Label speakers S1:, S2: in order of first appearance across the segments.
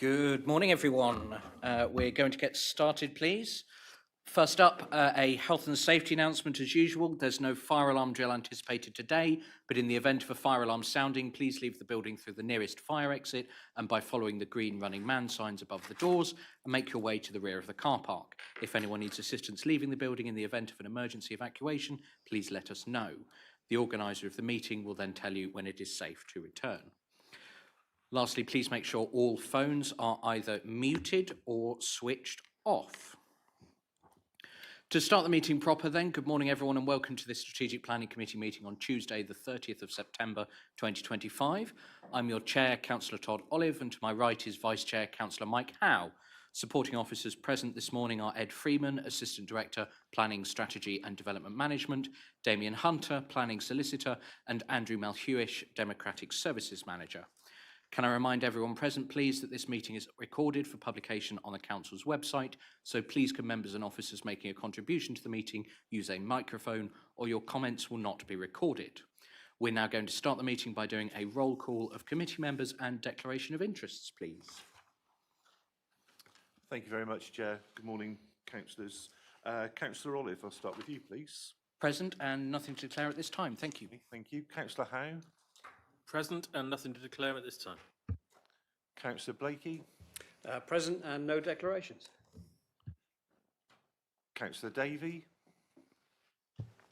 S1: Good morning, everyone. We're going to get started, please. First up, a health and safety announcement as usual. There's no fire alarm drill anticipated today, but in the event of a fire alarm sounding, please leave the building through the nearest fire exit and by following the green running man signs above the doors and make your way to the rear of the car park. If anyone needs assistance leaving the building in the event of an emergency evacuation, please let us know. The organiser of the meeting will then tell you when it is safe to return. Lastly, please make sure all phones are either muted or switched off. To start the meeting proper then, good morning everyone and welcome to this Strategic Planning Committee meeting on Tuesday the 30th of September 2025. I'm your Chair, Councillor Todd Olive, and to my right is Vice Chair, Councillor Mike Howe. Supporting officers present this morning are Ed Freeman, Assistant Director, Planning, Strategy and Development Management, Damien Hunter, Planning Solicitor, and Andrew Malhewish, Democratic Services Manager. Can I remind everyone present, please, that this meeting is recorded for publication on the Council's website, so please can members and officers making a contribution to the meeting use a microphone or your comments will not be recorded. We're now going to start the meeting by doing a roll call of committee members and declaration of interests, please.
S2: Thank you very much, Chair. Good morning, councillors. Councillor Olive, I'll start with you, please.
S1: Present and nothing to declare at this time. Thank you.
S2: Thank you. Councillor Howe.
S3: Present and nothing to declare at this time.
S2: Councillor Blakey.
S4: Present and no declarations.
S2: Councillor Davey.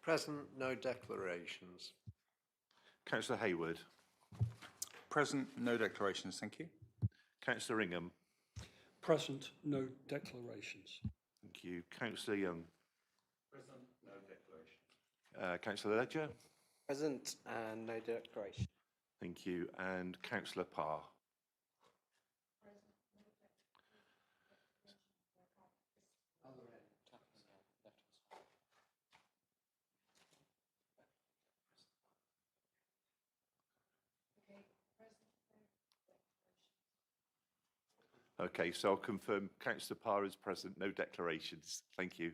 S4: Present, no declarations.
S2: Councillor Hayward.
S5: Present, no declarations, thank you.
S2: Councillor Ingham.
S6: Present, no declarations.
S2: Thank you. Councillor Young.
S5: Present, no declarations.
S2: Councillor Ledger.
S4: Present and no declaration.
S2: Thank you. And Councillor Parr. Okay, so I'll confirm Councillor Parr is present, no declarations. Thank you.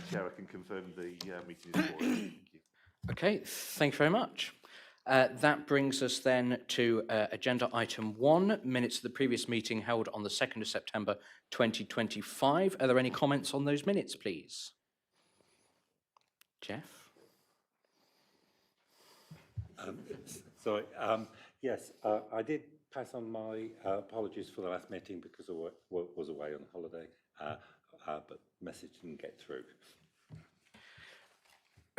S2: Chair, I can confirm the meeting is forward. Thank you.
S1: Okay, thank you very much. That brings us then to agenda item 1, minutes of the previous meeting held on the 2nd of September 2025. Are there any comments on those minutes, please? Jeff?
S7: Sorry. Yes, I did pass on my apologies for the last meeting because I was away on holiday, but message didn't get through.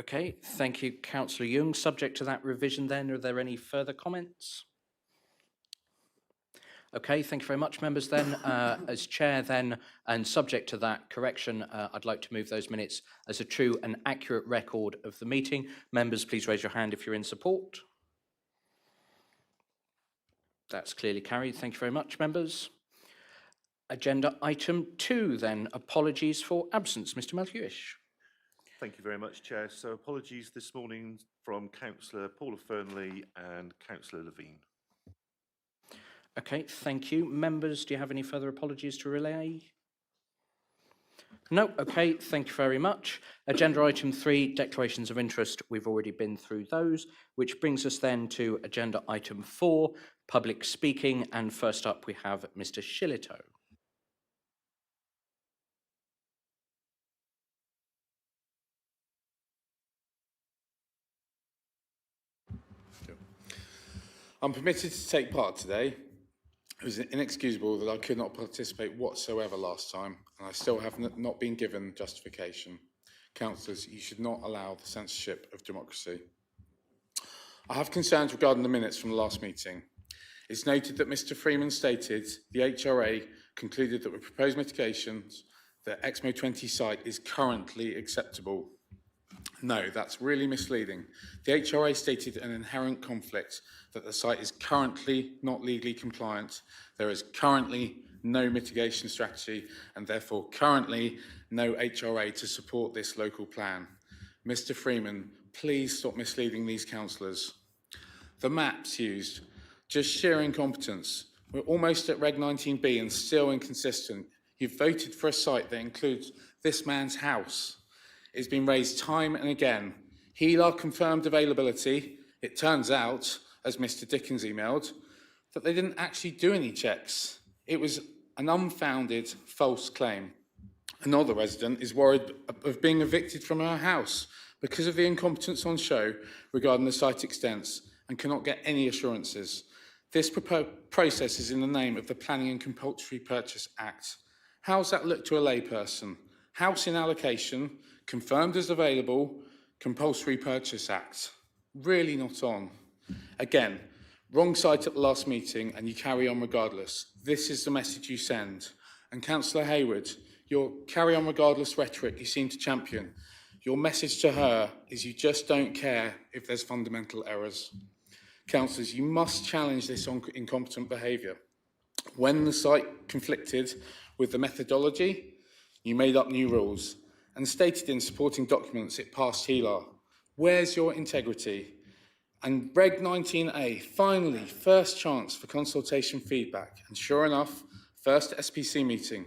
S1: Okay, thank you, Councillor Young. Subject to that revision then, are there any further comments? Okay, thank you very much, members then. As Chair then, and subject to that correction, I'd like to move those minutes as a true and accurate record of the meeting. Members, please raise your hand if you're in support. That's clearly carried. Thank you very much, members. Agenda item 2 then, apologies for absence. Mr. Malhewish.
S2: Thank you very much, Chair. So apologies this morning from Councillor Paula Fernley and Councillor Levine.
S1: Okay, thank you. Members, do you have any further apologies to relay? No, okay, thank you very much. Agenda item 3, declarations of interest. We've already been through those, which brings us then to agenda item 4, public speaking. And first up, we have Mr. Shillito.
S8: I'm permitted to take part today. It was inexcusable that I could not participate whatsoever last time, and I still have not been given justification. Councillors, you should not allow the censorship of democracy. I have concerns regarding the minutes from the last meeting. It's noted that Mr. Freeman stated the HRA concluded that with proposed mitigations, the Exmo 20 site is currently acceptable. No, that's really misleading. The HRA stated an inherent conflict that the site is currently not legally compliant. There is currently no mitigation strategy and therefore currently no HRA to support this local plan. Mr. Freeman, please stop misleading these councillors. The maps used, just sheer incompetence. We're almost at Reg 19B and still inconsistent. You've voted for a site that includes this man's house. It's been raised time and again. HELAR confirmed availability. It turns out, as Mr. Dickens emailed, that they didn't actually do any checks. It was an unfounded false claim. Another resident is worried of being evicted from her house because of the incompetence on show regarding the site extents and cannot get any assurances. This process is in the name of the Planning and Compulsory Purchase Act. How's that look to a layperson? House in allocation, confirmed as available, Compulsory Purchase Act. Really not on. Again, wrong site at the last meeting and you carry on regardless. This is the message you send. And Councillor Hayward, your carry on regardless rhetoric you seem to champion, your message to her is you just don't care if there's fundamental errors. Councillors, you must challenge this incompetent behaviour. When the site conflicted with the methodology, you made up new rules and stated in supporting documents it passed HELAR. Where's your integrity? And Reg 19A, finally, first chance for consultation feedback. And sure enough, first SPC meeting.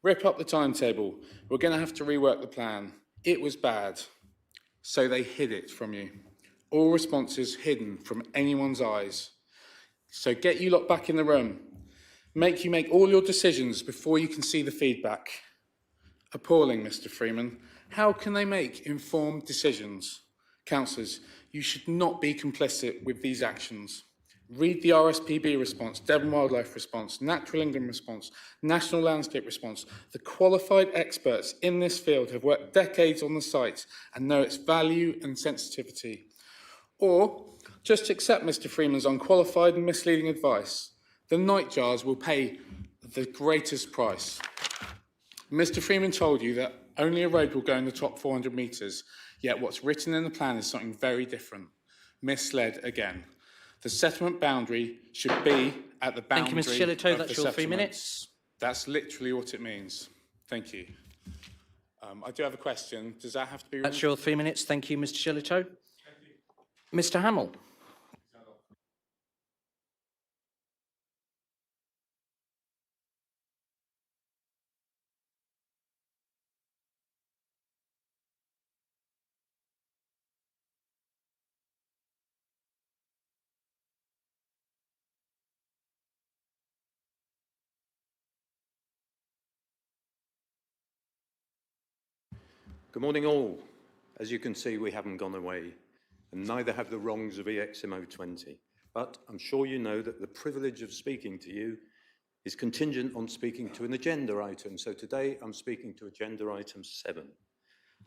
S8: Rip up the timetable. We're going to have to rework the plan. It was bad. So they hid it from you. All responses hidden from anyone's eyes. So get you lot back in the room. Make you make all your decisions before you can see the feedback. Appalling, Mr. Freeman. How can they make informed decisions? Councillors, you should not be complicit with these actions. Read the RSPB response, Devon Wildlife response, Natural England response, National Landscape response. The qualified experts in this field have worked decades on the site and know its value and sensitivity. Or just accept Mr. Freeman's unqualified and misleading advice. The nightjars will pay the greatest price. Mr. Freeman told you that only a road will go in the top 400 metres, yet what's written in the plan is something very different. Misled again. The settlement boundary should be at the boundary.
S1: Thank you, Mr. Shillito.
S8: Of
S1: That's
S8: the
S1: your 3
S8: settlement.
S1: minutes.
S8: That's literally what it means. Thank you. I do have a question. Does that have to be?
S1: That's your 3 minutes. Thank you, Mr. Shillito. Mr. Hamill.
S9: Good morning all. As you can see, we haven't gone away, and neither have the wrongs of EXMO 20. But I'm sure you know that the privilege of speaking to you is contingent on speaking to an agenda item. So today I'm speaking to agenda item 7.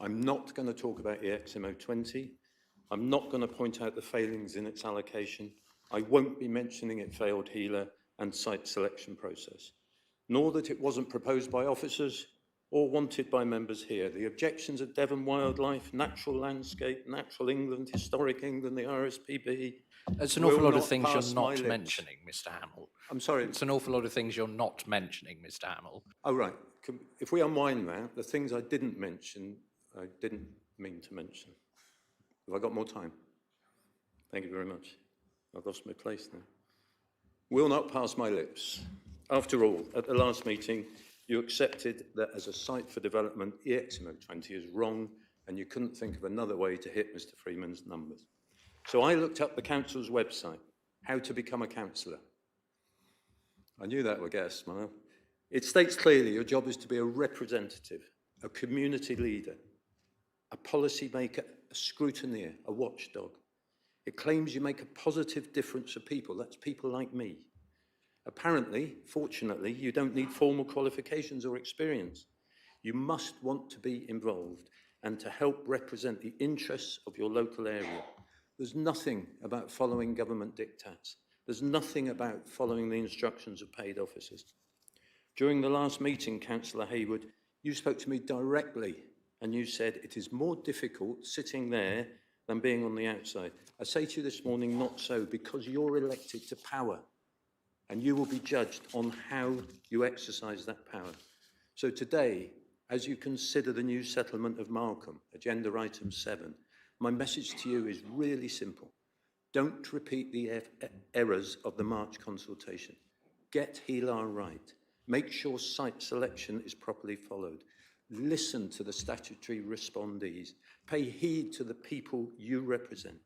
S9: I'm not going to talk about EXMO 20. I'm not going to point out the failings in its allocation. I won't be mentioning it failed HELAR and site selection process, nor that it wasn't proposed by officers or wanted by members here. The objections of Devon Wildlife, Natural Landscape, Natural England, Historic England, the RSPB.
S1: There's an awful
S9: will
S1: lot of
S9: not
S1: things
S9: pass
S1: you're
S9: my
S1: not
S9: lips.
S1: mentioning, Mr. Hamill.
S9: I'm sorry.
S1: It's an awful lot of things you're not mentioning, Mr. Hamill.
S9: Oh, right. If we unwind that, the things I didn't mention, I didn't mean to mention. Have I got more time? Thank you very much. I've lost my place now. Will not pass my lips. After all, at the last meeting, you accepted that as a site for development, EXMO 20 is wrong, and you couldn't think of another way to hit Mr. Freeman's numbers. So I looked up the council's website, how to become a councillor. I knew that would get a smile. It states clearly your job is to be a representative, a community leader, a policy maker, a scrutineer, a watchdog. It claims you make a positive difference for people. That's people like me. Apparently, fortunately, you don't need formal qualifications or experience. You must want to be involved and to help represent the interests of your local area. There's nothing about following government diktats. There's nothing about following the instructions of paid officers. During the last meeting, Councillor Hayward, you spoke to me directly and you said it is more difficult sitting there than being on the outside. I say to you this morning, not so, because you're elected to power and you will be judged on how you exercise that power. So today, as you consider the new settlement of Markham, agenda item 7, my message to you is really simple. Don't repeat the errors of the March consultation. Get HELAR right. Make sure site selection is properly followed. Listen to the statutory respondees. Pay heed to the people you represent.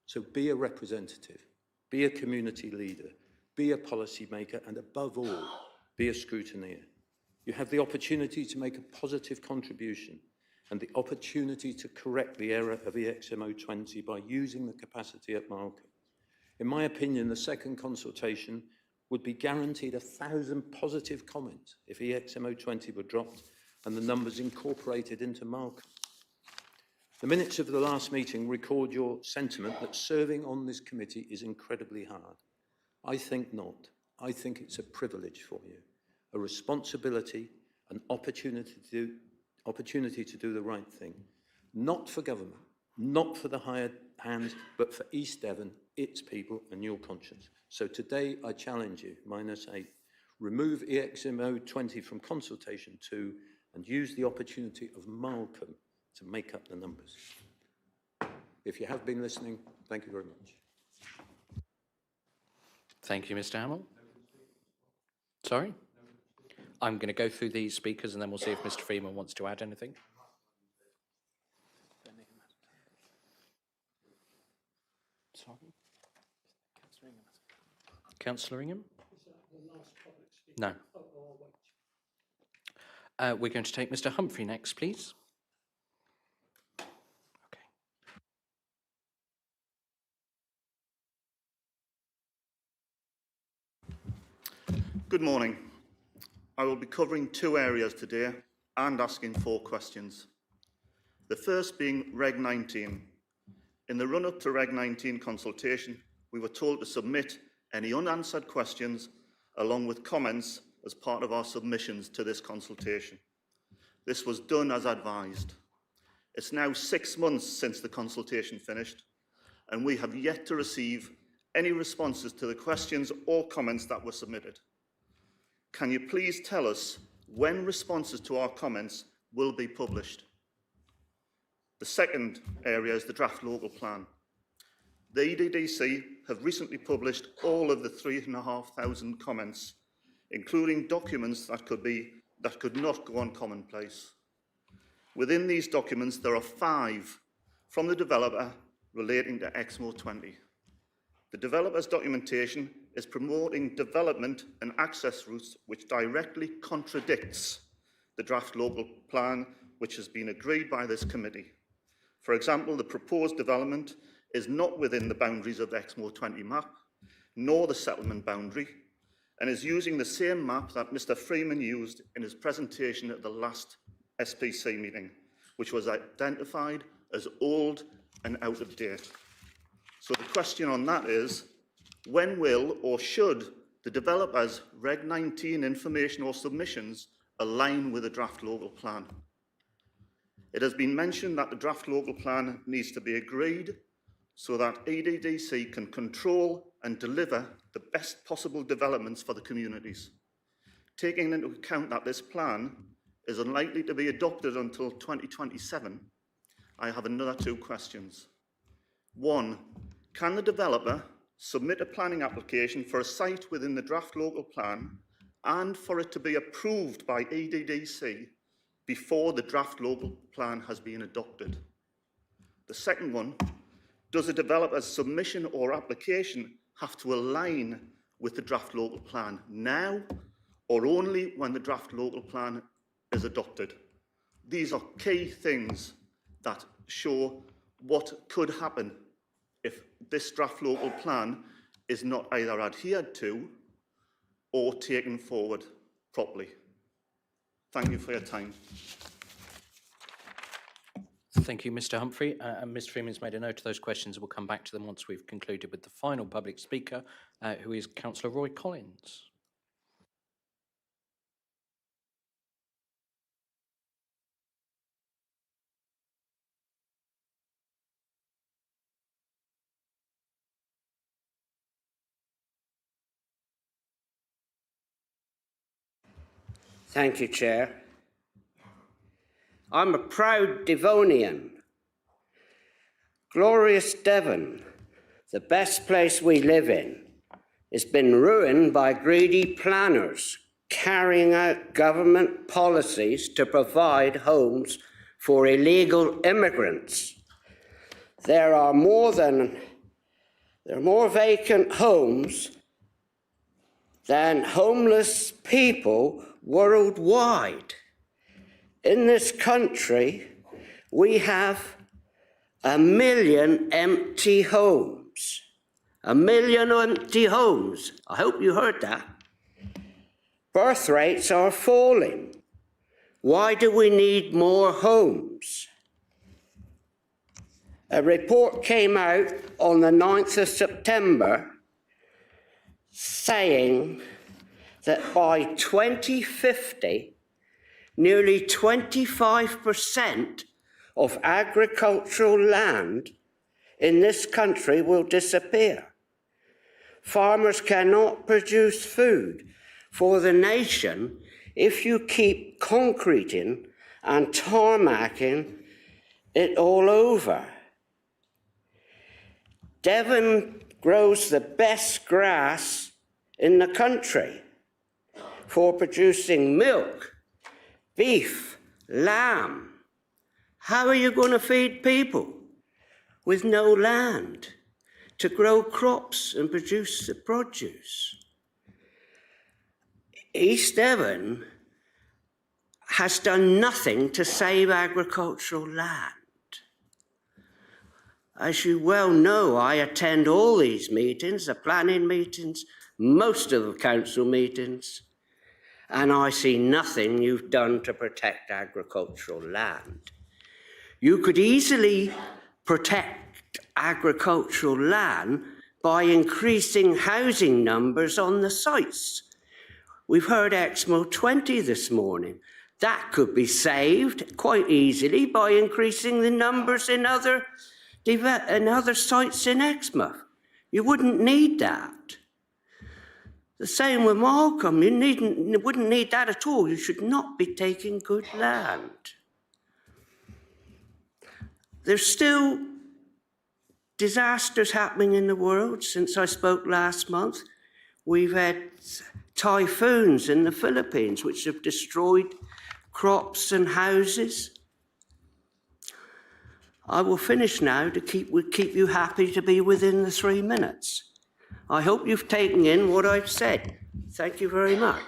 S9: So be a representative, be a community leader, be a policy maker, and above all, be a scrutineer. You have the opportunity to make a positive contribution and the opportunity to correct the error of EXMO 20 by using the capacity at Malcolm. In my opinion, the second consultation would be guaranteed 1,000 positive comments if EXMO 20 were dropped and the numbers incorporated into Malcolm. The minutes of the last meeting record your sentiment that serving on this committee is incredibly hard. I think not. I think it's a privilege for you, a responsibility, an opportunity to do the right thing, not for government, not for the hired hands, but for East Devon, its people and your conscience. So today I challenge you, -8, remove EXMO 20 from consultation 2 and use the opportunity of Malcolm to make up the numbers. If you have been listening, thank you very much.
S1: Thank you, Mr. Hamill. Sorry? I'm going to go through these speakers and then we'll see if Mr. Freeman wants to add anything. Sorry? Councillor Ingham? No. We're going to take Mr. Humphrey next, please. Okay.
S10: Good morning. I will be covering 2 areas today and asking 4 questions. The first being Reg 19. In the run-up to Reg 19 consultation, we were told to submit any unanswered questions along with comments as part of our submissions to this consultation. This was done as advised. It's now 6 months since the consultation finished, and we have yet to receive any responses to the questions or comments that were submitted. Can you please tell us when responses to our comments will be published? The second area is the draft local plan. The EDDC have recently published all of the 3,500 comments, including documents that could not go on commonplace. Within these documents, there are 5 from the developer relating to EXMO 20. The developer's documentation is promoting development and access routes which directly contradicts the draft local plan which has been agreed by this committee. For example, the proposed development is not within the boundaries of the EXMO 20 map, nor the settlement boundary, and is using the same map that Mr. Freeman used in his presentation at the last SPC meeting, which was identified as old and out of date. So the question on that is, when will or should the developer's Reg 19 information or submissions align with the draft local plan? It has been mentioned that the draft local plan needs to be agreed so that EDDC can control and deliver the best possible developments for the communities. Taking into account that this plan is unlikely to be adopted until 2027, I have another 2 questions. 1, can the developer submit a planning application for a site within the draft local plan and for it to be approved by EDDC before the draft local plan has been adopted? The second one, does a developer's submission or application have to align with the draft local plan now or only when the draft local plan is adopted? These are key things that show what could happen if this draft local plan is not either adhered to or taken forward properly. Thank you for your time.
S1: Thank you, Mr. Humphrey. And Mr. Freeman's made a note of those questions. We'll come back to them once we've concluded with the final public speaker, who is Councillor Roy Collins.
S11: Thank you, Chair. I'm a proud Devonian. Glorious Devon, the best place we live in, has been ruined by greedy planners carrying out government policies to provide homes for illegal immigrants. There are more vacant homes than homeless people worldwide. In this country, we have 1 million empty homes. 1 million empty homes. I hope you heard that. Birth rates are falling. Why do we need more homes? A report came out on the 9th of September saying that by 2050, nearly 25% of agricultural land in this country will disappear. Farmers cannot produce food for the nation if you keep concreting and tarmacking it all over. Devon grows the best grass in the country for producing milk, beef, lamb. How are you going to feed people with no land to grow crops and produce the produce? East Devon has done nothing to save agricultural land. As you well know, I attend all these meetings, the planning meetings, most of the council meetings, and I see nothing you've done to protect agricultural land. You could easily protect agricultural land by increasing housing numbers on the sites. We've heard Exmo 20 this morning. That could be saved quite easily by increasing the numbers in other sites in Exmouth. You wouldn't need that. The same with Markham. You wouldn't need that at all. You should not be taking good land. There's still disasters happening in the world since I spoke last month. We've had typhoons in the Philippines, which have destroyed crops and houses. I will finish now to keep you happy to be within the 3 minutes. I hope you've taken in what I've said. Thank you very much.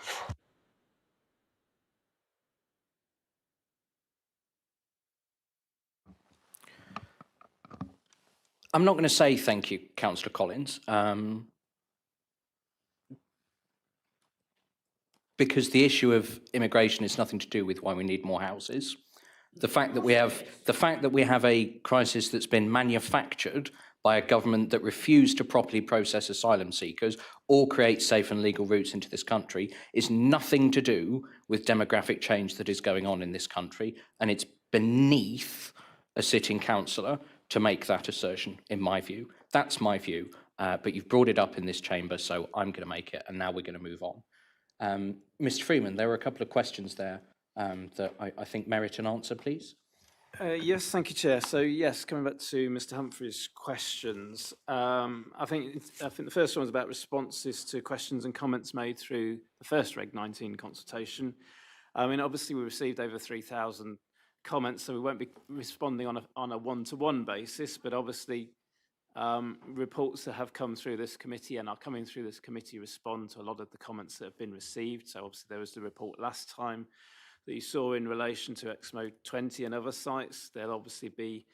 S1: I'm not going to say thank you, Councillor Collins, because the issue of immigration is nothing to do with why we need more houses. The fact that we have a crisis that's been manufactured by a government that refused to properly process asylum seekers or create safe and legal routes into this country is nothing to do with demographic change that is going on in this country, and it's beneath a sitting councillor to make that assertion, in my view. That's my view, but you've brought it up in this chamber, so I'm going to make it, and now we're going to move on. Mr. Freeman, there were a couple of questions there that I think merit an answer, please.
S12: Yes, thank you, Chair. So yes, coming back to Mr. Humphrey's questions, I think the first one was about responses to questions and comments made through the first Reg 19 consultation. I mean, obviously we received over 3,000 comments, so we won't be responding on a one-to-one basis, but obviously reports that have come through this committee and are coming through this committee respond to a lot of the comments that have been received. So obviously there was the report last time that you saw in relation to Exmo 20 and other sites. There'll obviously be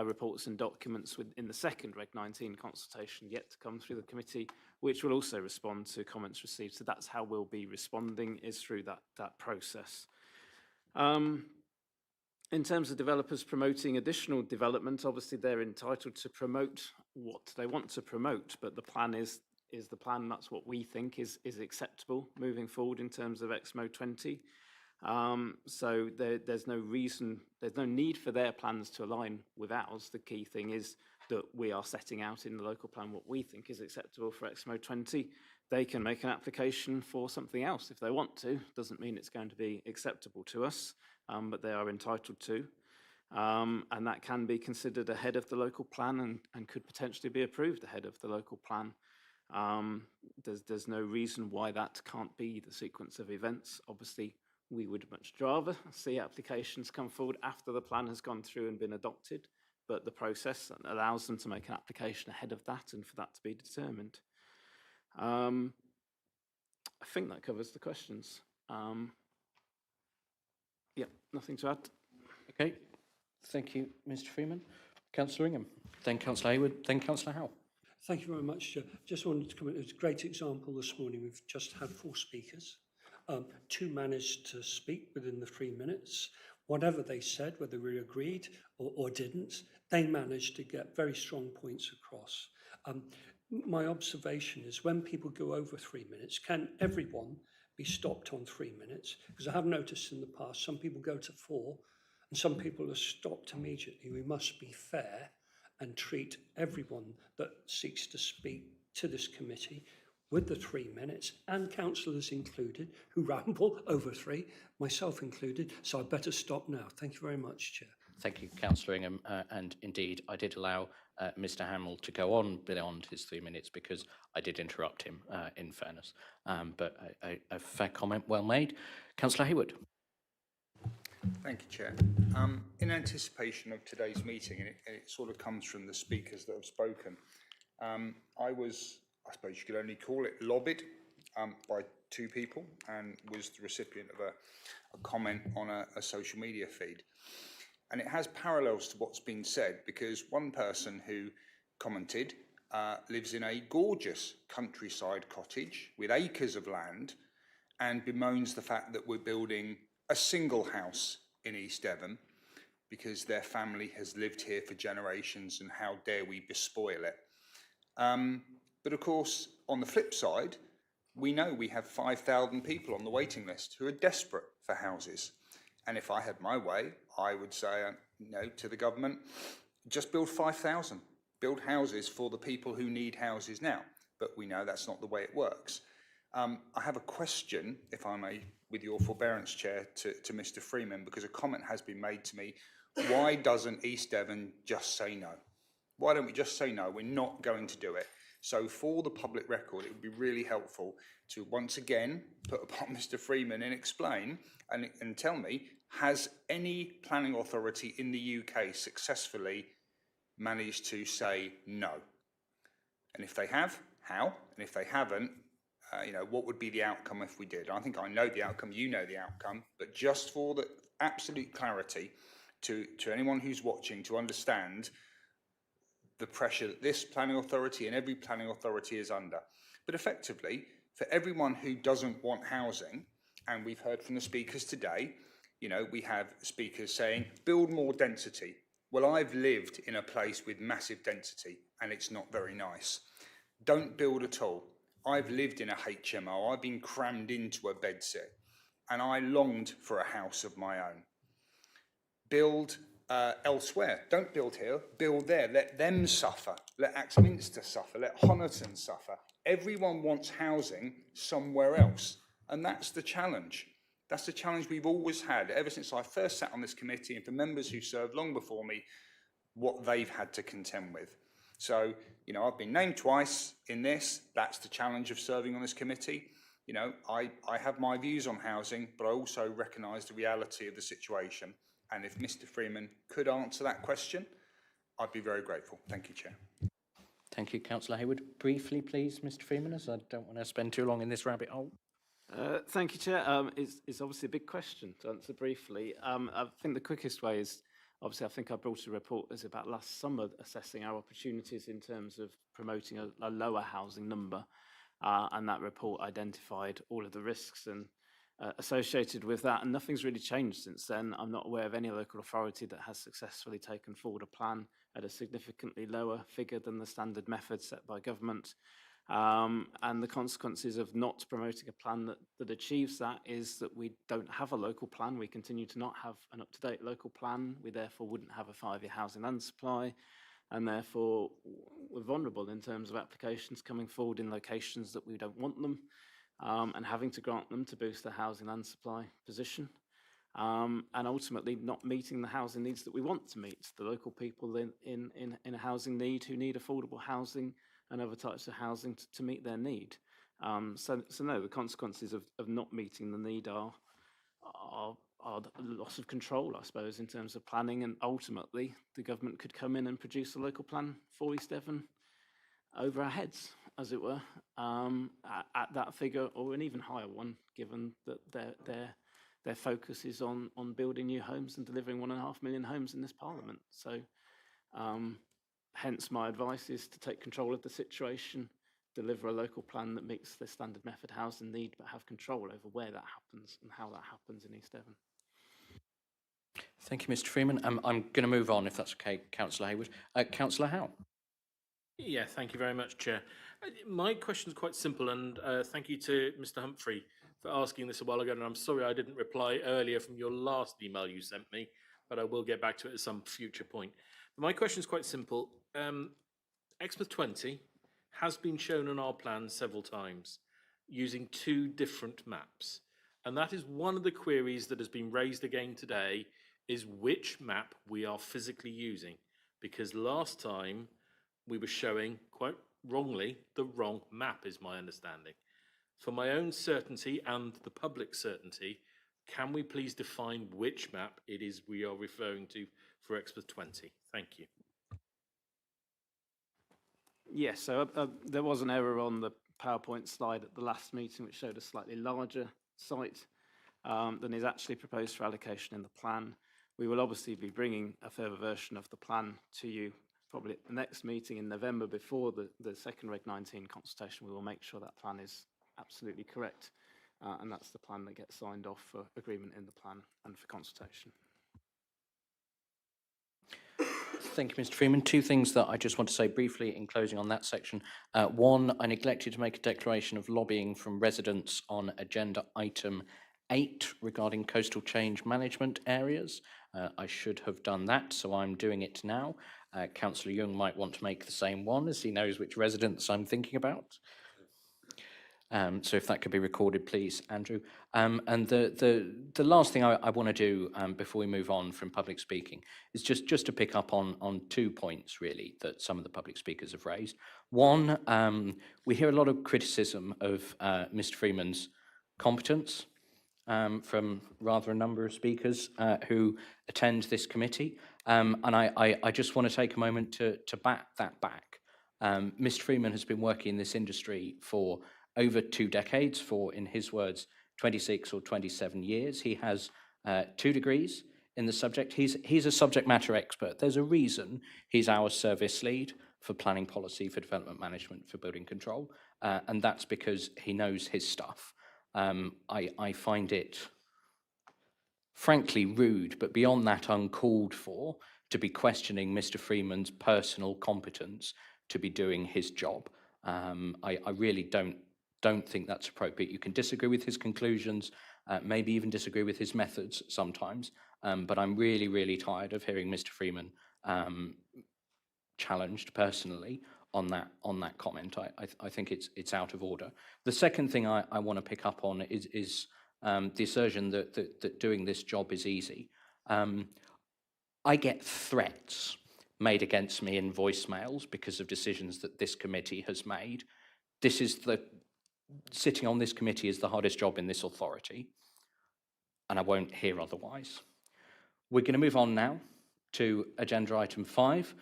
S12: reports and documents in the second Reg 19 consultation yet to come through the committee, which will also respond to comments received. So that's how we'll be responding, is through that process. In terms of developers promoting additional development, obviously they're entitled to promote what they want to promote, but the plan is the plan. That's what we think is acceptable moving forward in terms of Exmo 20. So there's no need for their plans to align with ours. The key thing is that we are setting out in the local plan what we think is acceptable for Exmo 20. They can make an application for something else if they want to. Doesn't mean it's going to be acceptable to us, but they are entitled to. And that can be considered ahead of the local plan and could potentially be approved ahead of the local plan. There's no reason why that can't be the sequence of events. Obviously, we would much rather see applications come forward after the plan has gone through and been adopted, but the process allows them to make an application ahead of that and for that to be determined. I think that covers the questions. Yeah, nothing to add.
S1: Okay, thank you, Mr. Freeman. Councillor Ingham, then Councillor Hayward, then Councillor Howell.
S6: Thank you very much, Chair. Just wanted to comment, it was a great example this morning. We've just had 4 speakers. 2 managed to speak within the 3 minutes. Whatever they said, whether we agreed or didn't, they managed to get very strong points across. My observation is when people go over 3 minutes, can everyone be stopped on 3 minutes? Because I have noticed in the past, some people go to 4 and some people are stopped immediately. We must be fair and treat everyone that seeks to speak to this committee with the 3 minutes, and councillors included who ramble over 3, myself included, so I better stop now. Thank you very much, Chair.
S1: Thank you, Councillor Ingham. And indeed, I did allow Mr. Hamill to go on beyond his 3 minutes because I did interrupt him, in fairness. But a fair comment, well made. Councillor Hayward.
S5: Thank you, Chair. In anticipation of today's meeting, and it sort of comes from the speakers that have spoken, I was, I suppose you could only call it, lobbied by 2 people, and was the recipient of a comment on a social media feed. And it has parallels to what's been said, because one person who commented lives in a gorgeous countryside cottage with acres of land and bemoans the fact that we're building a single house in East Devon because their family has lived here for generations, and how dare we bespoil it. But of course, on the flip side, we know we have 5,000 people on the waiting list who are desperate for houses. And if I had my way, I would say, to the government, just build 5,000. Build houses for the people who need houses now. But we know that's not the way it works. I have a question, if I may, with your forbearance, Chair, to Mr. Freeman, because a comment has been made to me. Why doesn't East Devon just say no? Why don't we just say no? We're not going to do it. So for the public record, it would be really helpful to once again put upon Mr. Freeman and explain and tell me, has any planning authority in the UK successfully managed to say no? And if they have, how? And if they haven't, what would be the outcome if we did? I think I know the outcome, you know the outcome, but just for the absolute clarity to anyone who's watching to understand the pressure that this planning authority and every planning authority is under. But effectively, for everyone who doesn't want housing, and we've heard from the speakers today, we have speakers saying, build more density. Well, I've lived in a place with massive density, and it's not very nice. Don't build at all. I've lived in a HMO. I've been crammed into a bedsit, and I longed for a house of my own. Build elsewhere. Don't build here, build there. Let them suffer. Let Axminster suffer. Let Honiton suffer. Everyone wants housing somewhere else. And that's the challenge. That's the challenge we've always had ever since I first sat on this committee, and for members who served long before me, what they've had to contend with. So, I've been named twice in this. That's the challenge of serving on this committee. I have my views on housing, but I also recognise the reality of the situation. And if Mr. Freeman could answer that question, I'd be very grateful. Thank you, Chair.
S1: Thank you, Councillor Hayward. Briefly, please, Mr. Freeman, as I don't want to spend too long in this rabbit hole.
S12: Thank you, Chair. It's obviously a big question to answer briefly. I think the quickest way is, obviously, I think I brought a report as about last summer assessing our opportunities in terms of promoting a lower housing number. And that report identified all of the risks and associated with that, and nothing's really changed since then. I'm not aware of any local authority that has successfully taken forward a plan at a significantly lower figure than the standard method set by government. And the consequences of not promoting a plan that achieves that is that we don't have a local plan. We continue to not have an up-to-date local plan. We therefore wouldn't have a 5-year housing land supply, and therefore we're vulnerable in terms of applications coming forward in locations that we don't want them. And having to grant them to boost the housing land supply position, and ultimately not meeting the housing needs that we want to meet, the local people in a housing need who need affordable housing and other types of housing to meet their need. So no, the consequences of not meeting the need are the loss of control, I suppose, in terms of planning, and ultimately the government could come in and produce a local plan for East Devon over our heads. as it were, at that figure, or an even higher one, given that their focus is on building new homes and delivering 1.5 million homes in this Parliament. So, hence my advice is to take control of the situation, deliver a local plan that meets the standard method housing need, but have control over where that happens and how that happens in East Devon.
S1: Thank you, Mr. Freeman. I'm going to move on, if that's okay, Councillor Hayward. Councillor Howe.
S3: Yeah, thank you very much, Chair. My question is quite simple, and thank you to Mr. Humphrey for asking this a while ago, and I'm sorry I didn't reply earlier from your last email you sent me, but I will get back to it at some future point. But my question is quite simple. Exmouth 20 has been shown on our plan several times using 2 different maps, and that is one of the queries that has been raised again today, is which map we are physically using, because last time we were showing, quite wrongly, the wrong map, is my understanding. For my own certainty and the public certainty, can we please define which map it is we are referring to for Exmouth 20? Thank you.
S12: Yes, so there was an error on the PowerPoint slide at the last meeting, which showed a slightly larger site than is actually proposed for allocation in the plan. We will obviously be bringing a further version of the plan to you probably at the next meeting in November before the second Reg 19 consultation. We will make sure that plan is absolutely correct, and that's the plan that gets signed off for agreement in the plan and for consultation.
S1: Thank you, Mr. Freeman. 2 things that I just want to say briefly in closing on that section. One, I neglected to make a declaration of lobbying from residents on agenda item 8 regarding coastal change management areas. I should have done that, so I'm doing it now. Councillor Young might want to make the same one, as he knows which residents I'm thinking about. So if that could be recorded, please, Andrew. And the last thing I want to do before we move on from public speaking is just to pick up on 2 points, really, that some of the public speakers have raised. One, we hear a lot of criticism of Mr. Freeman's competence from rather a number of speakers who attend this committee. And I just want to take a moment to bat that back. Mr. Freeman has been working in this industry for over 2 decades, for, in his words, 26 or 27 years. He has 2 degrees in the subject. He's a subject matter expert. There's a reason he's our service lead for planning policy, for development management, for building control, and that's because he knows his stuff. I find it frankly rude, but beyond that uncalled for, to be questioning Mr. Freeman's personal competence to be doing his job. I really don't think that's appropriate. You can disagree with his conclusions, maybe even disagree with his methods sometimes, but I'm really, really tired of hearing Mr. Freeman challenged personally on that comment. I think it's out of order. The second thing I want to pick up on is the assertion that doing this job is easy. I get threats made against me in voicemails because of decisions that this committee has made. Sitting on this committee is the hardest job in this authority, and I won't hear otherwise. We're going to move on now to agenda item 5,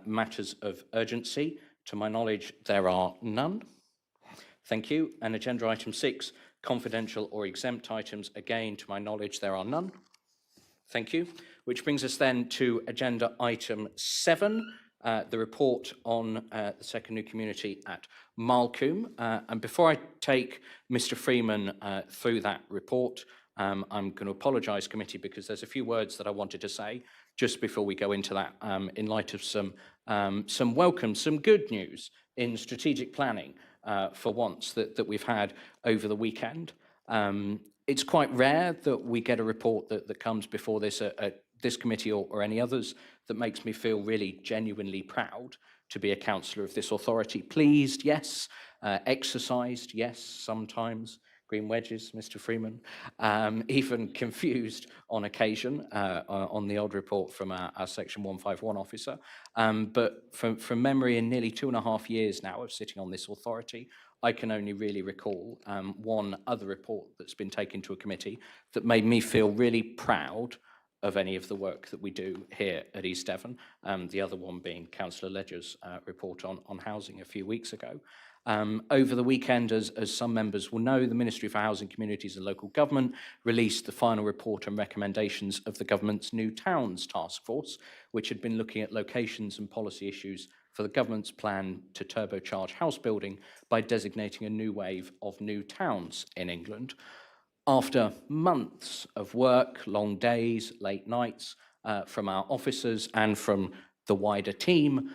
S1: matters of urgency. To my knowledge, there are none. Thank you. And agenda item 6, confidential or exempt items. Again, to my knowledge, there are none. Thank you. Which brings us then to agenda item 7, the report on the secondary community at Malcolm. And before I take Mr. Freeman through that report, I'm going to apologise, committee, because there's a few words that I wanted to say just before we go into that, in light of some welcome, some good news in strategic planning for once that we've had over the weekend. It's quite rare that we get a report that comes before this committee or any others that makes me feel really genuinely proud to be a councillor of this authority. Pleased, yes. Exercised, yes, sometimes. Green wedges, Mr. Freeman. Even confused on occasion on the old report from our Section 151 officer. But from memory, in nearly 2.5 years now of sitting on this authority, I can only really recall one other report that's been taken to a committee that made me feel really proud of any of the work that we do here at East Devon, the other one being Councillor Ledger's report on housing a few weeks ago. Over the weekend, as some members will know, the Ministry for Housing, Communities and Local Government released the final report and recommendations of the government's New Towns Task Force, which had been looking at locations and policy issues for the government's plan to turbocharge house building by designating a new wave of new towns in England. After months of work, long days, late nights from our officers and from the wider team,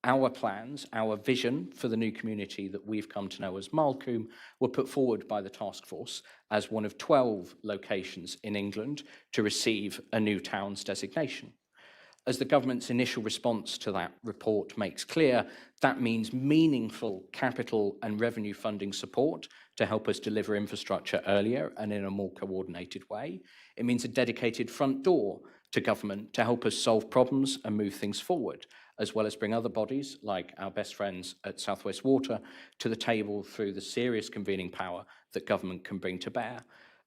S1: our plans, our vision for the new community that we've come to know as Malcolm were put forward by the task force as one of 12 locations in England to receive a new towns designation. As the government's initial response to that report makes clear, that means meaningful capital and revenue funding support to help us deliver infrastructure earlier and in a more coordinated way. It means a dedicated front door to government to help us solve problems and move things forward, as well as bring other bodies, like our best friends at South West Water, to the table through the serious convening power that government can bring to bear.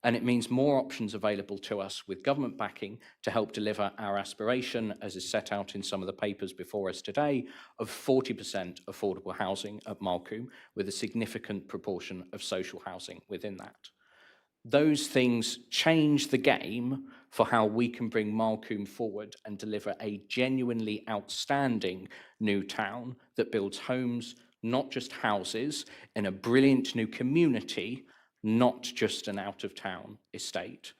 S1: And it means more options available to us with government backing to help deliver our aspiration, as is set out in some of the papers before us today, of 40% affordable housing at Malcolm, with a significant proportion of social housing within that. Those things change the game for how we can bring Malcolm forward and deliver a genuinely outstanding new town that builds homes, not just houses, in a brilliant new community, not just an out-of-town estate.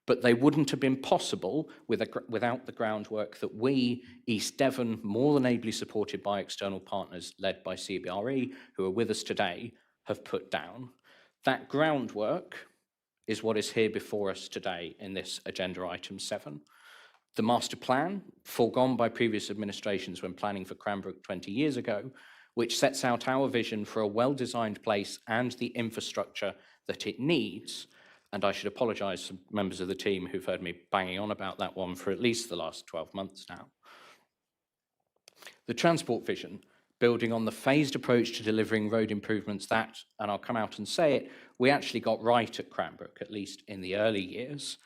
S1: But they wouldn't have been possible without the groundwork that we, East Devon, more than ably supported by external partners led by CBRE, who are with us today, have put down. That groundwork is what is here before us today in this agenda item 7. The master plan, foregone by previous administrations when planning for Cranbrook 20 years ago, which sets out our vision for a well-designed place and the infrastructure that it needs. And I should apologise to members of the team who've heard me banging on about that one for at least the last 12 months now. The transport vision, building on the phased approach to delivering road improvements that, and I'll come out and say it, we actually got right at Cranbrook, at least in the early years,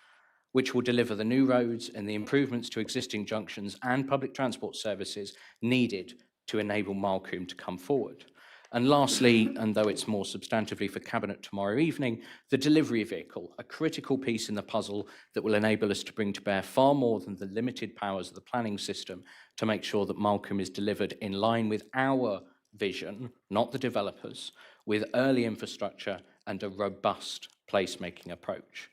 S1: which will deliver the new roads and the improvements to existing junctions and public transport services needed to enable Malcolm to come forward. And lastly, and though it's more substantively for Cabinet tomorrow evening, the delivery vehicle, a critical piece in the puzzle that will enable us to bring to bear far more than the limited powers of the planning system to make sure that Malcolm is delivered in line with our vision, not the developers, with early infrastructure and a robust placemaking approach.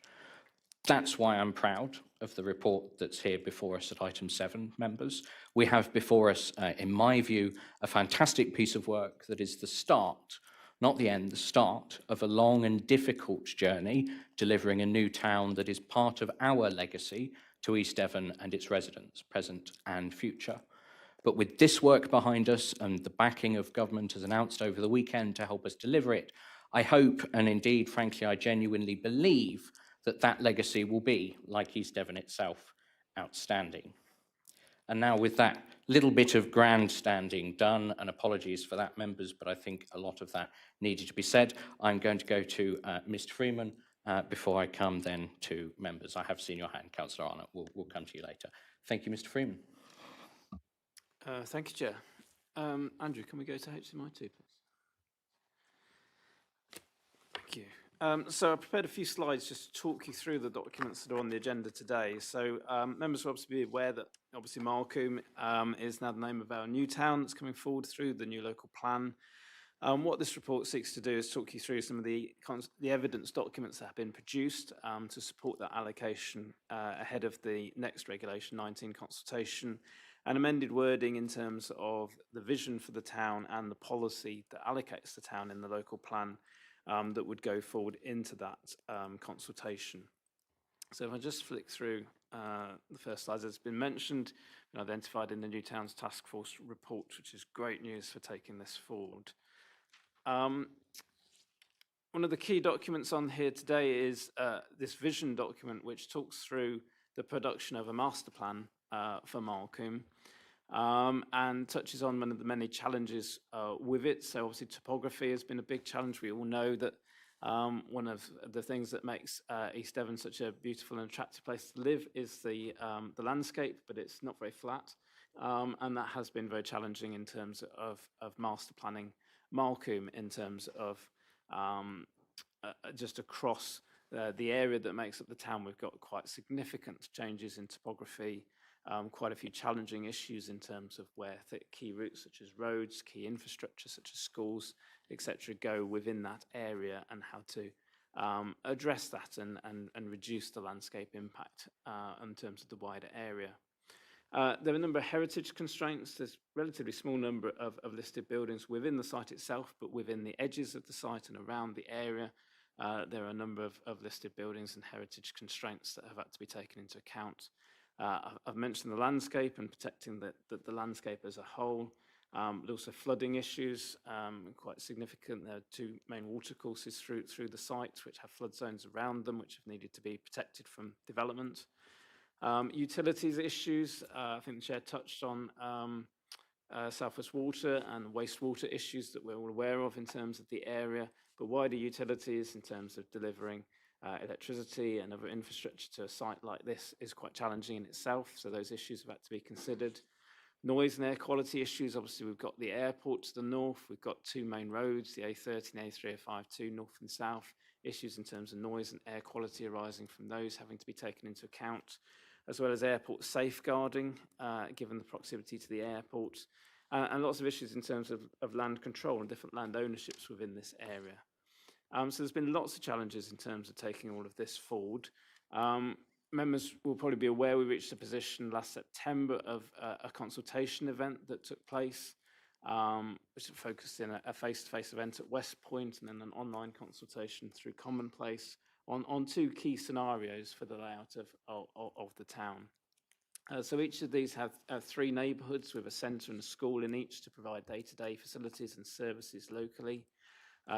S1: That's why I'm proud of the report that's here before us at item 7, members. We have before us, in my view, a fantastic piece of work that is the start, not the end, the start of a long and difficult journey, delivering a new town that is part of our legacy to East Devon and its residents, present and future. But with this work behind us and the backing of government as announced over the weekend to help us deliver it, I hope, and indeed, frankly, I genuinely believe that that legacy will be, like East Devon itself, outstanding. And now with that little bit of grandstanding done, and apologies for that, members, but I think a lot of that needed to be said, I'm going to go to Mr. Freeman before I come then to members. I have seen your hand, Councillor Arnott. We'll come to you later. Thank you, Mr. Freeman.
S12: Thank you, Chair. Andrew, can we go to HMI 2, please? Thank you. So I prepared a few slides just to talk you through the documents that are on the agenda today. So members will obviously be aware that obviously Malcolm is now the name of our new town that's coming forward through the new local plan. What this report seeks to do is talk you through some of the evidence documents that have been produced to support that allocation ahead of the next Regulation 19 consultation, and amended wording in terms of the vision for the town and the policy that allocates the town in the local plan that would go forward into that consultation. So if I just flick through the first slides, as has been mentioned and identified in the New Towns Task Force report, which is great news for taking this forward. One of the key documents on here today is this vision document, which talks through the production of a master plan for Malcolm. And touches on one of the many challenges with it. So obviously topography has been a big challenge. We all know that one of the things that makes East Devon such a beautiful and attractive place to live is the landscape, but it's not very flat. And that has been very challenging in terms of master planning Malcolm in terms of just across the area that makes up the town. We've got quite significant changes in topography, quite a few challenging issues in terms of where key routes such as roads, key infrastructure such as schools, etc., go within that area, and how to address that and reduce the landscape impact in terms of the wider area. There are a number of heritage constraints. There's a relatively small number of listed buildings within the site itself, but within the edges of the site and around the area, there are a number of listed buildings and heritage constraints that have had to be taken into account. I've mentioned the landscape and protecting the landscape as a whole, but also flooding issues, quite significant. There are two main watercourses through the site which have flood zones around them, which have needed to be protected from development. Utilities issues, I think the Chair touched on South West Water and wastewater issues that we're all aware of in terms of the area, but wider utilities in terms of delivering electricity and other infrastructure to a site like this is quite challenging in itself, so those issues have had to be considered. Noise and air quality issues, obviously we've got the airport to the north, we've got two main roads, the A30 and A305, north and south, issues in terms of noise and air quality arising from those having to be taken into account, as well as airport safeguarding, given the proximity to the airport, and lots of issues in terms of land control and different land ownerships within this area. So there's been lots of challenges in terms of taking all of this forward. Members will probably be aware we reached a position last September of a consultation event that took place, which focused in a face-to-face event at West Point and then an online consultation through Commonplace on two key scenarios for the layout of the town. So each of these have three neighbourhoods with a centre and a school in each to provide day-to-day facilities and services locally.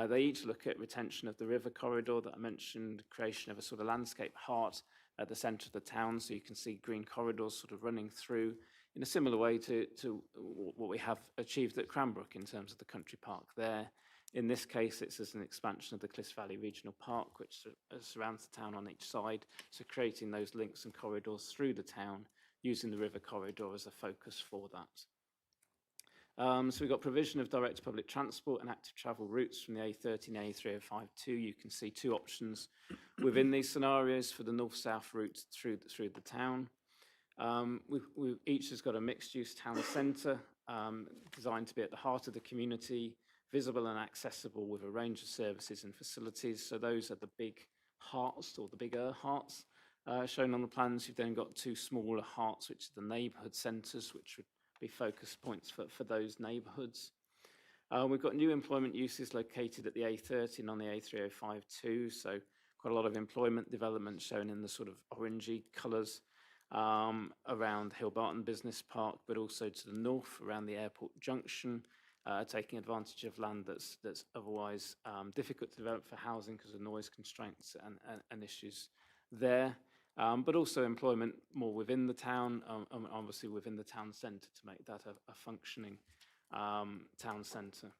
S12: They each look at retention of the river corridor that I mentioned, creation of a sort of landscape heart at the centre of the town, so you can see green corridors sort of running through in a similar way to what we have achieved at Cranbrook in terms of the country park there. In this case, it's as an expansion of the Cliffs Valley Regional Park, which surrounds the town on each side, so creating those links and corridors through the town, using the river corridor as a focus for that. So we've got provision of direct public transport and active travel routes from the A30 and A305. You can see two options within these scenarios for the north-south route through the town. Each has got a mixed-use town centre designed to be at the heart of the community, visible and accessible with a range of services and facilities. So those are the big hearts, or the bigger hearts, shown on the plans. You've then got two smaller hearts, which are the neighbourhood centres, which would be focus points for those neighbourhoods. We've got new employment uses located at the A30 and on the A305 too, so quite a lot of employment development shown in the sort of orangey colours around Hillbarton Business Park, but also to the north around the airport junction, taking advantage of land that's otherwise difficult to develop for housing because of noise constraints and issues there. But also employment more within the town, obviously within the town centre to make that a functioning town centre.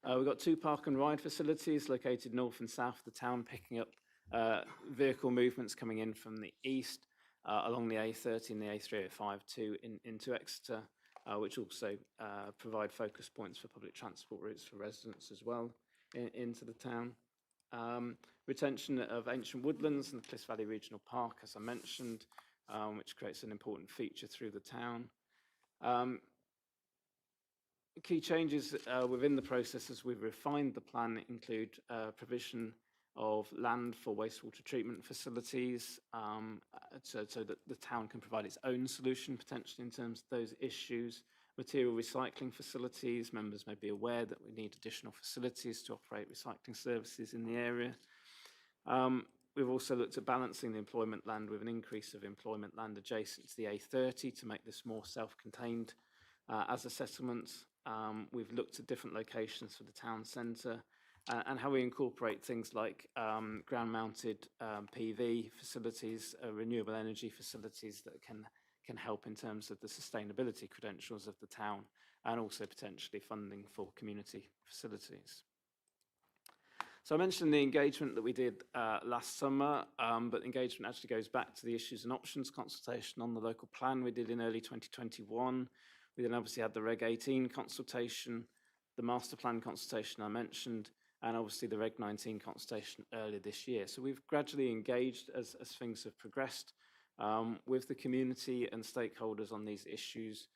S12: We've got two park and ride facilities located north and south of the town, picking up vehicle movements coming in from the east along the A30 and the A305 into Exeter, which also provide focus points for public transport routes for residents as well into the town. Retention of ancient woodlands and the Cliffs Valley Regional Park, as I mentioned, which creates an important feature through the town. Key changes within the process as we've refined the plan include provision of land for wastewater treatment facilities, so that the town can provide its own solution potentially in terms of those issues. Material recycling facilities, members may be aware that we need additional facilities to operate recycling services in the area. We've also looked at balancing the employment land with an increase of employment land adjacent to the A30 to make this more self-contained as a settlement. We've looked at different locations for the town centre and how we incorporate things like ground-mounted PV facilities, renewable energy facilities that can help in terms of the sustainability credentials of the town, and also potentially funding for community facilities. So I mentioned the engagement that we did last summer, but engagement actually goes back to the issues and options consultation on the local plan we did in early 2021. We then obviously had the Reg 18 consultation the master plan consultation I mentioned, and obviously the Reg 19 consultation earlier this year. So we've gradually engaged as things have progressed with the community and stakeholders on these issues.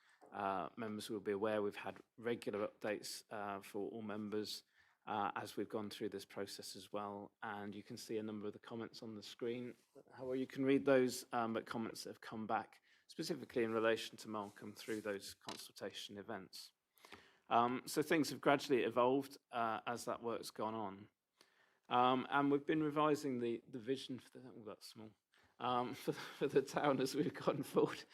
S12: Members will be aware we've had regular updates for all members as we've gone through this process as well. And you can see a number of the comments on the screen. However, you can read those, but comments that have come back specifically in relation to Malcolm through those consultation events. So things have gradually evolved as that work's gone on. And we've been revising the vision for the, oh, that's small, for the town as we've gone forward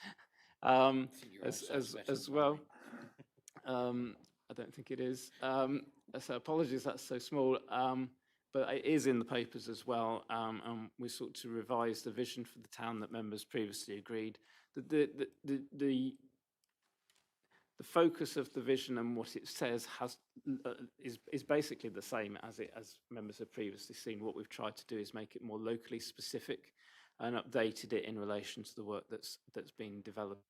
S12: as well. I don't think it is. So apologies, that's so small. But it is in the papers as well. And we sought to revise the vision for the town that members previously agreed. The focus of the vision and what it says is basically the same as members have previously seen. What we've tried to do is make it more locally specific and updated it in relation to the work that's been developed.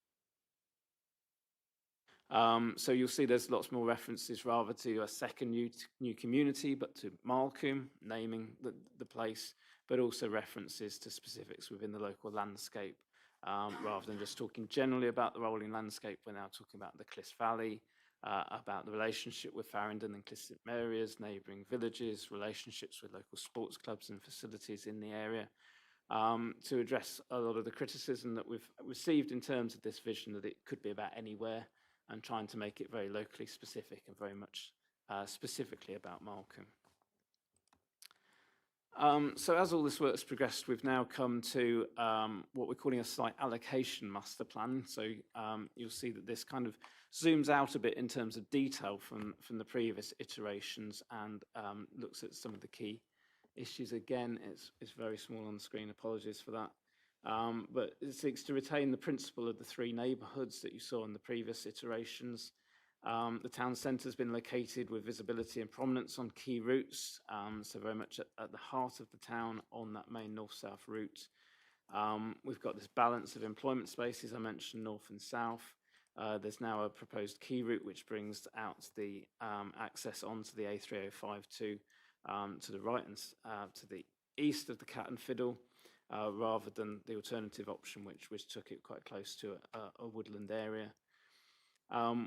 S12: So you'll see there's lots more references rather to a second new community, but to Malcolm, naming the place, but also references to specifics within the local landscape. Rather than just talking generally about the rolling landscape, we're now talking about the Clyst Valley, about the relationship with Farringdon and Clyst St Mary's, neighbouring villages, relationships with local sports clubs and facilities in the area, to address a lot of the criticism that we've received in terms of this vision that it could be about anywhere, and trying to make it very locally specific and very much specifically about Malcolm. So as all this work's progressed, we've now come to what we're calling a site allocation master plan. So you'll see that this kind of zooms out a bit in terms of detail from the previous iterations and looks at some of the key issues. Again, it's very small on the screen, apologies for that. But it seeks to retain the principle of the three neighbourhoods that you saw in the previous iterations. The town centre has been located with visibility and prominence on key routes, so very much at the heart of the town on that main north-south route. We've got this balance of employment spaces, I mentioned north and south. There's now a proposed key route which brings out the access onto the A3052 to the right and to the east of the Cat and Fiddle, rather than the alternative option which took it quite close to a woodland area.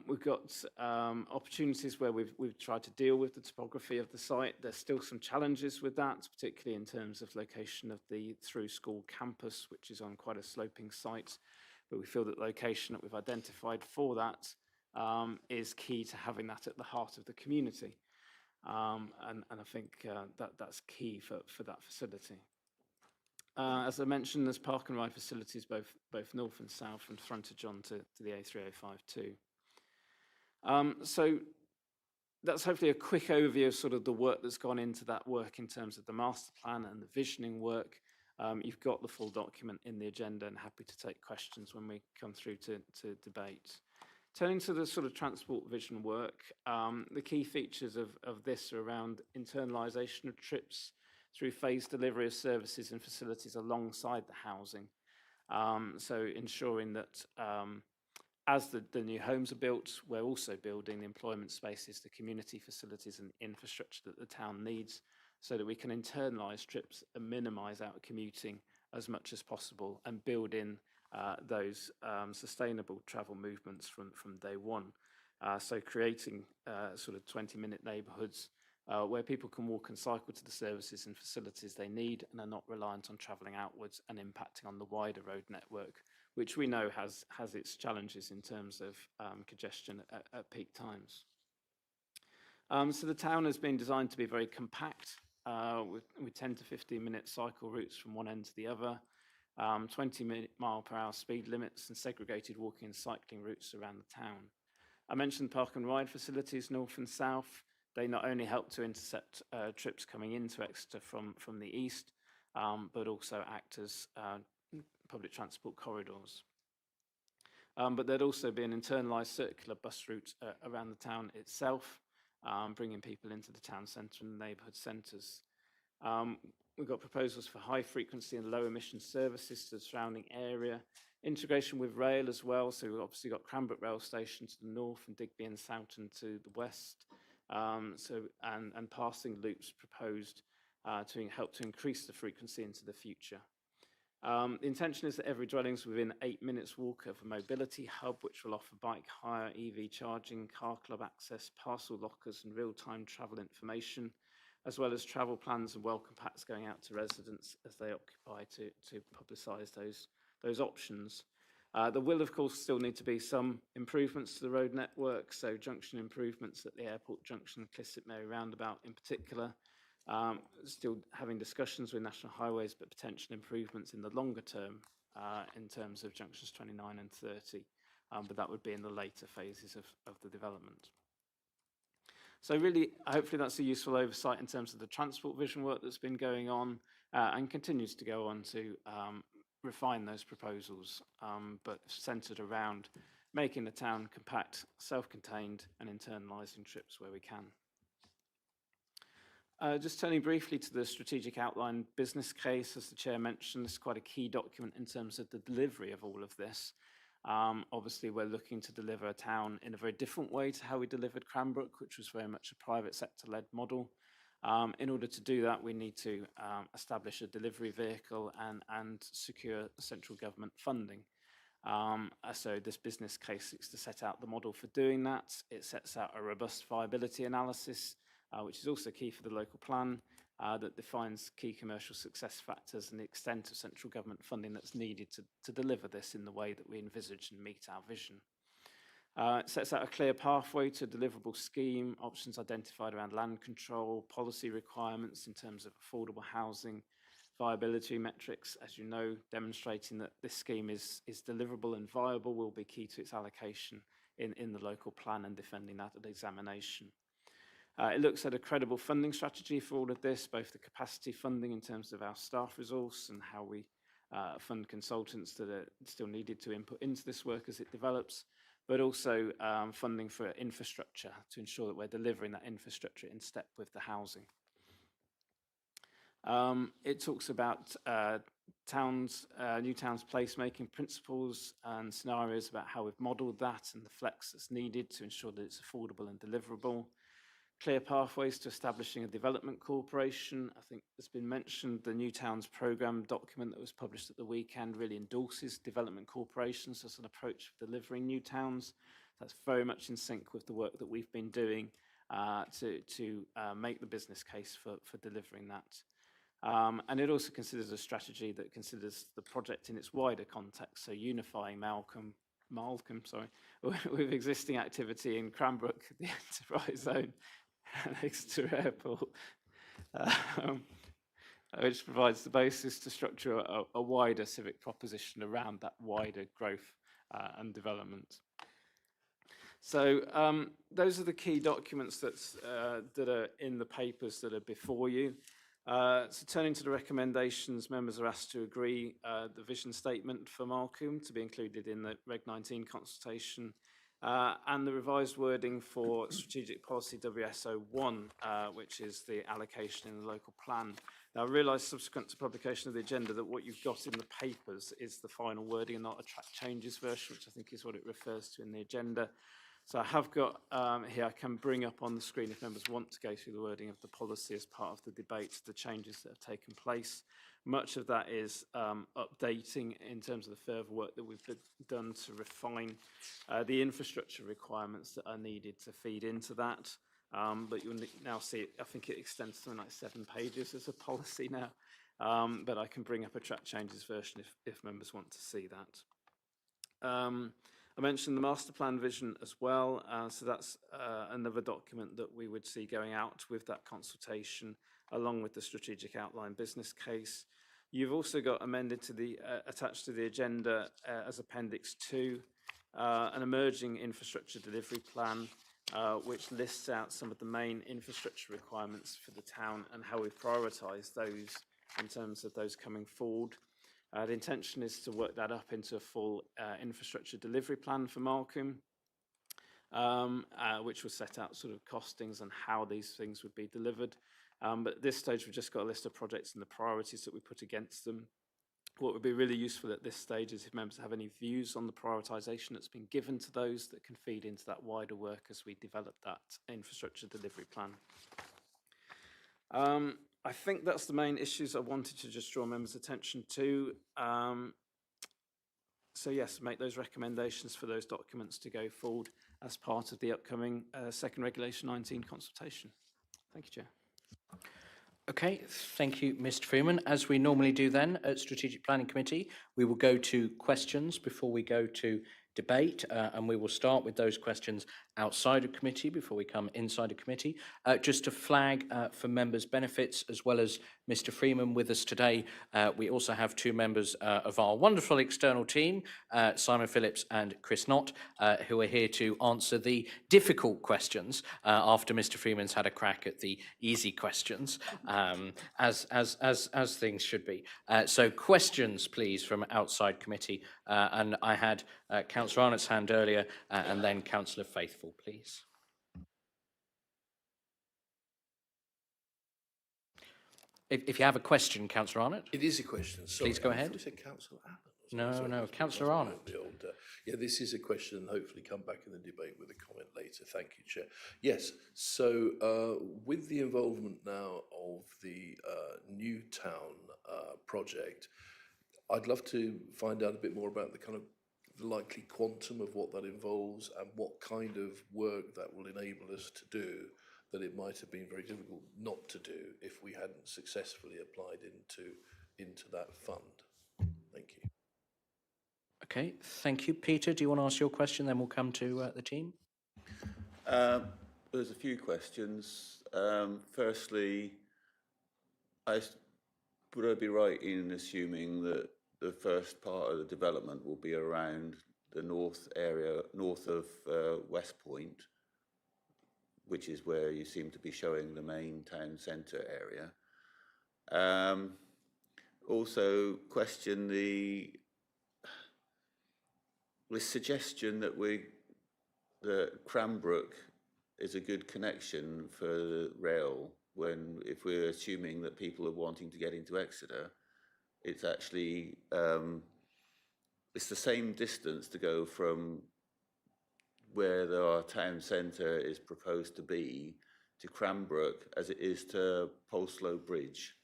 S12: We've got opportunities where we've tried to deal with the topography of the site. There's still some challenges with that, particularly in terms of location of the through school campus, which is on quite a sloping site. But we feel that the location that we've identified for that is key to having that at the heart of the community. And I think that's key for that facility. As I mentioned, there's park and ride facilities both north and south and frontage onto the A3052. So that's hopefully a quick overview of sort of the work that's gone into that work in terms of the master plan and the visioning work. You've got the full document in the agenda and happy to take questions when we come through to debate. Turning to the sort of transport vision work, the key features of this are around internalisation of trips through phased delivery of services and facilities alongside the housing. So ensuring that as the new homes are built, we're also building the employment spaces, the community facilities and infrastructure that the town needs so that we can internalise trips and minimise out commuting as much as possible and build in those sustainable travel movements from day one. So creating sort of 20-minute neighbourhoods where people can walk and cycle to the services and facilities they need and are not reliant on travelling outwards and impacting on the wider road network, which we know has its challenges in terms of congestion at peak times. So the town has been designed to be very compact with 10 to 15-minute cycle routes from one end to the other, 20-mile-per-hour speed limits and segregated walking and cycling routes around the town. I mentioned park and ride facilities north and south. They not only help to intercept trips coming into Exeter from the east, but also act as public transport corridors. But there'd also be an internalised circular bus route around the town itself, bringing people into the town centre and neighbourhood centres. We've got proposals for high frequency and low emission services to the surrounding area, integration with rail as well. So we've obviously got Cranbrook rail station to the north and Digby and Soughton to the west. and passing loops proposed to help to increase the frequency into the future. The intention is that every dwelling is within 8 minutes walk of a mobility hub, which will offer bike hire, EV charging, car club access, parcel lockers, and real-time travel information, as well as travel plans and welcome packs going out to residents as they occupy to publicise those options. There will, of course, still need to be some improvements to the road network, so junction improvements at the Airport Junction, Clisset Mary Roundabout in particular. Still having discussions with National Highways, but potential improvements in the longer term in terms of junctions 29 and 30, but that would be in the later phases of the development. So really, hopefully that's a useful oversight in terms of the transport vision work that's been going on and continues to go on to refine those proposals, but centred around making the town compact, self-contained and internalising trips where we can. Just turning briefly to the strategic outline business case, as the chair mentioned, this is quite a key document in terms of the delivery of all of this. Obviously, we're looking to deliver a town in a very different way to how we delivered Cranbrook, which was very much a private sector-led model. In order to do that, we need to establish a delivery vehicle and secure central government funding. So this business case seeks to set out the model for doing that. It sets out a robust viability analysis, which is also key for the local plan, that defines key commercial success factors and the extent of central government funding that's needed to deliver this in the way that we envisage and meet our vision. It sets out a clear pathway to a deliverable scheme, options identified around land control, policy requirements in terms of affordable housing, viability metrics, as you know, demonstrating that this scheme is deliverable and viable will be key to its allocation in the local plan and defending that at examination. It looks at a credible funding strategy for all of this, both the capacity funding in terms of our staff resource and how we fund consultants that are still needed to input into this work as it develops, but also funding for infrastructure to ensure that we're delivering that infrastructure in step with the housing. It talks about new towns placemaking principles and scenarios about how we've modelled that and the flex that's needed to ensure that it's affordable and deliverable. Clear pathways to establishing a development corporation. I think it's been mentioned, the New Towns programme document that was published at the weekend really endorses development corporations as an approach for delivering new towns. That's very much in sync with the work that we've been doing to make the business case for delivering that. And it also considers a strategy that considers the project in its wider context, so unifying Malcolm, with existing activity in Cranbrook, the enterprise zone, next to airport, which provides the basis to structure a wider civic proposition around that wider growth and development. So those are the key documents that are in the papers that are before you. So turning to the recommendations, members are asked to agree the vision statement for Malcolm to be included in the Reg 19 consultation and the revised wording for strategic policy WSO1, which is the allocation in the local plan. Now, I realise subsequent to publication of the agenda that what you've got in the papers is the final wording and not a track changes version, which I think is what it refers to in the agenda. So I have got here, I can bring up on the screen if members want to go through the wording of the policy as part of the debate, the changes that have taken place. Much of that is updating in terms of the further work that we've done to refine the infrastructure requirements that are needed to feed into that. But you'll now see, I think it extends to like 7 pages as a policy now. But I can bring up a track changes version if members want to see that. I mentioned the master plan vision as well, so that's another document that we would see going out with that consultation, along with the strategic outline business case. You've also got amended to the attached to the agenda as Appendix 2, an emerging infrastructure delivery plan, which lists out some of the main infrastructure requirements for the town and how we prioritise those in terms of those coming forward. The intention is to work that up into a full infrastructure delivery plan for Malcolm, which will set out sort of costings and how these things would be delivered. But at this stage, we've just got a list of projects and the priorities that we put against them. what would be really useful at this stage is if members have any views on the prioritisation that's been given to those that can feed into that wider work as we develop that infrastructure delivery plan. I think that's the main issues I wanted to just draw members' attention to. So yes, make those recommendations for those documents to go forward as part of the upcoming second Regulation 19 consultation. Thank you, Chair.
S1: Okay, thank you, Mr. Freeman. As we normally do then at Strategic Planning Committee, we will go to questions before we go to debate, and we will start with those questions outside of committee before we come inside of committee. Just to flag for members' benefits, as well as Mr. Freeman with us today, we also have two members of our wonderful external team, Simon Phillips and Chris Knott, who are here to answer the difficult questions after Mr. Freeman's had a crack at the easy questions, as things should be. So questions, please, from outside committee. And I had Councillor Arnott's hand earlier, and then Councillor Faithful, please. If you have a question, Councillor Arnott.
S13: It is a question. Sorry,
S1: Please go
S13: I thought
S1: ahead.
S13: you said Councillor Abbott.
S1: No, Councillor Arnott.
S13: Yeah, this is a question, and hopefully come back in the debate with a comment later. Thank you, Chair. Yes, so with the involvement now of the new town project, I'd love to find out a bit more about the kind of likely quantum of what that involves and what kind of work that will enable us to do that it might have been very difficult not to do if we hadn't successfully applied into that fund. Thank you.
S1: Okay, thank you. Peter, do you want to ask your question? Then we'll come to the team.
S14: There's a few questions. Firstly, would I be right in assuming that the first part of the development will be around the north of West Point, which is where you seem to be showing the main town centre area? Also, question the suggestion that Cranbrook is a good connection for the rail, when if we're assuming that people are wanting to get into Exeter, it's actually it's the same distance to go from where our town centre is proposed to be to Cranbrook as it is to Poleslow Bridge,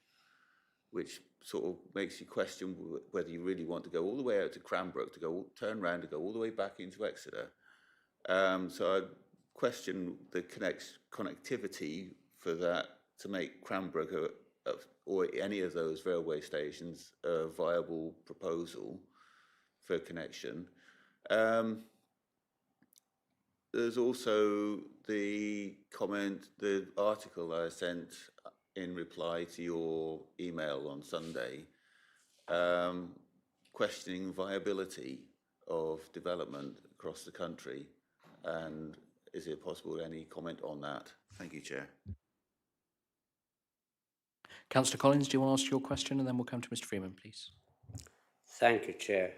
S14: which sort of makes you question whether you really want to go all the way out to Cranbrook, turn around and go all the way back into Exeter. So I question the connectivity for that to make Cranbrook or any of those railway stations a viable proposal for connection. There's also the article that I sent in reply to your email on Sunday, questioning viability of development across the country. And is it possible any comment on that? Thank you, Chair.
S1: Councillor Collins, do you want to ask your question? And then we'll come to Mr. Freeman, please.
S11: Thank you, Chair.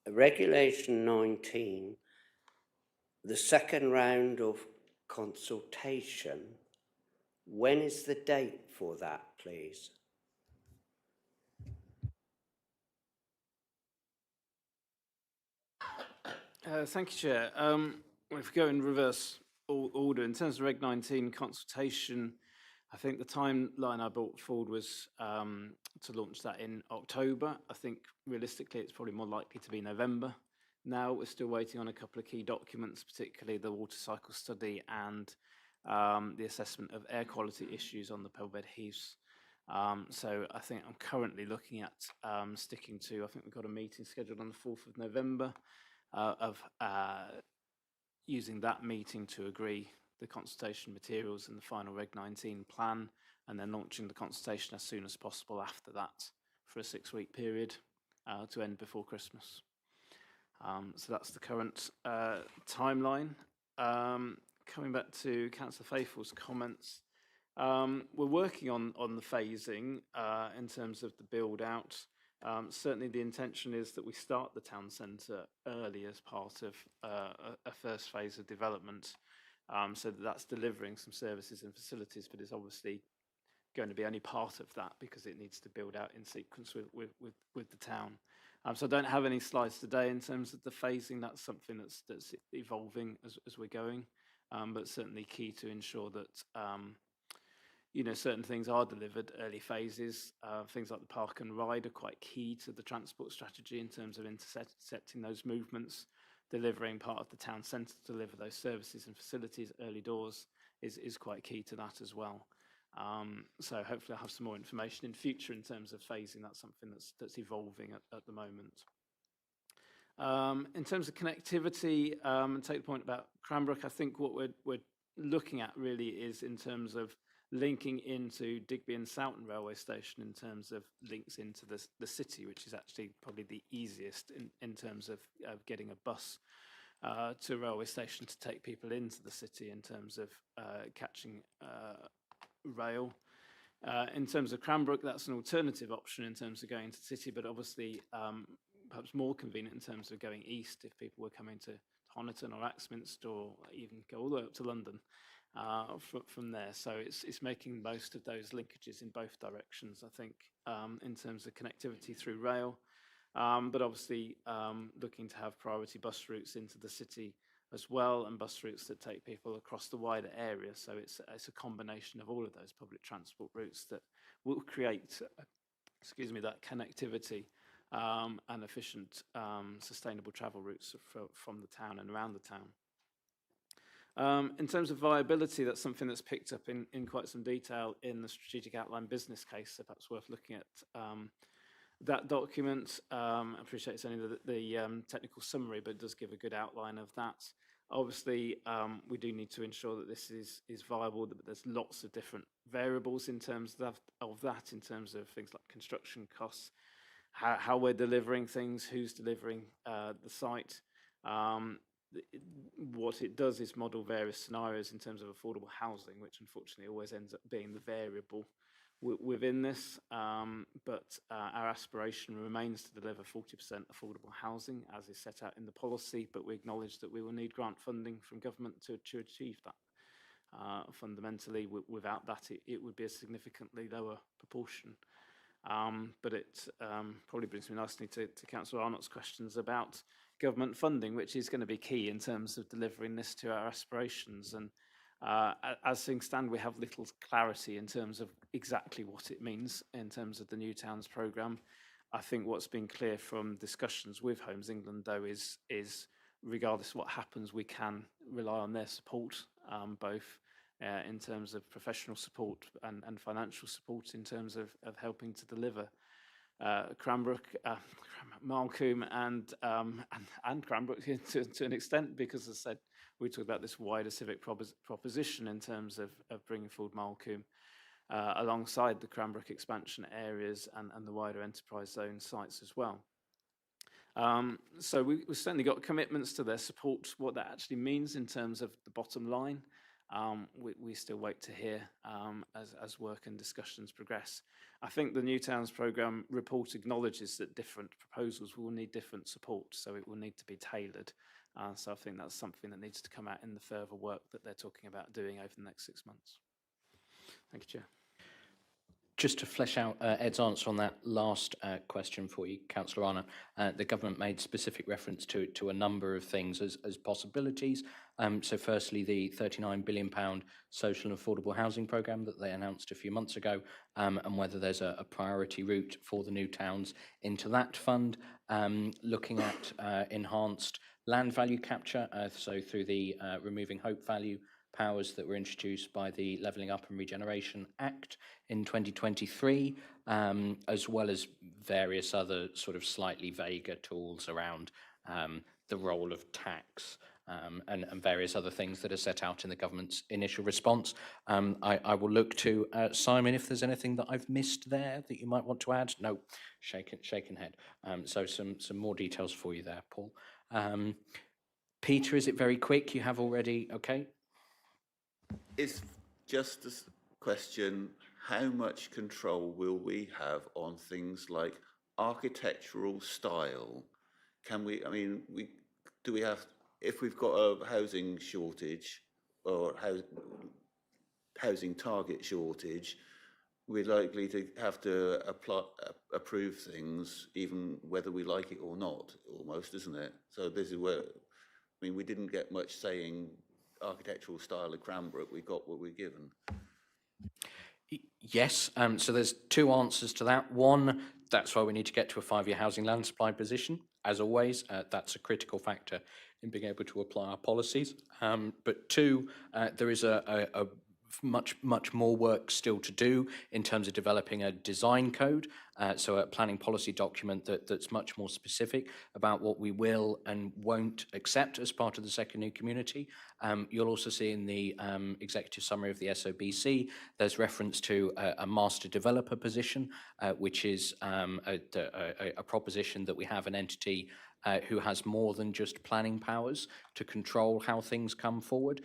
S11: Regulation 19, the second round of consultation, when is the date for that, please?
S12: Thank you, Chair. If we go in reverse order, in terms of Reg 19 consultation, I think the timeline I brought forward was to launch that in October. I think realistically it's probably more likely to be November. Now we're still waiting on a couple of key documents, particularly the water cycle study and the assessment of air quality issues on the Pelbed Heaths. So I think I'm currently looking at sticking to, I think we've got a meeting scheduled on the 4th of November of using that meeting to agree the consultation materials and the final Reg 19 plan, and then launching the consultation as soon as possible after that for a 6-week period to end before Christmas. So that's the current timeline. Coming back to Councillor Faithful's comments, we're working on the phasing in terms of the build out. Certainly the intention is that we start the town centre early as part of a first phase of development, so that's delivering some services and facilities, but it's obviously going to be only part of that because it needs to build out in sequence with the town. So I don't have any slides today in terms of the phasing. That's something that's evolving as we're going, but certainly key to ensure that certain things are delivered early phases. Things like the park and ride are quite key to the transport strategy in terms of intercepting those movements, delivering part of the town centre to deliver those services and facilities early doors is quite key to that as well. So hopefully I'll have some more information in future in terms of phasing. That's something that's evolving at the moment. In terms of connectivity, and take the point about Cranbrook, I think what we're looking at really is in terms of linking into Digby and Sowton railway station in terms of links into the city, which is actually probably the easiest in terms of getting a bus to a railway station to take people into the city in terms of catching rail. In terms of Cranbrook, that's an alternative option in terms of going to the city, but obviously perhaps more convenient in terms of going east if people were coming to Honiton or Axminster or even go all the way up to London from there. So it's making most of those linkages in both directions, I think, in terms of connectivity through rail. But obviously looking to have priority bus routes into the city as well, and bus routes that take people across the wider area. So it's a combination of all of those public transport routes that will create, that connectivity and efficient, sustainable travel routes from the town and around the town. In terms of viability, that's something that's picked up in quite some detail in the strategic outline business case, so perhaps worth looking at that document. I appreciate it's only the technical summary, but it does give a good outline of that. Obviously, we do need to ensure that this is viable, but there's lots of different variables in terms of that, in terms of things like construction costs, how we're delivering things, who's delivering the site. What it does is model various scenarios in terms of affordable housing, which unfortunately always ends up being the variable within this, but our aspiration remains to deliver 40% affordable housing as is set out in the policy, but we acknowledge that we will need grant funding from government to achieve that. Fundamentally, without that, it would be a significantly lower proportion. But it probably brings me nicely to Councillor Arnott's questions about government funding, which is going to be key in terms of delivering this to our aspirations. And as things stand, we have little clarity in terms of exactly what it means in terms of the New Towns programme. I think what's been clear from discussions with Homes England, though, is regardless of what happens, we can rely on their support, both in terms of professional support and financial support in terms of helping to deliver Cranbrook, Malcolm and Cranbrook to an extent, because as I said, we talk about this wider civic proposition in terms of bringing forward Malcolm alongside the Cranbrook expansion areas and the wider enterprise zone sites as well. So we've certainly got commitments to their support. What that actually means in terms of the bottom line, we still wait to hear as work and discussions progress. I think the New Towns programme report acknowledges that different proposals will need different support, so it will need to be tailored. So I think that's something that needs to come out in the further work that they're talking about doing over the next 6 months. Thank you, Chair.
S1: Just to flesh out Ed's answer on that last question for you, Councillor Arnott, the government made specific reference to a number of things as possibilities. So firstly, the £39 billion social and affordable housing programme that they announced a few months ago, and whether there's a priority route for the New Towns into that fund, looking at enhanced land value capture, so through the removing hope value powers that were introduced by the Levelling Up and Regeneration Act in 2023, as well as various other sort of slightly vaguer tools around the role of tax and various other things that are set out in the government's initial response. I will look to Simon if there's anything that I've missed there that you might want to add. No, shaking head. So some more details for you there, Paul. Peter, is it very quick? You have already, okay.
S14: It's just a question, how much control will we have on things like architectural style? Can we, I mean, do we have, if we've got a housing shortage or housing target shortage, we're likely to have to approve things, even whether we like it or not, almost, isn't it? So this is where, I mean, we didn't get much saying architectural style of Cranbrook. We got what we're given.
S1: Yes, so there's two answers to that. One, that's why we need to get to a 5-year housing land supply position. As always, that's a critical factor in being able to apply our policies. But two, there is a much more work still to do in terms of developing a design code, so a planning policy document that's much more specific about what we will and won't accept as part of the second new community. You'll also see in the executive summary of the SOBC, there's reference to a master developer position, which is a proposition that we have an entity who has more than just planning powers to control how things come forward,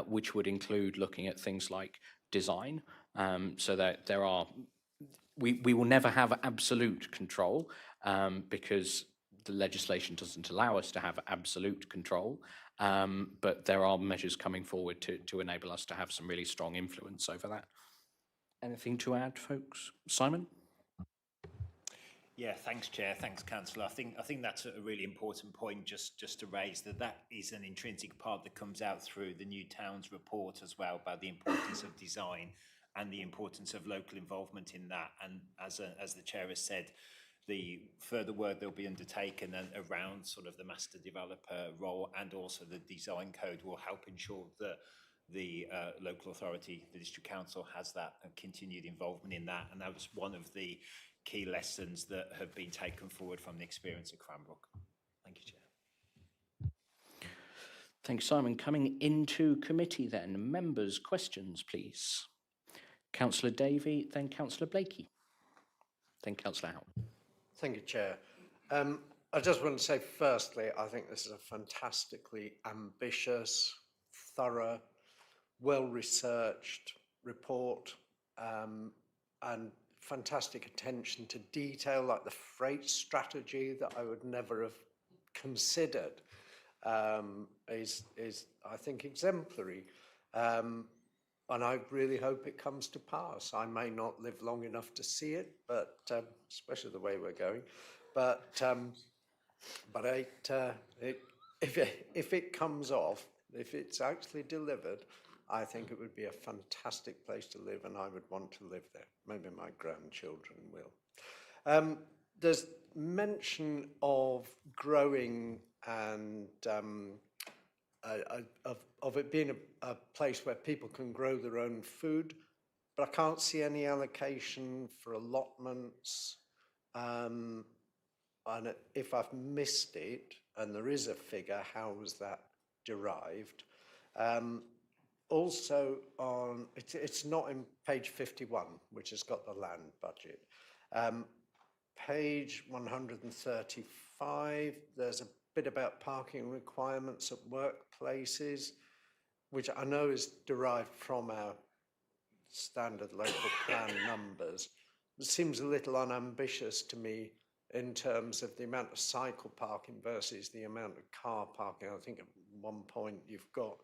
S1: which would include looking at things like design, so that we will never have absolute control because the legislation doesn't allow us to have absolute control, but there are measures coming forward to enable us to have some really strong influence over that. Anything to add, folks? Simon?
S15: Yeah, thanks, Chair. Thanks, Councillor. I think that's a really important point just to raise, that is an intrinsic part that comes out through the New Towns report as well, about the importance of design and the importance of local involvement in that. And as the Chair has said, the further work that will be undertaken around sort of the master developer role and also the design code will help ensure that the local authority, the district council, has that continued involvement in that. And that was one of the key lessons that have been taken forward from the experience of Cranbrook. Thank you, Chair.
S1: Thanks, Simon. Coming into committee then, members' questions, please. Councillor Davey, then Councillor Blakey, then Councillor Howard.
S4: Thank you, Chair. I just want to say, firstly, I think this is a fantastically ambitious, thorough, well-researched report, and fantastic attention to detail, like the freight strategy that I would never have considered, is I think exemplary. And I really hope it comes to pass. I may not live long enough to see it, but especially the way we're going. But if it comes off, if it's actually delivered, I think it would be a fantastic place to live, and I would want to live there. Maybe my grandchildren will. There's mention of growing and of it being a place where people can grow their own food, but I can't see any allocation for allotments. And if I've missed it, and there is a figure, how was that derived? Also it's not in page 51, which has got the land budget. Page 135, there's a bit about parking requirements at workplaces, which I know is derived from our standard local plan numbers. It seems a little unambitious to me in terms of the amount of cycle parking versus the amount of car parking. I think at one point you've got,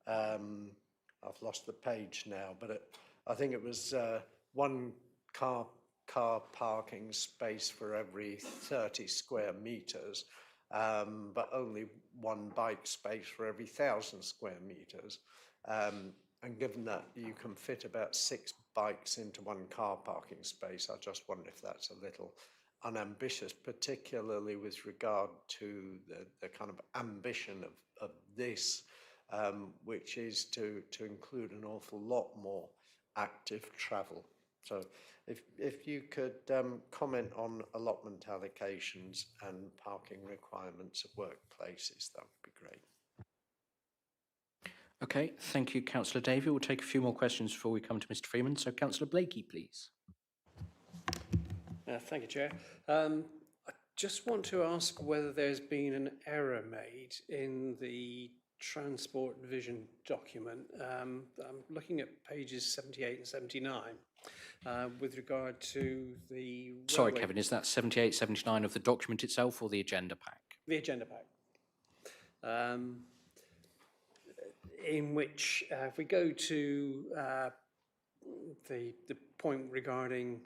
S4: I've lost the page now, but I think it was one car parking space for every 30 square meters, but only one bike space for every 1,000 square meters. And given that you can fit about 6 bikes into one car parking space, I just wonder if that's a little unambitious, particularly with regard to the kind of ambition of this, which is to include an awful lot more active travel. So if you could comment on allotment allocations and parking requirements at workplaces, that would be great.
S1: Okay, thank you, Councillor Davey. We'll take a few more questions before we come to Mr. Freeman. So, Councillor Blakey, please.
S6: Thank you, Chair. I just want to ask whether there's been an error made in the Transport Vision document. I'm looking at pages 78 and 79 with regard to the...
S1: Sorry, Kevin, is that 78, 79 of the document itself or the agenda pack?
S6: The agenda pack. In which, if we go to the point regarding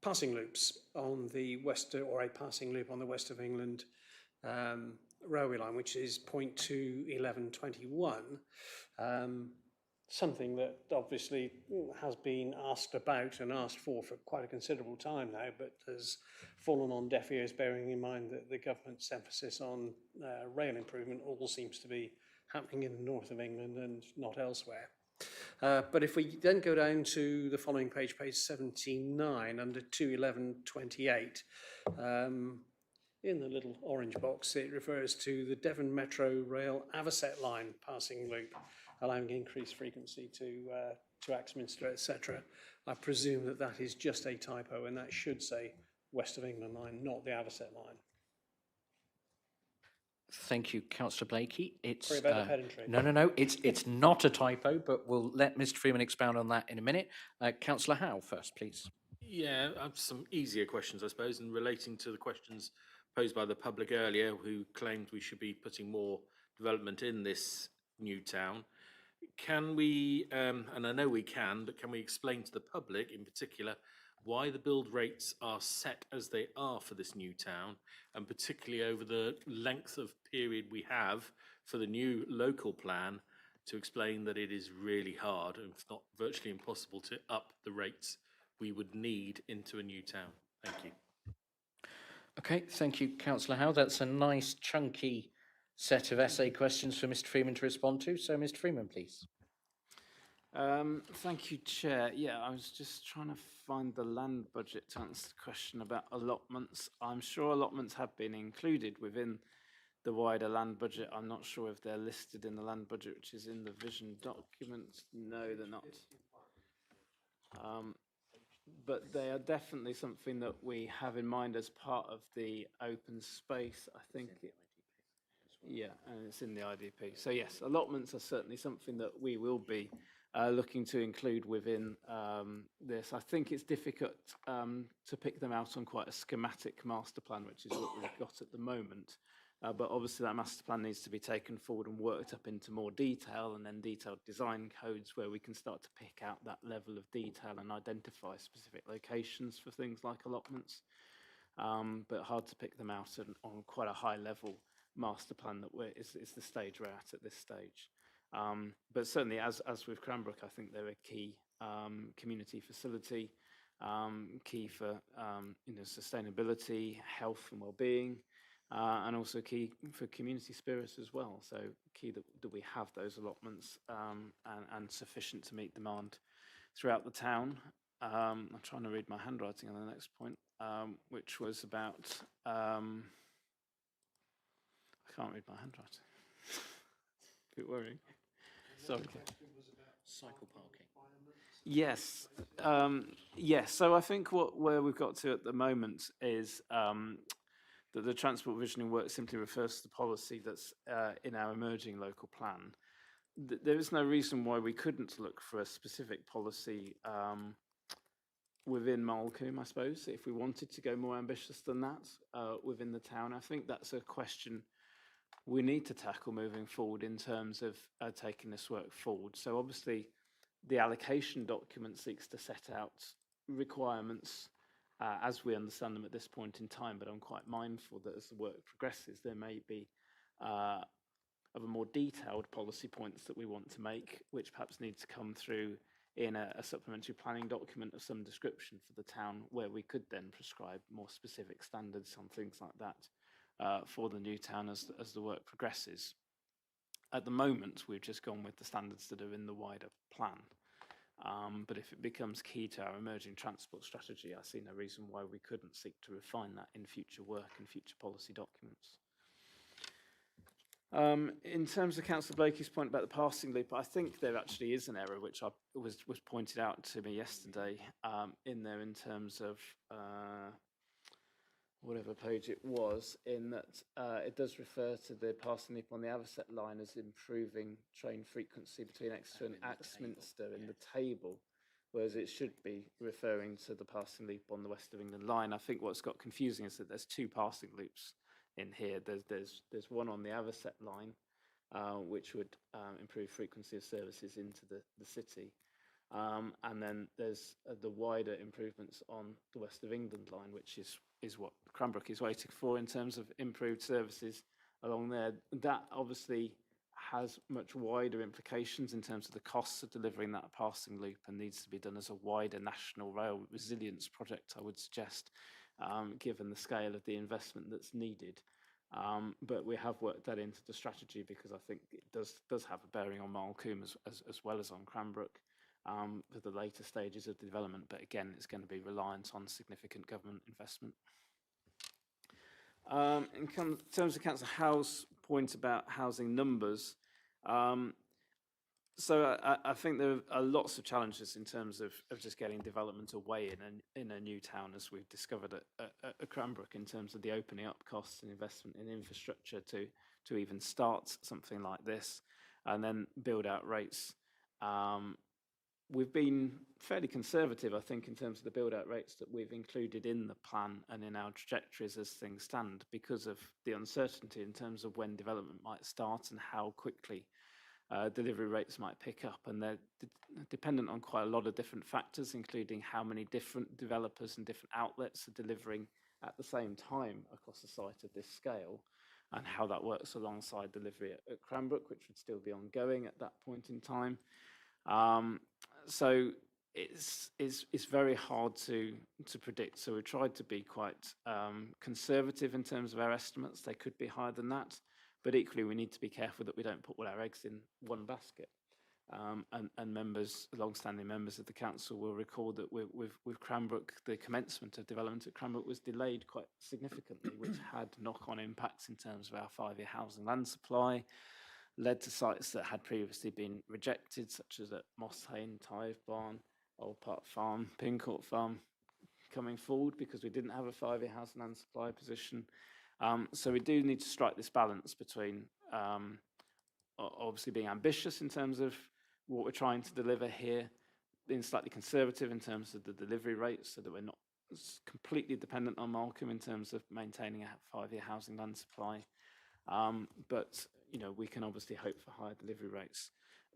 S6: passing loops on the west, or a passing loop on the West of England railway line, which is point 21121. Something that obviously has been asked about and asked for quite a considerable time now, but has fallen on deaf ears, bearing in mind that the government's emphasis on rail improvement all seems to be happening in the north of England and not elsewhere. But if we then go down to the following page, page 79, under 21128, in the little orange box, it refers to the Devon Metro Rail Avocet line passing loop, allowing increased frequency to Axminster, etc. I presume that that is just a typo, and that should say West of England line, not the Avocet line.
S1: Thank you, Councillor Blakey. It's
S6: Sorry about the pedantry.
S1: no. It's not a typo, but we'll let Mr. Freeman expound on that in a minute. Councillor Howe first, please.
S3: Yeah, I have some easier questions, I suppose, and relating to the questions posed by the public earlier, who claimed we should be putting more development in this new town. Can we, and I know we can, but can we explain to the public in particular why the build rates are set as they are for this new town, and particularly over the length of period we have for the new local plan, to explain that it is really hard, if not virtually impossible, to up the rates we would need into a new town? Thank you.
S1: Okay, thank you, Councillor Howe. That's a nice chunky set of essay questions for Mr. Freeman to respond to. So, Mr. Freeman, please.
S12: Thank you, Chair. Yeah, I was just trying to find the land budget to answer the question about allotments. I'm sure allotments have been included within the wider land budget. I'm not sure if they're listed in the land budget, which is in the vision document. No, they're not. But they are definitely something that we have in mind as part of the open space. I think yeah, and it's in the IDP. So yes, allotments are certainly something that we will be looking to include within this. I think it's difficult to pick them out on quite a schematic master plan, which is what we've got at the moment. But obviously that master plan needs to be taken forward and worked up into more detail, and then detailed design codes where we can start to pick out that level of detail and identify specific locations for things like allotments. But hard to pick them out on quite a high level master plan that is the stage we're at this stage. But certainly as with Cranbrook, I think they're a key community facility, key for sustainability, health and well-being, and also key for community spirit as well. So key that we have those allotments and sufficient to meet demand throughout the town. I'm trying to read my handwriting on the next point, which was about, I can't read my handwriting. A bit worrying. Sorry.
S1: Cycle parking.
S12: Yes. Yes. So I think where we've got to at the moment is that the transport visioning work simply refers to the policy that's in our emerging local plan. There is no reason why we couldn't look for a specific policy within Malcolm, I suppose, if we wanted to go more ambitious than that within the town. I think that's a question we need to tackle moving forward in terms of taking this work forward. So obviously the allocation document seeks to set out requirements as we understand them at this point in time, but I'm quite mindful that as the work progresses, there may be of a more detailed policy points that we want to make, which perhaps need to come through in a supplementary planning document of some description for the town, where we could then prescribe more specific standards on things like that for the new town as the work progresses. At the moment, we've just gone with the standards that are in the wider plan. But if it becomes key to our emerging transport strategy, I see no reason why we couldn't seek to refine that in future work and future policy documents. In terms of Councillor Blakey's point about the passing loop, I think there actually is an error which was pointed out to me yesterday in there in terms of whatever page it was, in that it does refer to the passing loop on the Avocet line as improving train frequency between Exeter and Axminster in the table, whereas it should be referring to the passing loop on the West of England line. I think what's got confusing is that there's two passing loops in here. There's one on the Avocet line, which would improve frequency of services into the city. And then there's the wider improvements on the West of England line, which is what Cranbrook is waiting for in terms of improved services along there. That obviously has much wider implications in terms of the costs of delivering that passing loop, and needs to be done as a wider national rail resilience project, I would suggest, given the scale of the investment that's needed. But we have worked that into the strategy because I think it does have a bearing on Malcolm as well as on Cranbrook for the later stages of the development. But again, it's going to be reliant on significant government investment. In terms of Councillor Howe's point about housing numbers, so I think there are lots of challenges in terms of just getting development away in a new town, as we've discovered at Cranbrook, in terms of the opening up costs and investment in infrastructure to even start something like this, and then build out rates. We've been fairly conservative, I think, in terms of the build-out rates that we've included in the plan and in our trajectories as things stand, because of the uncertainty in terms of when development might start and how quickly delivery rates might pick up. And they're dependent on quite a lot of different factors, including how many different developers and different outlets are delivering at the same time across a site of this scale, and how that works alongside delivery at Cranbrook, which would still be ongoing at that point in time. So it's very hard to predict. So we tried to be quite conservative in terms of our estimates. They could be higher than that, but equally we need to be careful that we don't put all our eggs in one basket. And members, long-standing members of the council, will recall that with Cranbrook, the commencement of development at Cranbrook was delayed quite significantly, which had knock-on impacts in terms of our 5-year housing land supply, led to sites that had previously been rejected, such as at Moss Hayne, Tithe Barn, Old Park Farm, Pincourt Farm, coming forward because we didn't have a 5-year housing land supply position. So we do need to strike this balance between obviously being ambitious in terms of what we're trying to deliver here, being slightly conservative in terms of the delivery rates, so that we're not completely dependent on Malcolm in terms of maintaining a 5-year housing land supply. But we can obviously hope for higher delivery rates.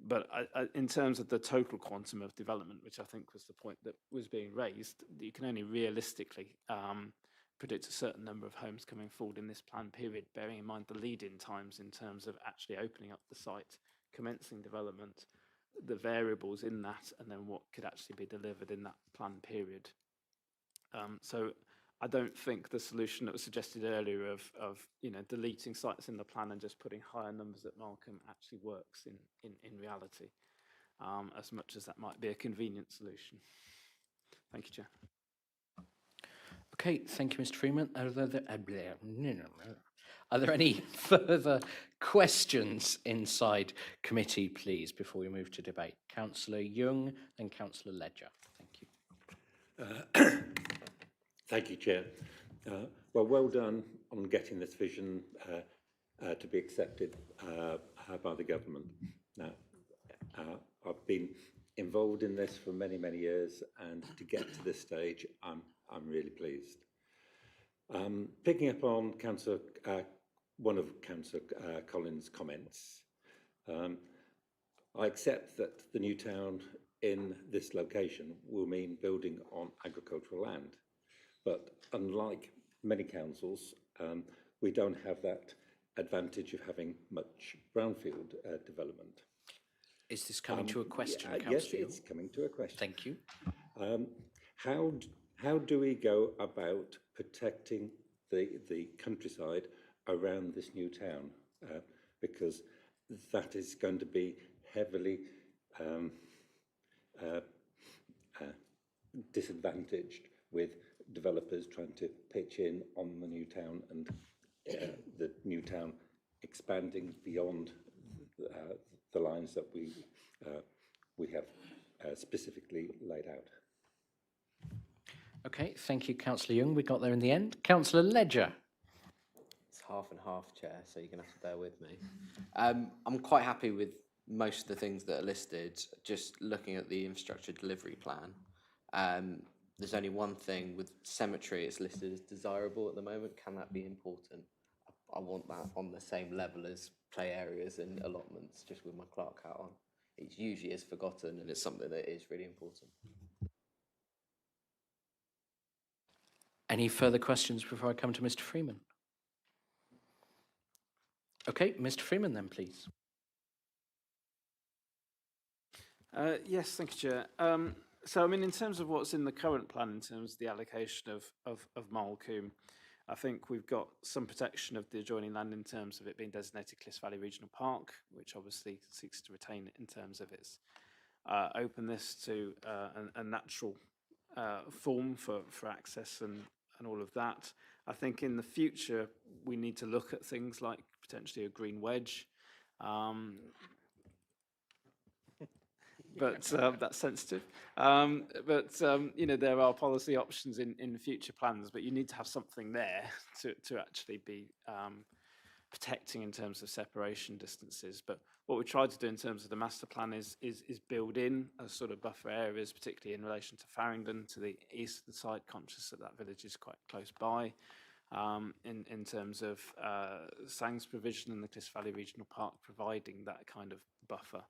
S12: But in terms of the total quantum of development, which I think was the point that was being raised, you can only realistically predict a certain number of homes coming forward in this plan period, bearing in mind the lead-in times in terms of actually opening up the site, commencing development, the variables in that, and then what could actually be delivered in that plan period. So I don't think the solution that was suggested earlier of deleting sites in the plan and just putting higher numbers at Malcolm actually works in reality, as much as that might be a convenient solution. Thank you, Chair.
S1: Okay, thank you, Mr. Freeman. Are there any further questions inside committee, please, before we move to debate? Councillor Young and Councillor Ledger. Thank you.
S7: Thank you, Chair. Well done on getting this vision to be accepted by the government. Now, I've been involved in this for many, many years, and to get to this stage, I'm really pleased. Picking up on one of Councillor Collins' comments, I accept that the new town in this location will mean building on agricultural land. But unlike many councils, we don't have that advantage of having much brownfield development.
S1: Is this coming to a question, Councillor?
S7: Yes, it's coming to a question.
S1: Thank you.
S7: How do we go about protecting the countryside around this new town? Because that is going to be heavily disadvantaged with developers trying to pitch in on the new town, and the new town expanding beyond the lines that we have specifically laid out.
S1: Okay, thank you, Councillor Young. We got there in the end. Councillor Ledger.
S16: It's half and half, Chair, so you're going to have to bear with me. I'm quite happy with most of the things that are listed. Just looking at the infrastructure delivery plan, there's only one thing with cemetery. It's listed as desirable at the moment. Can that be important? I want that on the same level as play areas and allotments, just with my clerk hat on. It usually is forgotten, and it's something that is really important.
S1: Any further questions before I come to Mr. Freeman? Okay, Mr. Freeman then, please.
S12: Yes, thank you, Chair. So, I mean, in terms of what's in the current plan, in terms of the allocation of Malcolm, I think we've got some protection of the adjoining land in terms of it being designated Clyst Valley Regional Park, which obviously seeks to retain it in terms of its openness to a natural form for access and all of that. I think in the future, we need to look at things like potentially a green wedge. But that's sensitive. You know, there are policy options in future plans, but you need to have something there to actually be protecting in terms of separation distances. But what we tried to do in terms of the master plan is build in a sort of buffer areas, particularly in relation to Farringdon, to the east of the site, conscious that that village is quite close by. In terms of SANG's provision in the Clyst Valley Regional Park, providing that kind of buffer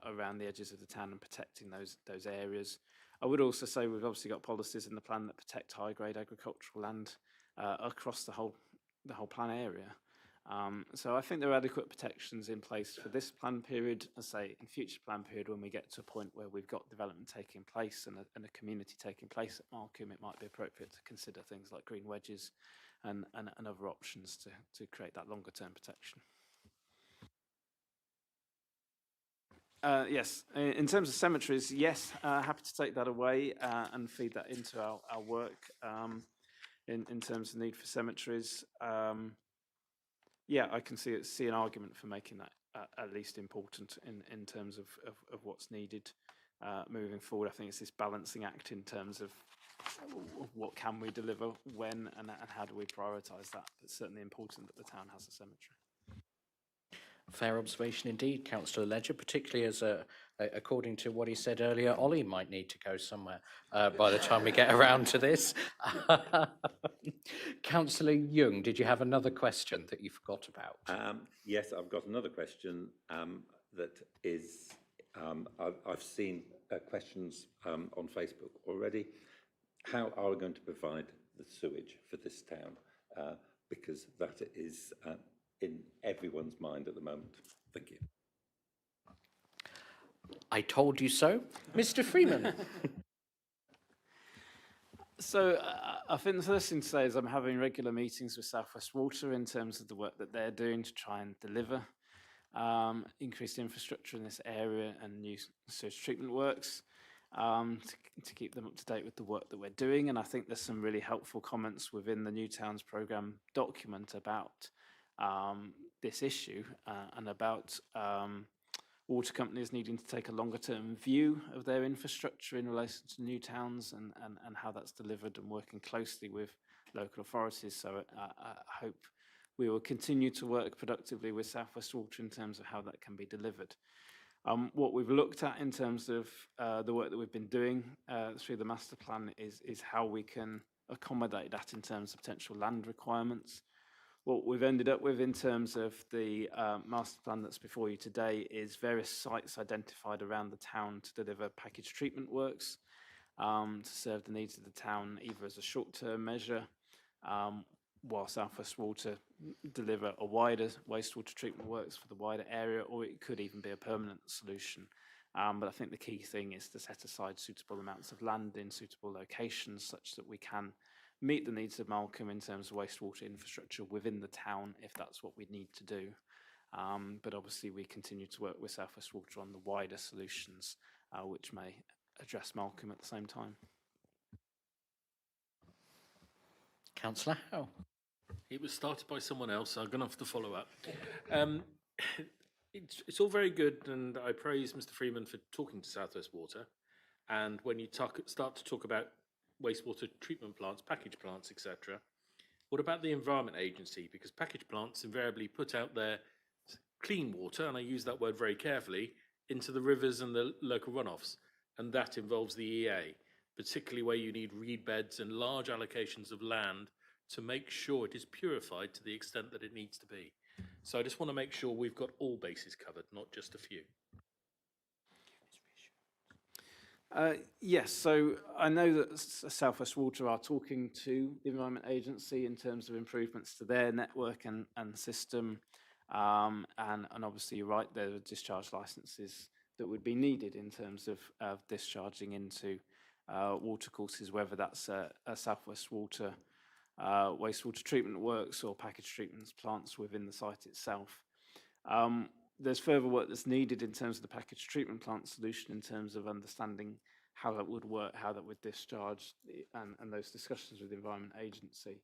S12: around the edges of the town and protecting those areas. I would also say we've obviously got policies in the plan that protect high-grade agricultural land across the whole plan area. So I think there are adequate protections in place for this plan period. I say in future plan period, when we get to a point where we've got development taking place and a community taking place at Malcolm, it might be appropriate to consider things like green wedges and other options to create that longer term protection. Yes, in terms of cemeteries, yes, happy to take that away and feed that into our work in terms of need for cemeteries. Yeah, I can see an argument for making that at least important in terms of what's needed moving forward. I think it's this balancing act in terms of what can we deliver, when, and how do we prioritise that. It's certainly important that the town has a cemetery.
S1: Fair observation indeed, Councillor Ledger, particularly as, according to what he said earlier, Ollie might need to go somewhere by the time we get around to this. Councillor Young, did you have another question that you forgot about?
S7: Yes, I've got another question that is, I've seen questions on Facebook already. How are we going to provide the sewage for this town? Because that is in everyone's mind at the moment. Thank you.
S1: I told you so. Mr. Freeman.
S12: So I think the first thing to say is I'm having regular meetings with South West Water in terms of the work that they're doing to try and deliver increased infrastructure in this area and new sewage treatment works to keep them up to date with the work that we're doing. And I think there's some really helpful comments within the New Towns Programme document about this issue and about water companies needing to take a longer term view of their infrastructure in relation to new towns and how that's delivered, and working closely with local authorities. So I hope we will continue to work productively with South West Water in terms of how that can be delivered. What we've looked at in terms of the work that we've been doing through the master plan is how we can accommodate that in terms of potential land requirements. What we've ended up with in terms of the master plan that's before you today is various sites identified around the town to deliver package treatment works to serve the needs of the town, either as a short-term measure, while South West Water deliver a wider wastewater treatment works for the wider area, or it could even be a permanent solution. But I think the key thing is to set aside suitable amounts of land in suitable locations such that we can meet the needs of Malcolm in terms of wastewater infrastructure within the town, if that's what we need to do. But obviously we continue to work with South West Water on the wider solutions, which may address Malcolm at the same time.
S1: Councillor Howe.
S3: It was started by someone else, so I'm going to have to follow up. It's all very good, and I praise Mr. Freeman for talking to South West Water. And when you start to talk about wastewater treatment plants, package plants, etc., what about the Environment Agency? Because package plants invariably put out their clean water, and I use that word very carefully, into the rivers and the local runoffs, and that involves the EA, particularly where you need reed beds and large allocations of land to make sure it is purified to the extent that it needs to be. So I just want to make sure we've got all bases covered, not just a few.
S12: Yes, so I know that South West Water are talking to the Environment Agency in terms of improvements to their network and system. And obviously you're right, there are discharge licenses that would be needed in terms of discharging into water courses, whether that's a South West Water wastewater treatment works or package treatment plants within the site itself. There's further work that's needed in terms of the package treatment plant solution, in terms of understanding how that would work, how that would discharge, and those discussions with the Environment Agency.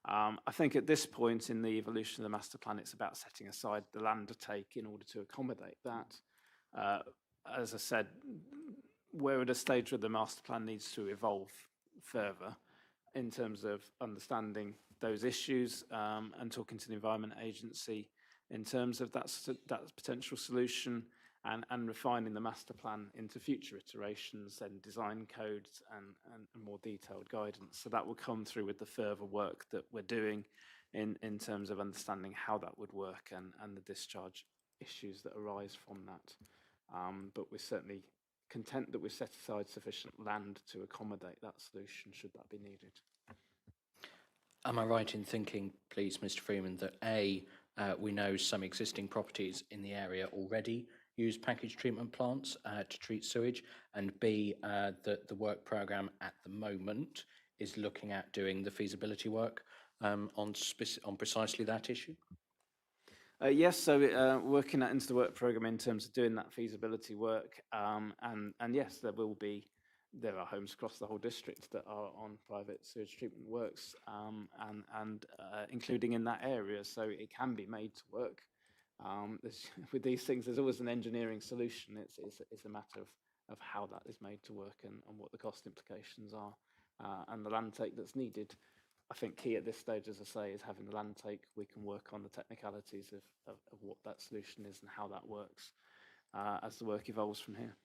S12: I think at this point in the evolution of the master plan, it's about setting aside the land to take in order to accommodate that. As I said, we're at a stage where the master plan needs to evolve further in terms of understanding those issues and talking to the Environment Agency in terms of that potential solution, and refining the master plan into future iterations and design codes and more detailed guidance. So that will come through with the further work that we're doing in terms of understanding how that would work and the discharge issues that arise from that. But we're certainly content that we've set aside sufficient land to accommodate that solution should that be needed.
S1: Am I right in thinking, please, Mr. Freeman, that A, we know some existing properties in the area already use package treatment plants to treat sewage, and B, that the work programme at the moment is looking at doing the feasibility work on precisely that issue?
S12: Yes, so working that into the work programme in terms of doing that feasibility work, and yes, there are homes across the whole district that are on private sewage treatment works, and including in that area, so it can be made to work. With these things, there's always an engineering solution. It's a matter of how that is made to work and what the cost implications are, and the land take that's needed. I think key at this stage, as I say, is having the land take. We can work on the technicalities of what that solution is and how that works as the work evolves from here.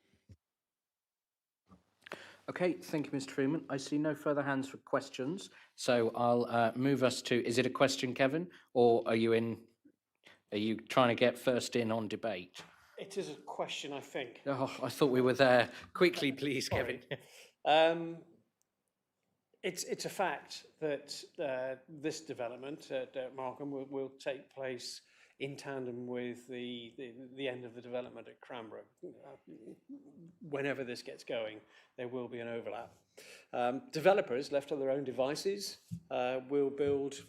S1: Okay, thank you, Mr. Freeman. I see no further hands for questions, so I'll move us to, is it a question, Kevin, or are you trying to get first in on debate?
S6: It is a question, I think.
S1: Oh, I thought we were there. Quickly, please, Kevin.
S6: It's a fact that this development at Markham will take place in tandem with the end of the development at Cranbrook. Whenever this gets going, there will be an overlap. Developers, left to their own devices, will build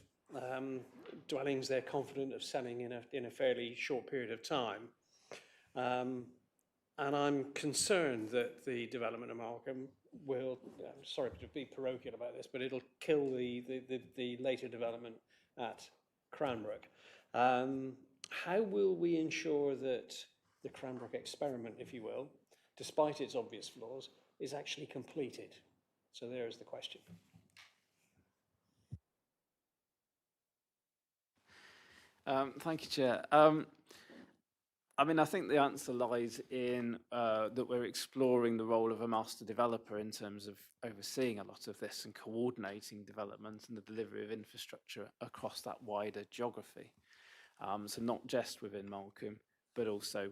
S6: dwellings they're confident of selling in a fairly short period of time. And I'm concerned that the development of Markham will, I'm sorry to be parochial about this, but it'll kill the later development at Cranbrook. How will we ensure that the Cranbrook experiment, if you will, despite its obvious flaws, is actually completed? So there is the question.
S12: Thank you, Chair. I mean, I think the answer lies in that we're exploring the role of a master developer in terms of overseeing a lot of this and coordinating development and the delivery of infrastructure across that wider geography. So not just within Malcolm, but also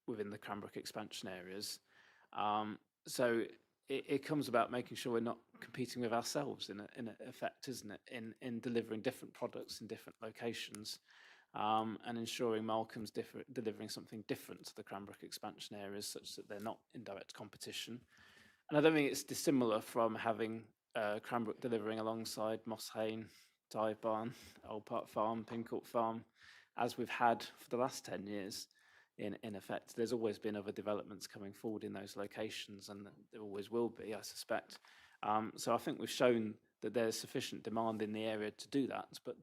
S12: within the Cranbrook expansion areas. So it comes about making sure we're not competing with ourselves in effect, isn't it? In delivering different products in different locations. And ensuring Malcolm's delivering something different to the Cranbrook expansion areas such that they're not in direct competition. And I don't think it's dissimilar from having Cranbrook delivering alongside Moss Hayne, Dive Barn, Old Park Farm, Pincourt Farm, as we've had for the last 10 years in effect. There's always been other developments coming forward in those locations, and there always will be, I suspect. So I think we've shown that there's sufficient demand in the area to do that, but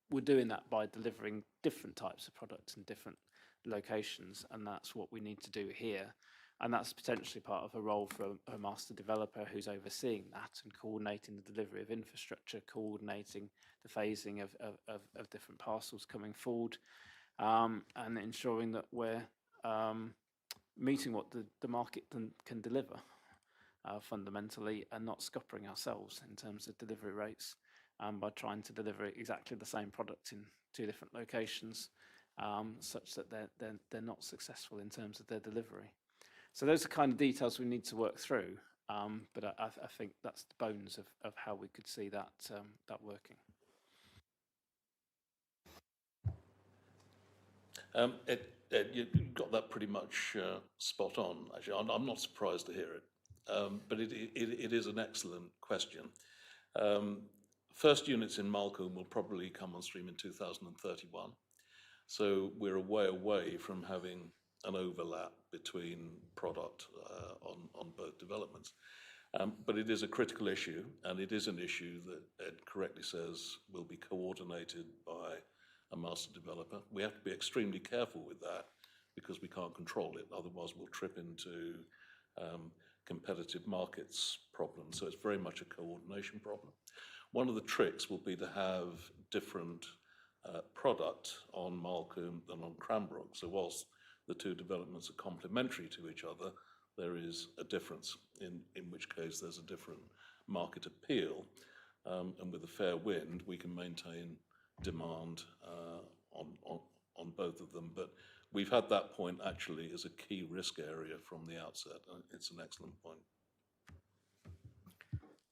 S12: we're doing that by delivering different types of products in different locations, and that's what we need to do here. And that's potentially part of a role for a master developer who's overseeing that and coordinating the delivery of infrastructure, coordinating the phasing of different parcels coming forward, and ensuring that we're meeting what the market can deliver fundamentally, and not scuppering ourselves in terms of delivery rates. by trying to deliver exactly the same product in 2 different locations, such that they're not successful in terms of their delivery. So those are kind of details we need to work through, but I think that's the bones of how we could see that working.
S13: Ed, you got that pretty much spot on, actually. I'm not surprised to hear it, but it is an excellent question. First units in Malcolm will probably come on stream in 2031. So we're a way away from having an overlap between product on both developments. But it is a critical issue, and it is an issue that Ed correctly says will be coordinated by a master developer. We have to be extremely careful with that because we can't control it. Otherwise, we'll trip into competitive markets problems. So it's very much a coordination problem. One of the tricks will be to have different product on Malcolm than on Cranbrook. So whilst the 2 developments are complementary to each other, there is a difference, in which case there's a different market appeal. And with a fair wind, we can maintain demand on both of them. But we've had that point actually as a key risk area from the outset. It's an excellent point.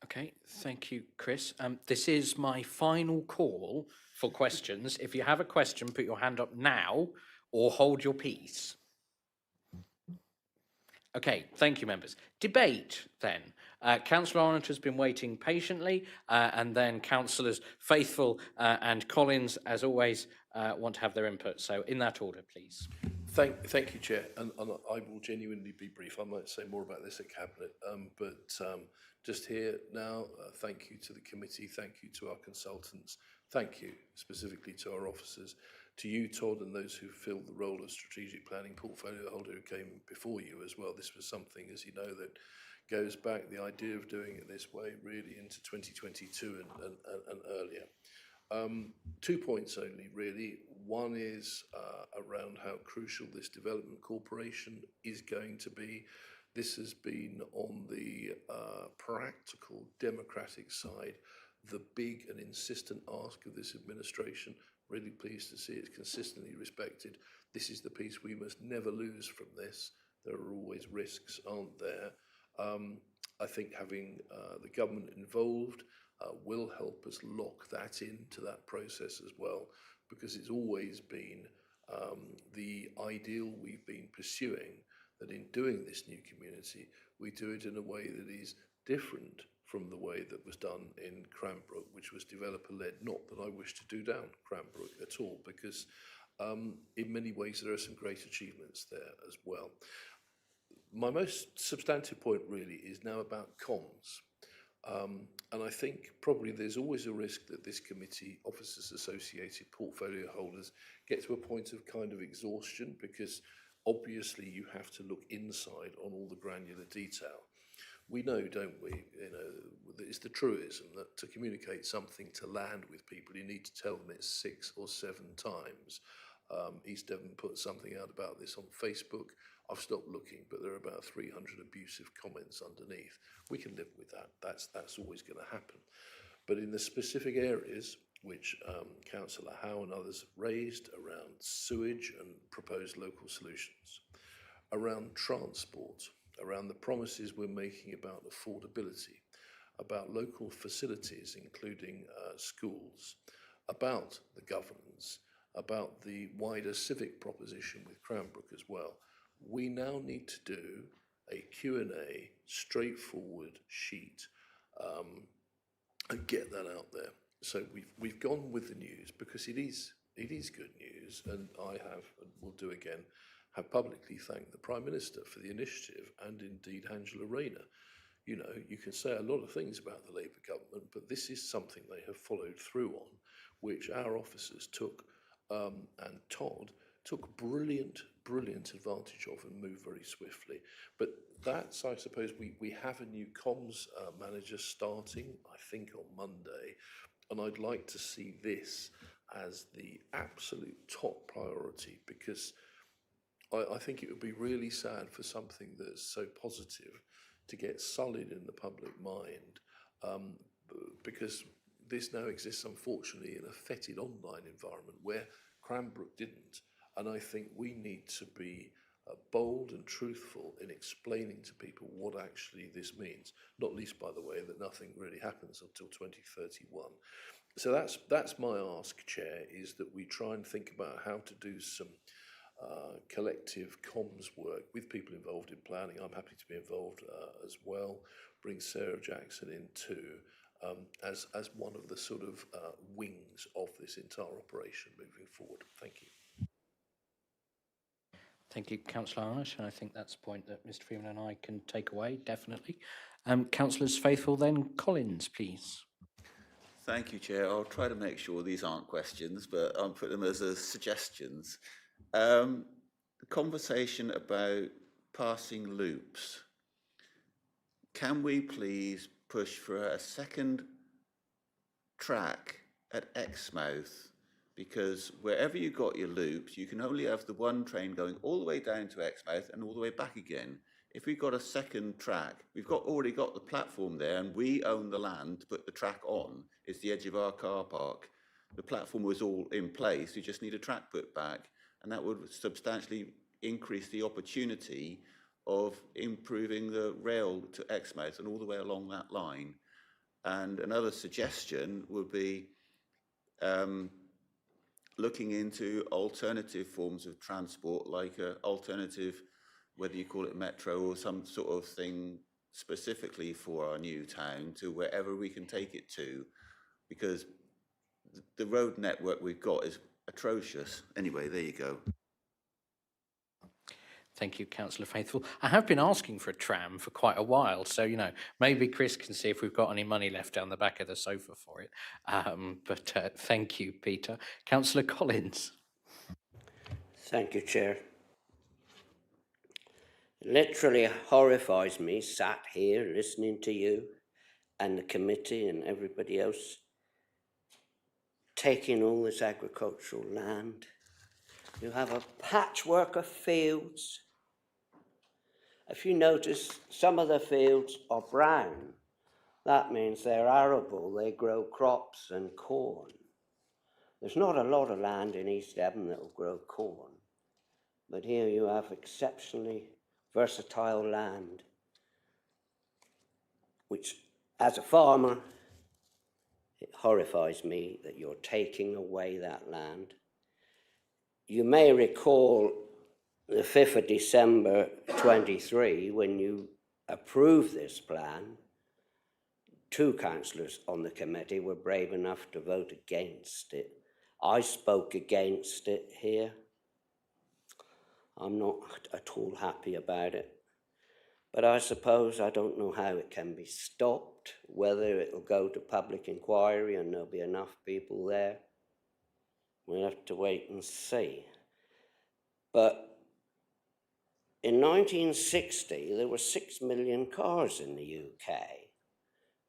S1: Okay, thank you, Chris. This is my final call for questions. If you have a question, put your hand up now or hold your peace. Okay, thank you, members. Debate, then. Councillor Arnott has been waiting patiently, and then Councillors Faithful and Collins, as always, want to have their input. So in that order, please.
S13: Thank you, Chair, and I will genuinely be brief. I might say more about this at Cabinet, but just here now, thank you to the committee, thank you to our consultants, thank you specifically to our officers, to you, Todd, and those who filled the role of strategic planning portfolio holder who came before you as well. This was something, as you know, that goes back, the idea of doing it this way, really into 2022 and earlier. 2 points only, really. One is around how crucial this development corporation is going to be. This has been on the practical democratic side, the big and insistent ask of this administration. Really pleased to see it's consistently respected. This is the piece we must never lose from this. There are always risks, aren't there? I think having the government involved will help us lock that into that process as well, because it's always been the ideal we've been pursuing, that in doing this new community, we do it in a way that is different from the way that was done in Cranbrook, which was developer-led. Not that I wish to do down Cranbrook at all, because in many ways there are some great achievements there as well. My most substantive point really is now about comms. And I think probably there's always a risk that this committee, officers associated, portfolio holders, get to a point of kind of exhaustion, because obviously you have to look inside on all the granular detail. We know, don't we, it's the truism that to communicate something to land with people, you need to tell them it 6 or 7 times. East Devon put something out about this on Facebook. I've stopped looking, but there are about 300 abusive comments underneath. We can live with that. That's always going to happen. But in the specific areas which Councillor Howe and others have raised around sewage and proposed local solutions, around transport, around the promises we're making about affordability, about local facilities, including schools, about the governance, about the wider civic proposition with Cranbrook as well. We now need to do a Q&A, straightforward sheet, and get that out there. So we've gone with the news because it is good news, and I have, and will do again, have publicly thanked the Prime Minister for the initiative, and indeed Angela Rayner. You know, you can say a lot of things about the Labour government, but this is something they have followed through on, which our officers took, and Todd took brilliant advantage of and moved very swiftly. But that's, I suppose, we have a new comms manager starting, I think, on Monday, and I'd like to see this as the absolute top priority, because I think it would be really sad for something that's so positive to get sullied in the public mind, because this now exists, unfortunately, in a fetid online environment where Cranbrook didn't. And I think we need to be bold and truthful in explaining to people what actually this means, not least, by the way, that nothing really happens until 2031. So that's my ask, Chair, is that we try and think about how to do some collective comms work with people involved in planning. I'm happy to be involved as well. Bring Sarah Jackson in too, as one of the sort of wings of this entire operation moving forward. Thank you.
S1: Thank you, Councillor Arnott, and I think that's a point that Mr Freeman and I can take away, definitely. Councillors Faithful, then Collins, please.
S14: Thank you, Chair. I'll try to make sure these aren't questions, but I'll put them as suggestions. The conversation about passing loops. Can we please push for a second track at Exmouth? Because wherever you got your loops, you can only have the one train going all the way down to Exmouth and all the way back again. If we've got a second track, we've already got the platform there and we own the land to put the track on. It's the edge of our car park. The platform was all in place, we just need a track put back, and that would substantially increase the opportunity of improving the rail to Exmouth and all the way along that line. And another suggestion would be looking into alternative forms of transport, like an alternative, whether you call it metro or some sort of thing specifically for our new town, to wherever we can take it to, because the road network we've got is atrocious. Anyway, there you go.
S1: Thank you, Councillor Faithful. I have been asking for a tram for quite a while, so, you know, maybe Chris can see if we've got any money left down the back of the sofa for it. But thank you, Peter. Councillor Collins.
S11: Thank you, Chair. It literally horrifies me, sat here listening to you and the committee and everybody else, taking all this agricultural land. You have a patchwork of fields. If you notice, some of the fields are brown. That means they're arable, they grow crops and corn. There's not a lot of land in East Devon that will grow corn, but here you have exceptionally versatile land, which, as a farmer, it horrifies me that you're taking away that land. You may recall the 5th of December 23, when you approved this plan, 2 councillors on the committee were brave enough to vote against it. I spoke against it here. I'm not at all happy about it. But I suppose I don't know how it can be stopped, whether it'll go to public inquiry and there'll be enough people there. We'll have to wait and see. But in 1960, there were 6 million cars in the UK.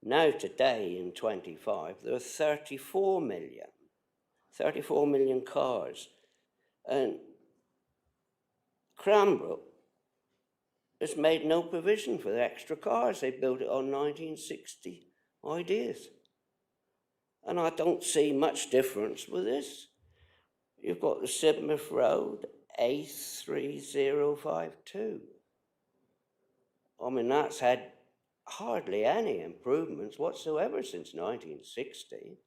S11: Now today, in 25, there are 34 million. 34 million cars. And Cranbrook has made no provision for the extra cars. They built it on 1960 ideas. And I don't see much difference with this. You've got the Sidmouth Road, A3052. I mean, that's had hardly any improvements whatsoever since 1960.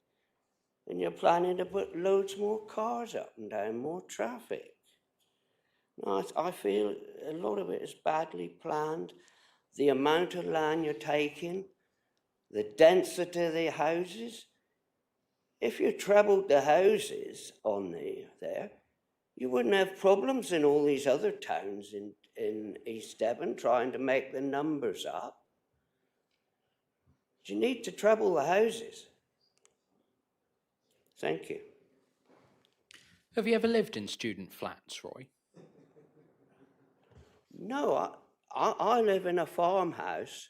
S11: And you're planning to put loads more cars up and down, more traffic. No, I feel a lot of it is badly planned. The amount of land you're taking, the density of the houses. If you trebled the houses on there, you wouldn't have problems in all these other towns in East Devon trying to make the numbers up. You need to treble the houses. Thank you.
S1: Have you ever lived in student flats, Roy?
S11: No, I live in a farmhouse.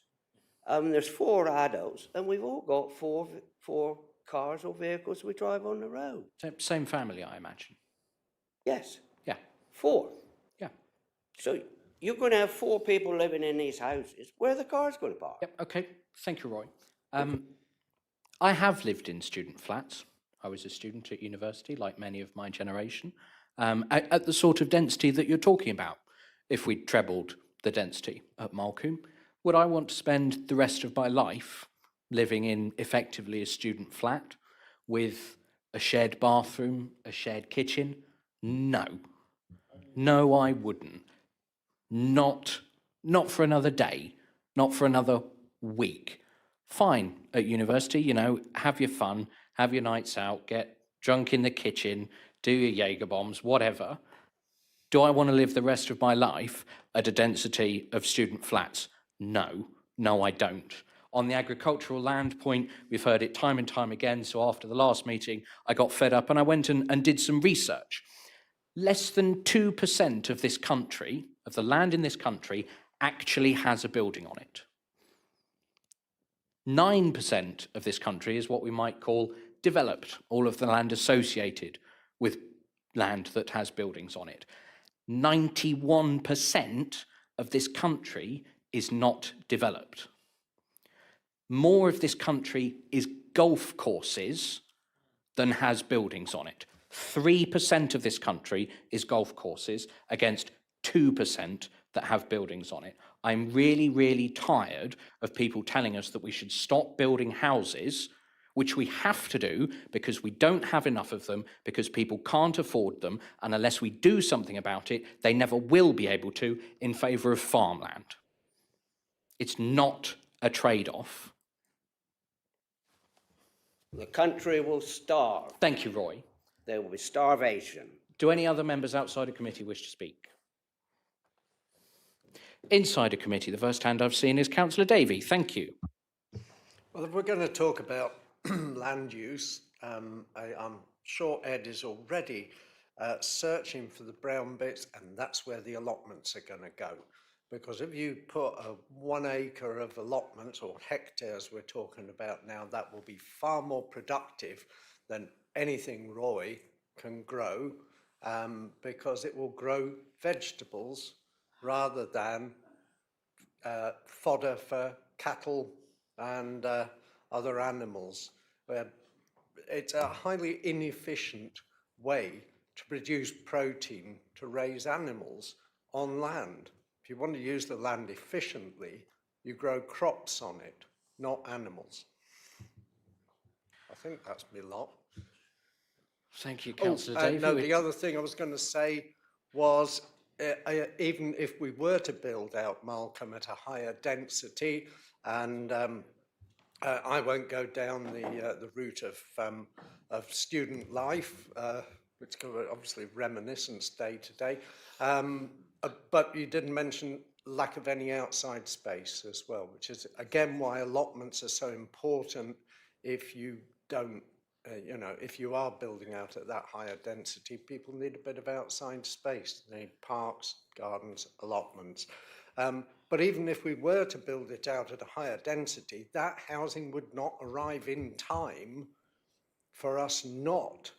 S11: There's 4 adults, and we've all got four cars or vehicles we drive on the road.
S1: Same family, I imagine.
S11: Yes.
S1: Yeah.
S11: 4.
S1: Yeah.
S11: So you're going to have 4 people living in these houses. Where are the cars going to park?
S1: Yep. Okay. Thank you, Roy. I have lived in student flats. I was a student at university, like many of my generation, at the sort of density that you're talking about. If we trebled the density at Malcolm, would I want to spend the rest of my life living in effectively a student flat with a shared bathroom, a shared kitchen? No. No, I wouldn't. Not for another day, not for another week. Fine, at university, you know, have your fun, have your nights out, get drunk in the kitchen, do your Jaeger bombs, whatever. Do I want to live the rest of my life at a density of student flats? No, I don't. On the agricultural land point, we've heard it time and time again, so after the last meeting, I got fed up and I went and did some research. Less than 2% of this country, of the land in this country, actually has a building on it. 9% of this country is what we might call developed, all of the land associated with land that has buildings on it. 91% of this country is not developed. More of this country is golf courses than has buildings on it. 3% of this country is golf courses against 2% that have buildings on it. I'm really, really tired of people telling us that we should stop building houses, which we have to do because we don't have enough of them, because people can't afford them, and unless we do something about it, they never will be able to, in favour of farmland. It's not a trade-off.
S11: The country will starve.
S1: Thank you, Roy.
S11: There will be starvation.
S1: Do any other members outside a committee wish to speak? Inside a committee, the first hand I've seen is Councillor Davey. Thank you.
S4: Well, if we're going to talk about land use, I'm sure Ed is already searching for the brown bits, and that's where the allotments are going to go. Because if you put a 1 acre of allotments, or hectares we're talking about now, that will be far more productive than anything Roy can grow, because it will grow vegetables rather than fodder for cattle and other animals. It's a highly inefficient way to produce protein to raise animals on land. If you want to use the land efficiently, you grow crops on it, not animals. I think that's me lot.
S1: Thank you, Councillor Davey.
S4: No, the other thing I was going to say was, even if we were to build out Malcolm at a higher density, and I won't go down the route of student life, which obviously reminiscence day to day, but you didn't mention lack of any outside space as well, which is again why allotments are so important. If you don't, if you are building out at that higher density, people need a bit of outside space. They need parks, gardens, allotments. But even if we were to build it out at a higher density, that housing would not arrive in time for us not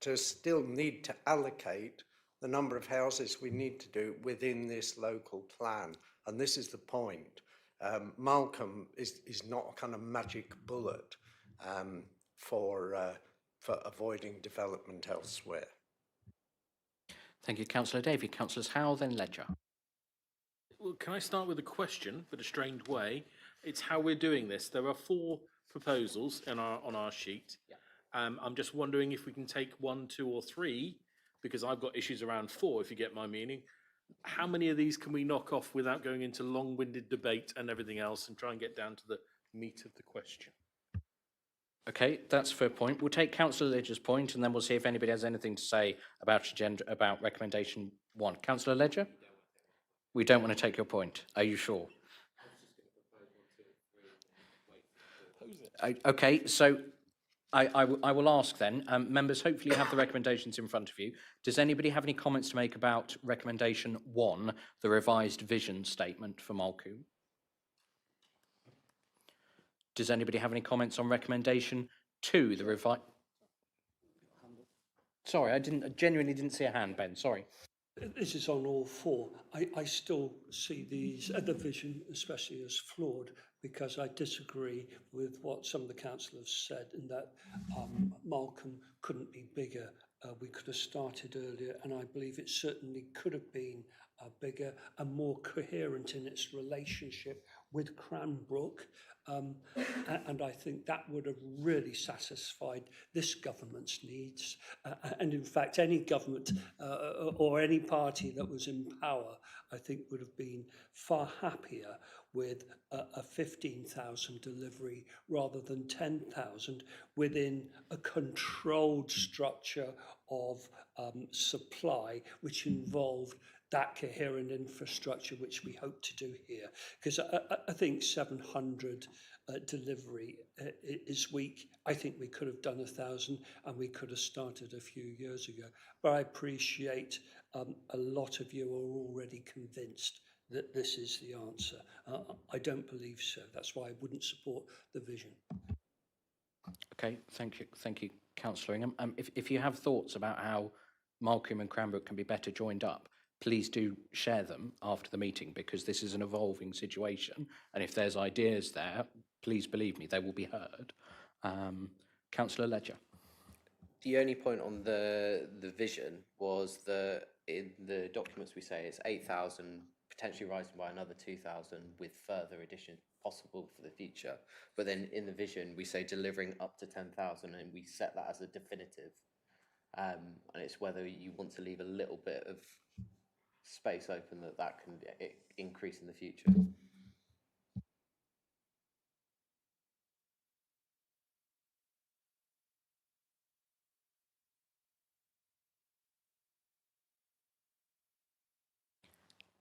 S4: to still need to allocate the number of houses we need to do within this local plan. And this is the point. Malcolm is not a kind of magic bullet for avoiding development elsewhere.
S1: Thank you, Councillor Davey. Councillors Howell, then Ledger.
S3: Well, can I start with a question, but a strange way? It's how we're doing this. There are 4 proposals on our sheet.
S1: Yeah.
S3: I'm just wondering if we can take 1, 2, or 3, because I've got issues around 4, if you get my meaning. How many of these can we knock off without going into long-winded debate and everything else, and try and get down to the meat of the question?
S1: Okay, that's a fair point. We'll take Councillor Ledger's point, and then we'll see if anybody has anything to say about recommendation 1. Councillor Ledger? We don't want to take your point. Are you sure? Okay, so I will ask then. Members, hopefully you have the recommendations in front of you. Does anybody have any comments to make about recommendation 1, the revised vision statement for Malcolm? Does anybody have any comments on recommendation 2, the revised... Sorry, I genuinely didn't see a hand, Ben, sorry.
S6: This is on all four. I still see the vision especially as flawed, because I disagree with what some of the councillors said, in that Malcolm couldn't be bigger. We could have started earlier, and I believe it certainly could have been bigger and more coherent in its relationship with Cranbrook. And I think that would have really satisfied this government's needs. And in fact, any government or any party that was in power, I think would have been far happier with a 15,000 delivery rather than 10,000 within a controlled structure of supply, which involved that coherent infrastructure which we hope to do here. Because I think 700 delivery is weak. I think we could have done 1,000, and we could have started a few years ago. But I appreciate a lot of you are already convinced that this is the answer. I don't believe so. That's why I wouldn't support the vision.
S1: Okay, thank you, Councillor Ingham. If you have thoughts about how Malcolm and Cranbrook can be better joined up, please do share them after the meeting, because this is an evolving situation. And if there's ideas there, please believe me, they will be heard. Councillor Ledger.
S16: The only point on the vision was that in the documents we say it's 8,000, potentially rising by another 2,000 with further additions possible for the future. But then in the vision we say delivering up to 10,000, and we set that as a definitive. And it's whether you want to leave a little bit of space open that can increase in the future.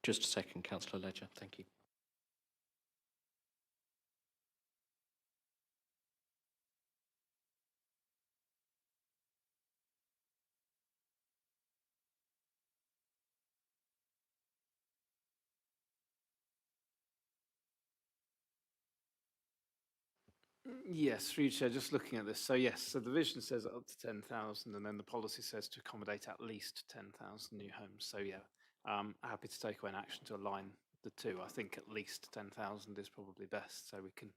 S1: Just a second, Councillor Ledger. Thank you.
S12: Yes, through you, Chair, just looking at this. So yes, so the vision says up to 10,000, and then the policy says to accommodate at least 10,000 new homes. So yeah, happy to take away an action to align the two. I think at least 10,000 is probably best, so we can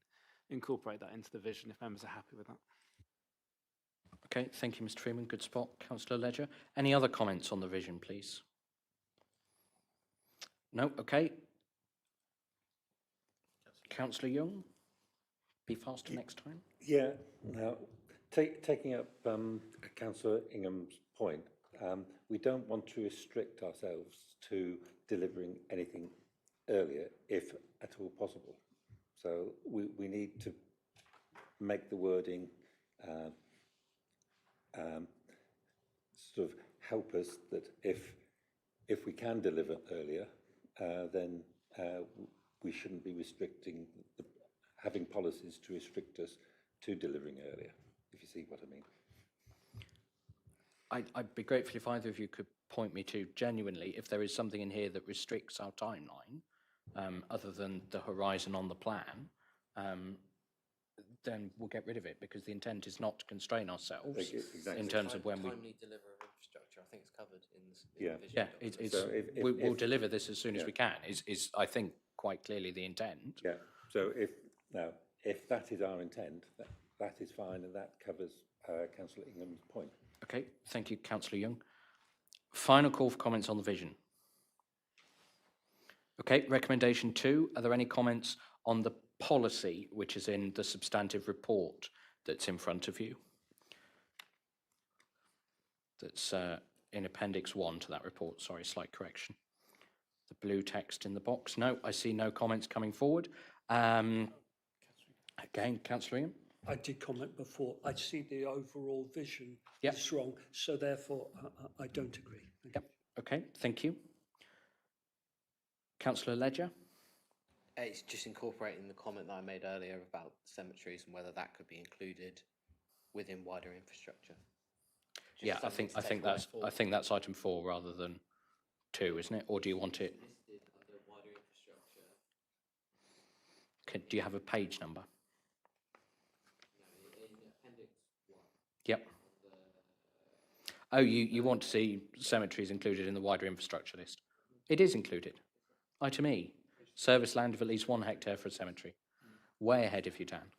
S12: incorporate that into the vision if members are happy with that.
S1: Okay, thank you, Mr. Freeman. Good spot. Councillor Ledger. Any other comments on the vision, please? No? Okay. Councillor Young, be faster next time.
S7: Yeah, now, taking up Councillor Ingham's point, we don't want to restrict ourselves to delivering anything earlier, if at all possible. So we need to make the wording sort of help us that if we can deliver earlier, then we shouldn't be restricting, having policies to restrict us to delivering earlier, if you see what I mean.
S1: I'd be grateful if either of you could point me to, genuinely, if there is something in here that restricts our timeline, other than the horizon on the plan, then we'll get rid of it, because the intent is not to constrain ourselves in terms of when we...
S16: Timely deliver of infrastructure, I think it's covered in this.
S1: Yeah, we'll deliver this as soon as we can, is I think quite clearly the intent.
S7: Yeah, so if that is our intent, that is fine, and that covers Councillor Ingham's point.
S1: Okay, thank you, Councillor Young. Final call for comments on the vision. Okay, recommendation 2, are there any comments on the policy which is in the substantive report that's in front of you? That's in Appendix 1 to that report, sorry, slight correction. The blue text in the box. No, I see no comments coming forward. Again, Councillor Ingham.
S6: I did comment before. I see the overall vision is wrong, so therefore I don't agree.
S1: Yep. Okay, thank you. Councillor Ledger.
S16: It's just incorporating the comment that I made earlier about cemeteries and whether that could be included within wider infrastructure. Just
S1: Yeah, I think that's item 4 rather than 2, isn't it? Or do you want it?
S16: Listed under wider infrastructure.
S1: Do you have a page number?
S16: No, in Appendix 1.
S1: Yep. Oh, you want to see cemeteries included in the wider infrastructure list? It is included. Item E, service land of at least 1 hectare for a cemetery. Way ahead if you can.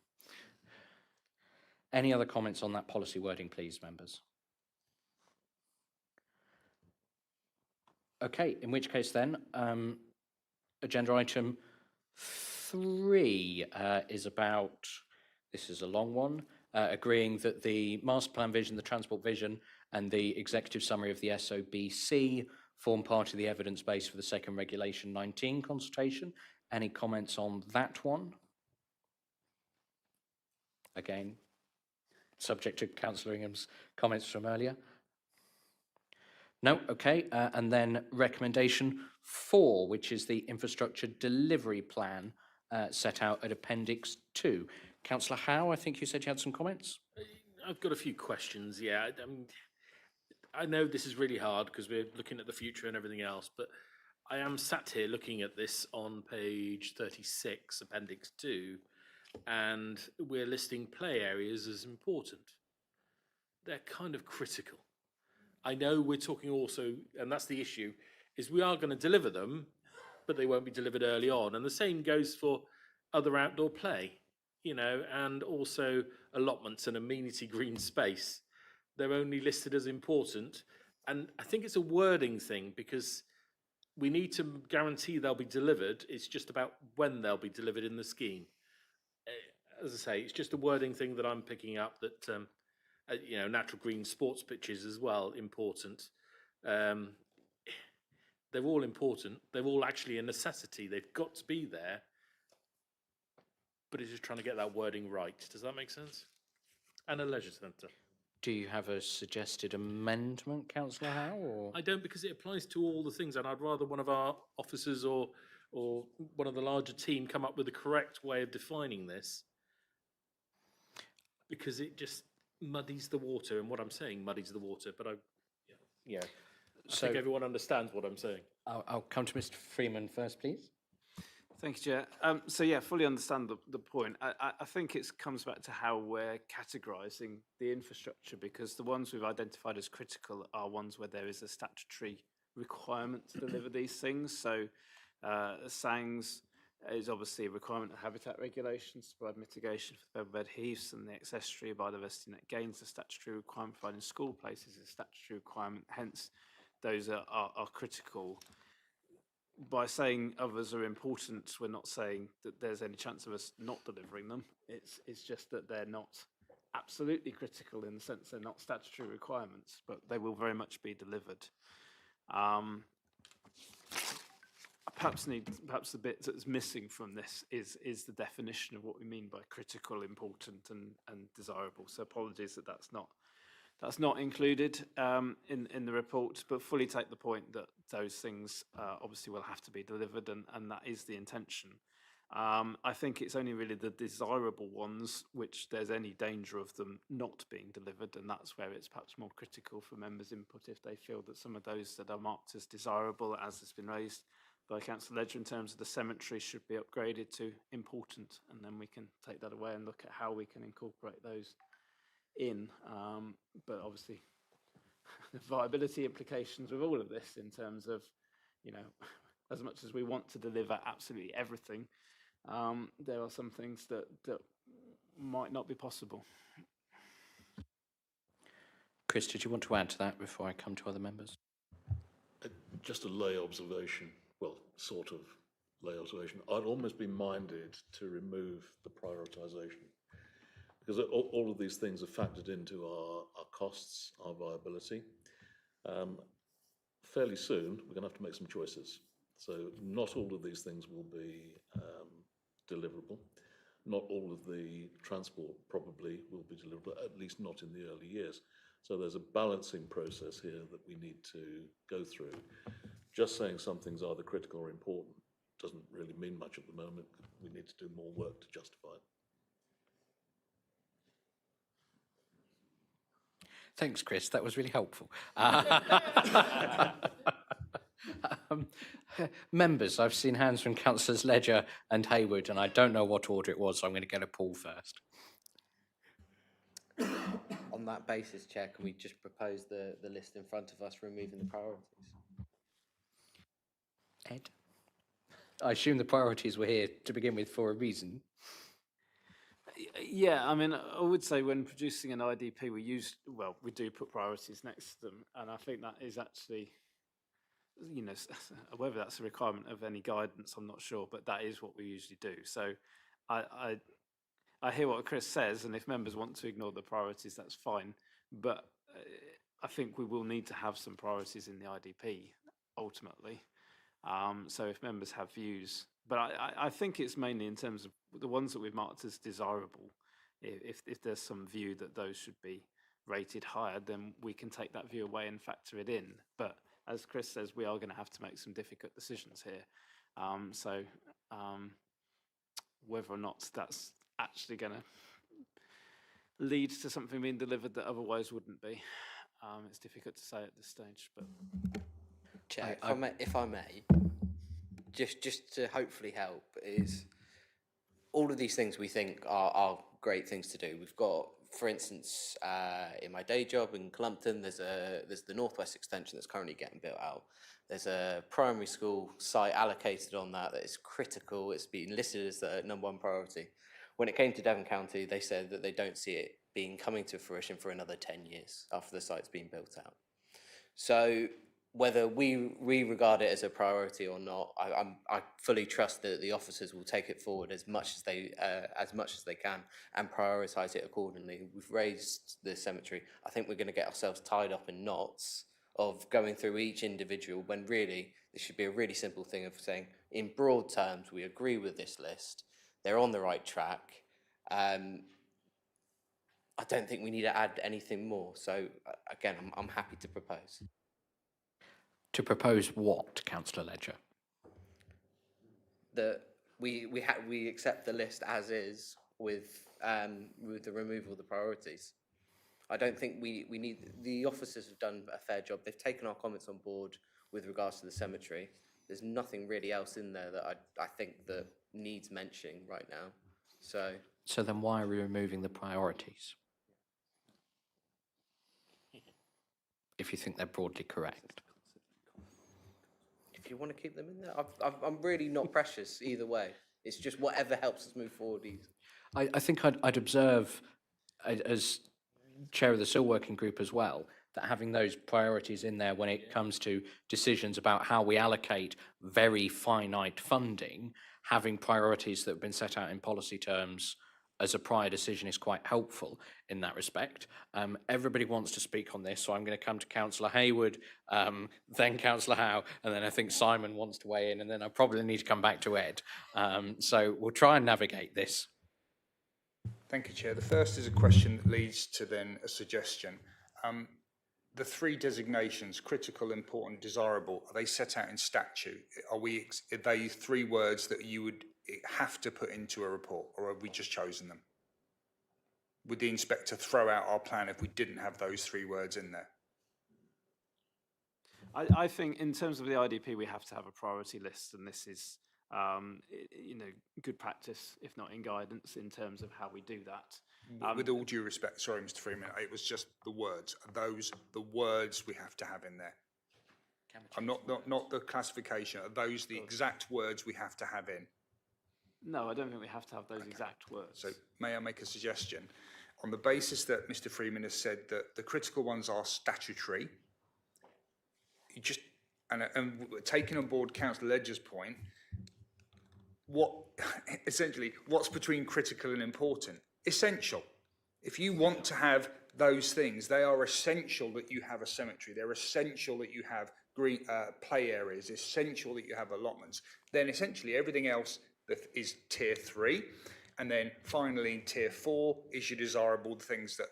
S1: Any other comments on that policy wording, please, members? Okay, in which case then, agenda item 3 is about, this is a long one, agreeing that the master plan vision, the transport vision, and the executive summary of the SOBC form part of the evidence base for the second Regulation 19 consultation. Any comments on that one? Again, subject to Councillor Ingham's comments from earlier. No, okay, and then recommendation 4, which is the infrastructure delivery plan set out at Appendix 2. Councillor Howe, I think you said you had some comments?
S3: I've got a few questions, yeah. I know this is really hard because we're looking at the future and everything else, but I am sat here looking at this on page 36, Appendix 2, and we're listing play areas as important. They're kind of critical. I know we're talking also, and that's the issue, is we are going to deliver them, but they won't be delivered early on. And the same goes for other outdoor play, you know, and also allotments and amenity green space. They're only listed as important. And I think it's a wording thing because we need to guarantee they'll be delivered. It's just about when they'll be delivered in the scheme. As I say, it's just a wording thing that I'm picking up that, you know, natural green sports pitches as well, important. They're all important. They're all actually a necessity. They've got to be there. But it's just trying to get that wording right. Does that make sense? And a leisure centre.
S1: Do you have a suggested amendment, Councillor Howe? Or?
S3: I don't, because it applies to all the things, and I'd rather one of our officers or one of the larger team come up with the correct way of defining this, because it just muddies the water, and what I'm saying muddies the water. But I think everyone understands what I'm saying.
S1: I'll come to Mr. Freeman first, please.
S12: Thank you, Chair. So yeah, fully understand the point. I think it comes back to how we're categorising the infrastructure, because the ones we've identified as critical are ones where there is a statutory requirement to deliver these things. So SANGS is obviously a requirement of habitat regulations to provide mitigation for the pebble bed heaths, and the accessory biodiversity net gains, a statutory requirement providing school places, is a statutory requirement. Hence, those are critical. By saying others are important, we're not saying that there's any chance of us not delivering them. It's just that they're not absolutely critical in the sense they're not statutory requirements, but they will very much be delivered. Perhaps the bit that's missing from this is the definition of what we mean by critical, important, and desirable. So apologies that that's not included in the report, but fully take the point that those things obviously will have to be delivered, and that is the intention. I think it's only really the desirable ones which there's any danger of them not being delivered, and that's where it's perhaps more critical for members' input if they feel that some of those that are marked as desirable, as has been raised by Councillor Ledger in terms of the cemetery, should be upgraded to important, and then we can take that away and look at how we can incorporate those in, but obviously the viability implications with all of this in terms of, you know, as much as we want to deliver absolutely everything, there are some things that might not be possible.
S1: Chris, did you want to add to that before I come to other members?
S13: Just a lay observation, well, sort of lay observation. I'd almost be minded to remove the prioritisation, because all of these things are factored into our costs, our viability. Fairly soon, we're going to have to make some choices. So not all of these things will be deliverable. Not all of the transport probably will be deliverable, at least not in the early years. So there's a balancing process here that we need to go through. Just saying some things are either critical or important doesn't really mean much at the moment. We need to do more work to justify it.
S1: Thanks, Chris. That was really helpful. Members, I've seen hands from Councillors Ledger and Hayward, and I don't know what order it was, so I'm going to go to Paul first.
S5: On
S16: on that basis, Chair, can we just propose the list in front of us, removing the priorities?
S1: Ed? I assume the priorities were here to begin with for a reason.
S12: Yeah, I mean, I would say when producing an IDP, we do put priorities next to them, and I think that is actually, whether that's a requirement of any guidance, I'm not sure, but that is what we usually do. So I hear what Chris says, and if members want to ignore the priorities, that's fine. But I think we will need to have some priorities in the IDP ultimately. So if members have views, but I think it's mainly in terms of the ones that we've marked as desirable. If there's some view that those should be rated higher, then we can take that view away and factor it in. But as Chris says, we are going to have to make some difficult decisions here. Whether or not that's actually going to lead to something being delivered that otherwise wouldn't be, it's difficult to say at this stage. But
S16: Chair, if I may, just to hopefully help, is all of these things we think are great things to do. We've got, for instance, in my day job in Clumpton, there's the Northwest Extension that's currently getting built out. There's a primary school site allocated on that is critical. It's been listed as the #1 priority. When it came to Devon County, they said that they don't see it coming to fruition for another 10 years after the site's been built out. So whether we regard it as a priority or not, I fully trust that the officers will take it forward as much as they can and prioritise it accordingly. We've raised the cemetery. I think we're going to get ourselves tied up in knots of going through each individual when really this should be a really simple thing of saying, in broad terms, we agree with this list. They're on the right track. I don't think we need to add anything more. So again, I'm happy to propose.
S1: To propose what, Councillor Ledger?
S16: That we accept the list as is with the removal of the priorities. I don't think we need, the officers have done a fair job. They've taken our comments on board with regards to the cemetery. There's nothing really else in there that I think that needs mentioning right now. So
S1: then why are we removing the priorities? If you think they're broadly correct.
S16: If you want to keep them in there, I'm really not precious either way. It's just whatever helps us move forward easy.
S1: I think I'd observe, as chair of the SIL working group as well, that having those priorities in there when it comes to decisions about how we allocate very finite funding, having priorities that have been set out in policy terms as a prior decision is quite helpful in that respect. Everybody wants to speak on this, so I'm going to come to Councillor Hayward, then Councillor Howe, and then I think Simon wants to weigh in, and then I probably need to come back to Ed. So we'll try and navigate this.
S5: Thank you, Chair. The first is a question that leads to then a suggestion. The three designations, critical, important, desirable, are they set out in statute? Are they 3 words that you would have to put into a report, or have we just chosen them? Would the inspector throw out our plan if we didn't have those 3 words in there?
S12: I think in terms of the IDP, we have to have a priority list, and this is good practice, if not in guidance, in terms of how we do that.
S5: With all due respect, sorry, Mr. Freeman, it was just the words. Are those the words we have to have in there? I'm not the classification. Are those the exact words we have to have in?
S12: No, I don't think we have to have those exact words.
S5: So may I make a suggestion? On the basis that Mr. Freeman has said that the critical ones are statutory, and taking on board Councillor Ledger's point, what's between critical and important? Essential. If you want to have those things, they are essential that you have a cemetery. They're essential that you have green play areas, essential that you have allotments. Then essentially everything else that is tier 3. And then finally in tier 4 is your desirable. The things that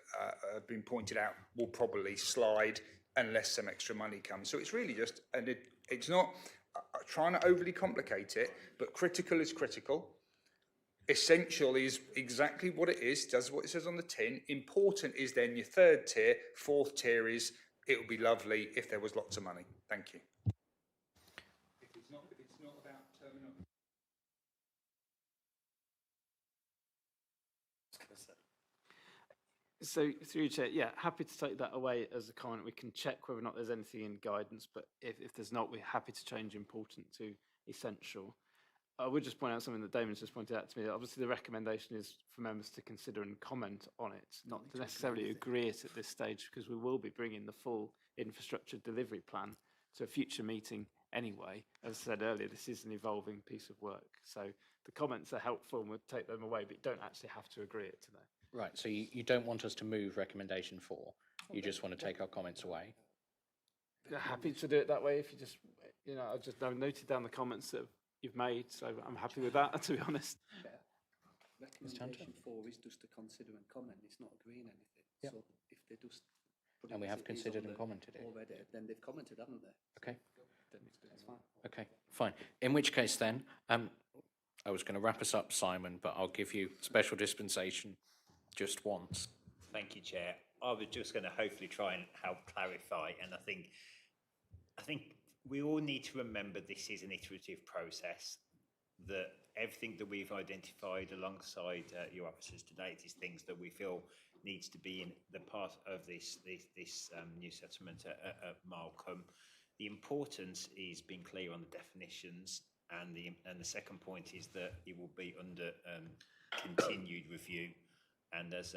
S5: have been pointed out will probably slide unless some extra money comes. So it's really just, and it's not trying to overly complicate it, but critical is critical. Essential is exactly what it is, does what it says on the tin. Important is then your 3rd tier. 4th tier is, it would be lovely if there was lots of money. Thank you. It's not about terminology.
S12: So through you, Chair, yeah, happy to take that away as a comment. We can check whether or not there's anything in guidance, but if there's not, we're happy to change important to essential. I would just point out something that Damon's just pointed out to me. That obviously, the recommendation is for members to consider and comment on it, not to necessarily agree it at this stage, because we will be bringing the full infrastructure delivery plan to a future meeting anyway. As I said earlier, this is an evolving piece of work. So the comments are helpful and we'll take them away, but you don't actually have to agree it today.
S1: Right, so you don't want us to move recommendation 4. You just want to take our comments away.
S12: Happy to do it that way if you just, I've noted down the comments that you've made, so I'm happy with that, to be honest.
S17: Recommendation 4 is just to consider and comment, it's not agreeing anything.
S1: Yep.
S17: So if they just put it
S1: And we
S17: as
S1: have
S17: it is
S1: considered
S17: on
S1: and
S17: the-
S1: commented it.
S17: already, then they've commented, haven't they?
S1: Okay.
S17: Then that's fine.
S1: Okay, fine. In which case then, I was going to wrap us up, Simon, but I'll give you special dispensation just once.
S15: Thank you, Chair. I was just going to hopefully try and help clarify, and I think we all need to remember this is an iterative process, that everything that we've identified alongside your officers to date is things that we feel needs to be in the part of this new settlement at Malcolm. The importance is being clear on the definitions, and the second point is that it will be under continued review. And as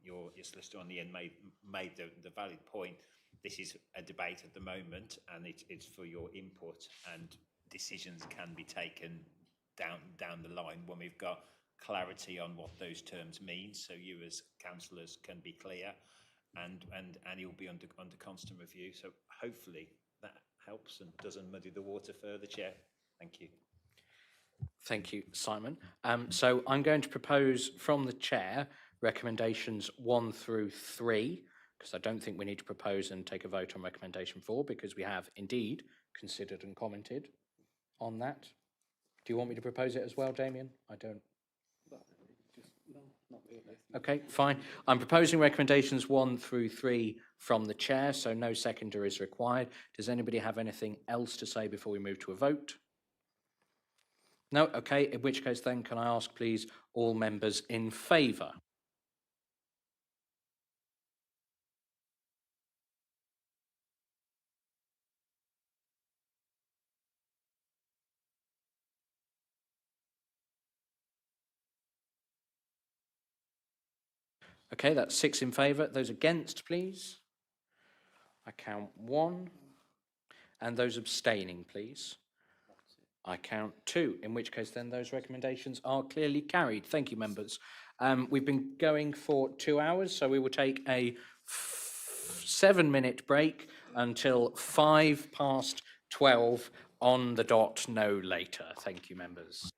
S15: your solicitor on the end made the valid point, this is a debate at the moment, and it's for your input, and decisions can be taken down the line when we've got clarity on what those terms mean, so you as councillors can be clear, and you'll be under constant review. So hopefully that helps and doesn't muddy the water further, Chair. Thank you.
S1: Thank you, Simon. So I'm going to propose from the chair recommendations 1 through 3, because I don't think we need to propose and take a vote on recommendation 4, because we have indeed considered and commented on that. Do you want me to propose it as well, Damien? I don't.
S17: No, not really.
S1: Okay, fine. I'm proposing recommendations 1 through 3 from the chair, so no seconder is required. Does anybody have anything else to say before we move to a vote? No? Okay, in which case then can I ask please all members in favour? Okay, that's 6 in favour. Those against, please. I count 1. And those abstaining, please. I count 2, in which case then those recommendations are clearly carried. Thank you, members. We've been going for 2 hours, so we will take a 7-minute break until 12:05 on the dot, no later. Thank you, members.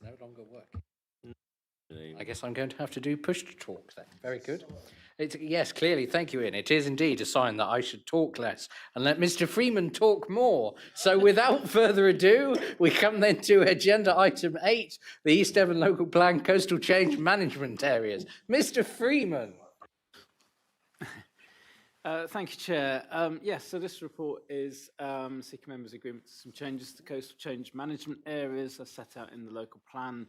S1: It's no longer working. I guess I'm going to have to do push to talk then. Very good. Yes, clearly, thank you, Ian. It is indeed a sign that I should talk less and let Mr. Freeman talk more. So without further ado, we come then to agenda item 8, the East Devon Local Plan Coastal Change Management Areas. Mr. Freeman.
S12: Thank you, Chair. Yes, so this report is seeking members' agreement to some changes to coastal change management areas as set out in the local plan.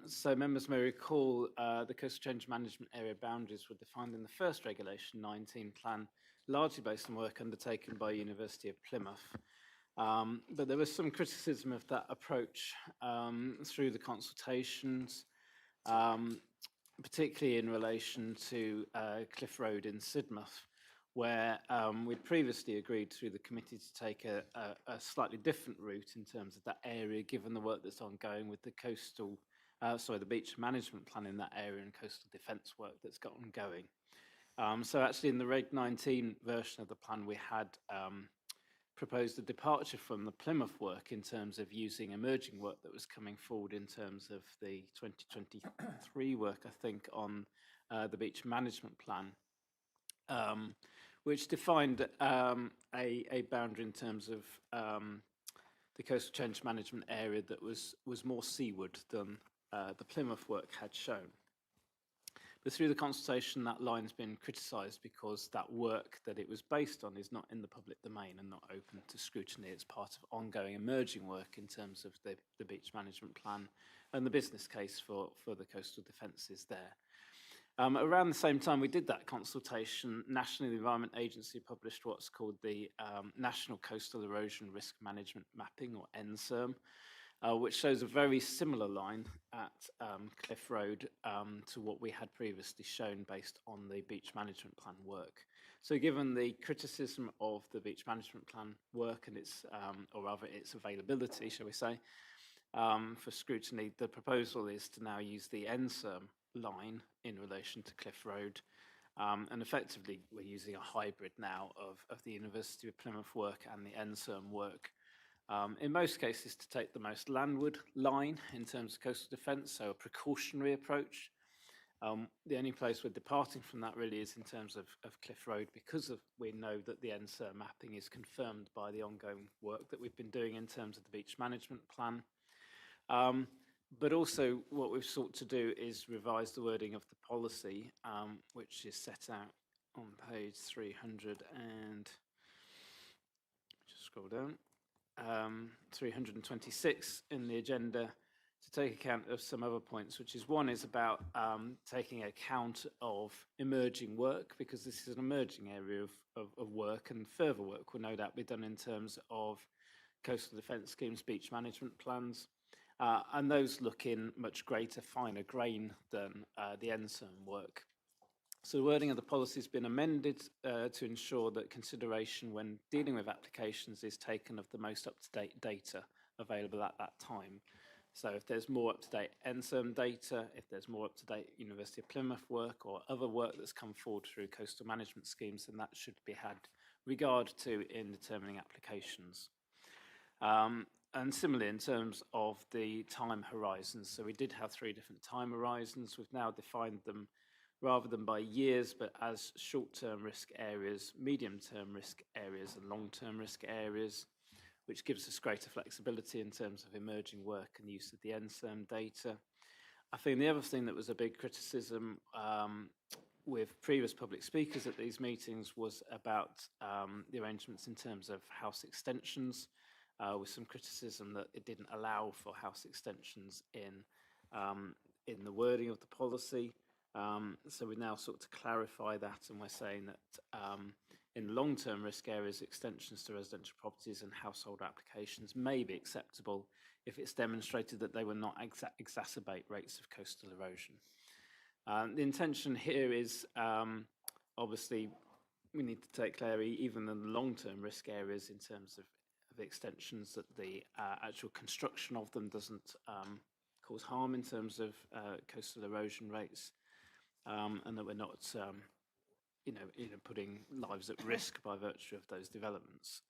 S12: So members may recall the coastal change management area boundaries were defined in the first Regulation 19 plan, largely based on work undertaken by University of Plymouth. But there was some criticism of that approach through the consultations, particularly in relation to Cliff Road in Sidmouth, where we'd previously agreed through the committee to take a slightly different route in terms of that area, given the work that's ongoing with the the beach management plan in that area and coastal defence work that's got ongoing. So actually in the Reg 19 version of the plan, we had proposed a departure from the Plymouth work in terms of using emerging work that was coming forward in terms of the 2023 work, I think, on the beach management plan, which defined a boundary in terms of the coastal change management area that was more seaward than the Plymouth work had shown. But through the consultation, that line's been criticised because that work that it was based on is not in the public domain and not open to scrutiny. It's part of ongoing emerging work in terms of the beach management plan and the business case for the coastal defences there. Around the same time we did that consultation, nationally the Environment Agency published what's called the National Coastal Erosion Risk Management Mapping, or NCERM, which shows a very similar line at Cliff Road to what we had previously shown based on the beach management plan work. So given the criticism of the beach management plan work and its, or rather its availability, shall we say, for scrutiny, the proposal is to now use the NCERM line in relation to Cliff Road. And effectively, we're using a hybrid now of the University of Plymouth work and the NCERM work. In most cases, to take the most landward line in terms of coastal defence, so a precautionary approach. The only place we're departing from that really is in terms of Cliff Road, because we know that the NCERM mapping is confirmed by the ongoing work that we've been doing in terms of the beach management plan. But also what we've sought to do is revise the wording of the policy, which is set out on page 300 and, just scroll down, 326 in the agenda, to take account of some other points, which is one is about taking account of emerging work, because this is an emerging area of work, and further work will no doubt be done in terms of coastal defence schemes, beach management plans, and those look in much greater, finer grain than the NCERM work. So the wording of the policy has been amended to ensure that consideration when dealing with applications is taken of the most up-to-date data available at that time. So if there's more up-to-date NCERM data, if there's more up-to-date University of Plymouth work or other work that's come forward through coastal management schemes, then that should be had regard to in determining applications. And similarly, in terms of the time horizons, so we did have 3 different time horizons. We've now defined them rather than by years, but as short-term risk areas, medium-term risk areas, and long-term risk areas, which gives us greater flexibility in terms of emerging work and use of the NCERM data. I think the other thing that was a big criticism with previous public speakers at these meetings was about the arrangements in terms of house extensions, with some criticism that it didn't allow for house extensions in the wording of the policy. So we now sought to clarify that, and we're saying that in long-term risk areas, extensions to residential properties and household applications may be acceptable if it's demonstrated that they will not exacerbate rates of coastal erosion. The intention here is, obviously, we need to take care even in the long-term risk areas in terms of extensions, that the actual construction of them doesn't cause harm in terms of coastal erosion rates, and that we're not putting lives at risk by virtue of those developments.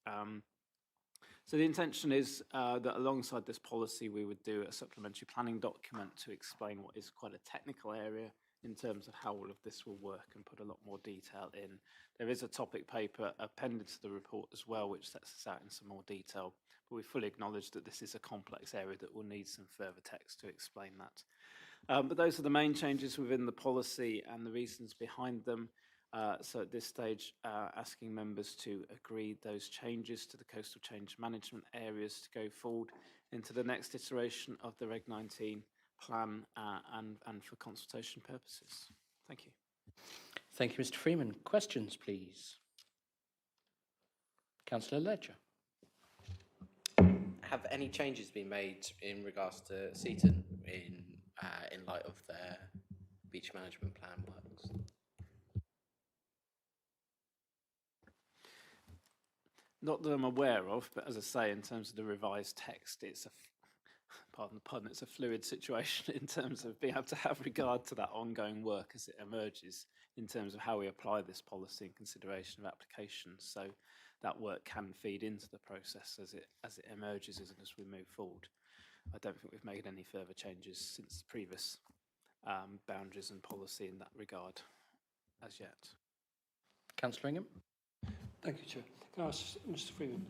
S12: So the intention is that alongside this policy, we would do a supplementary planning document to explain what is quite a technical area in terms of how all of this will work and put a lot more detail in. There is a topic paper appended to the report as well, which sets this out in some more detail, but we fully acknowledge that this is a complex area that will need some further text to explain that. But those are the main changes within the policy and the reasons behind them. So at this stage, asking members to agree those changes to the coastal change management areas to go forward into the next iteration of the Reg 19 plan and for consultation purposes. Thank you.
S1: Thank you, Mr. Freeman. Questions, please. Councillor Ledger.
S16: Have any changes been made in regards to Seaton in light of their beach management plan works?
S12: Not that I'm aware of, but as I say, in terms of the revised text, it's pardon the pun, it's a fluid situation in terms of being able to have regard to that ongoing work as it emerges in terms of how we apply this policy in consideration of applications. So that work can feed into the process as it emerges as we move forward. I don't think we've made any further changes since the previous boundaries and policy in that regard as yet.
S1: Councillor Ingham.
S6: Thank you, Chair. Can I ask Mr. Freeman,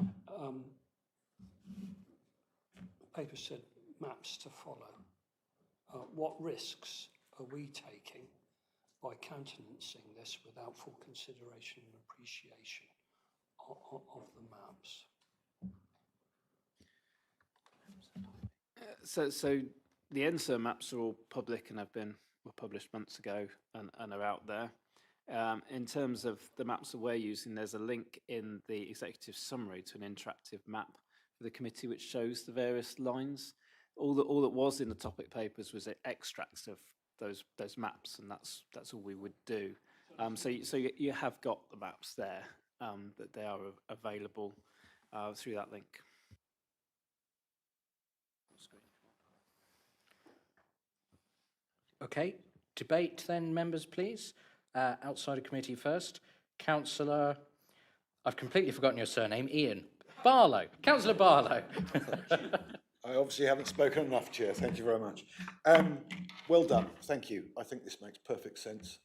S6: paper said maps to follow. What risks are we taking by countenancing this without full consideration and appreciation of the maps?
S12: So the NSER maps are all public and were published months ago and are out there. In terms of the maps that we're using, there's a link in the executive summary to an interactive map for the committee which shows the various lines. All that was in the topic papers was extracts of those maps, and that's all we would do. So you have got the maps there, that they are available through that link.
S1: Okay, debate then, members, please. Outside of committee first. Councillor, I've completely forgotten your surname, Ian. Barlow. Councillor Barlow.
S18: I obviously haven't spoken enough, Chair. Thank you very much. Well done. Thank you. I think this makes perfect sense.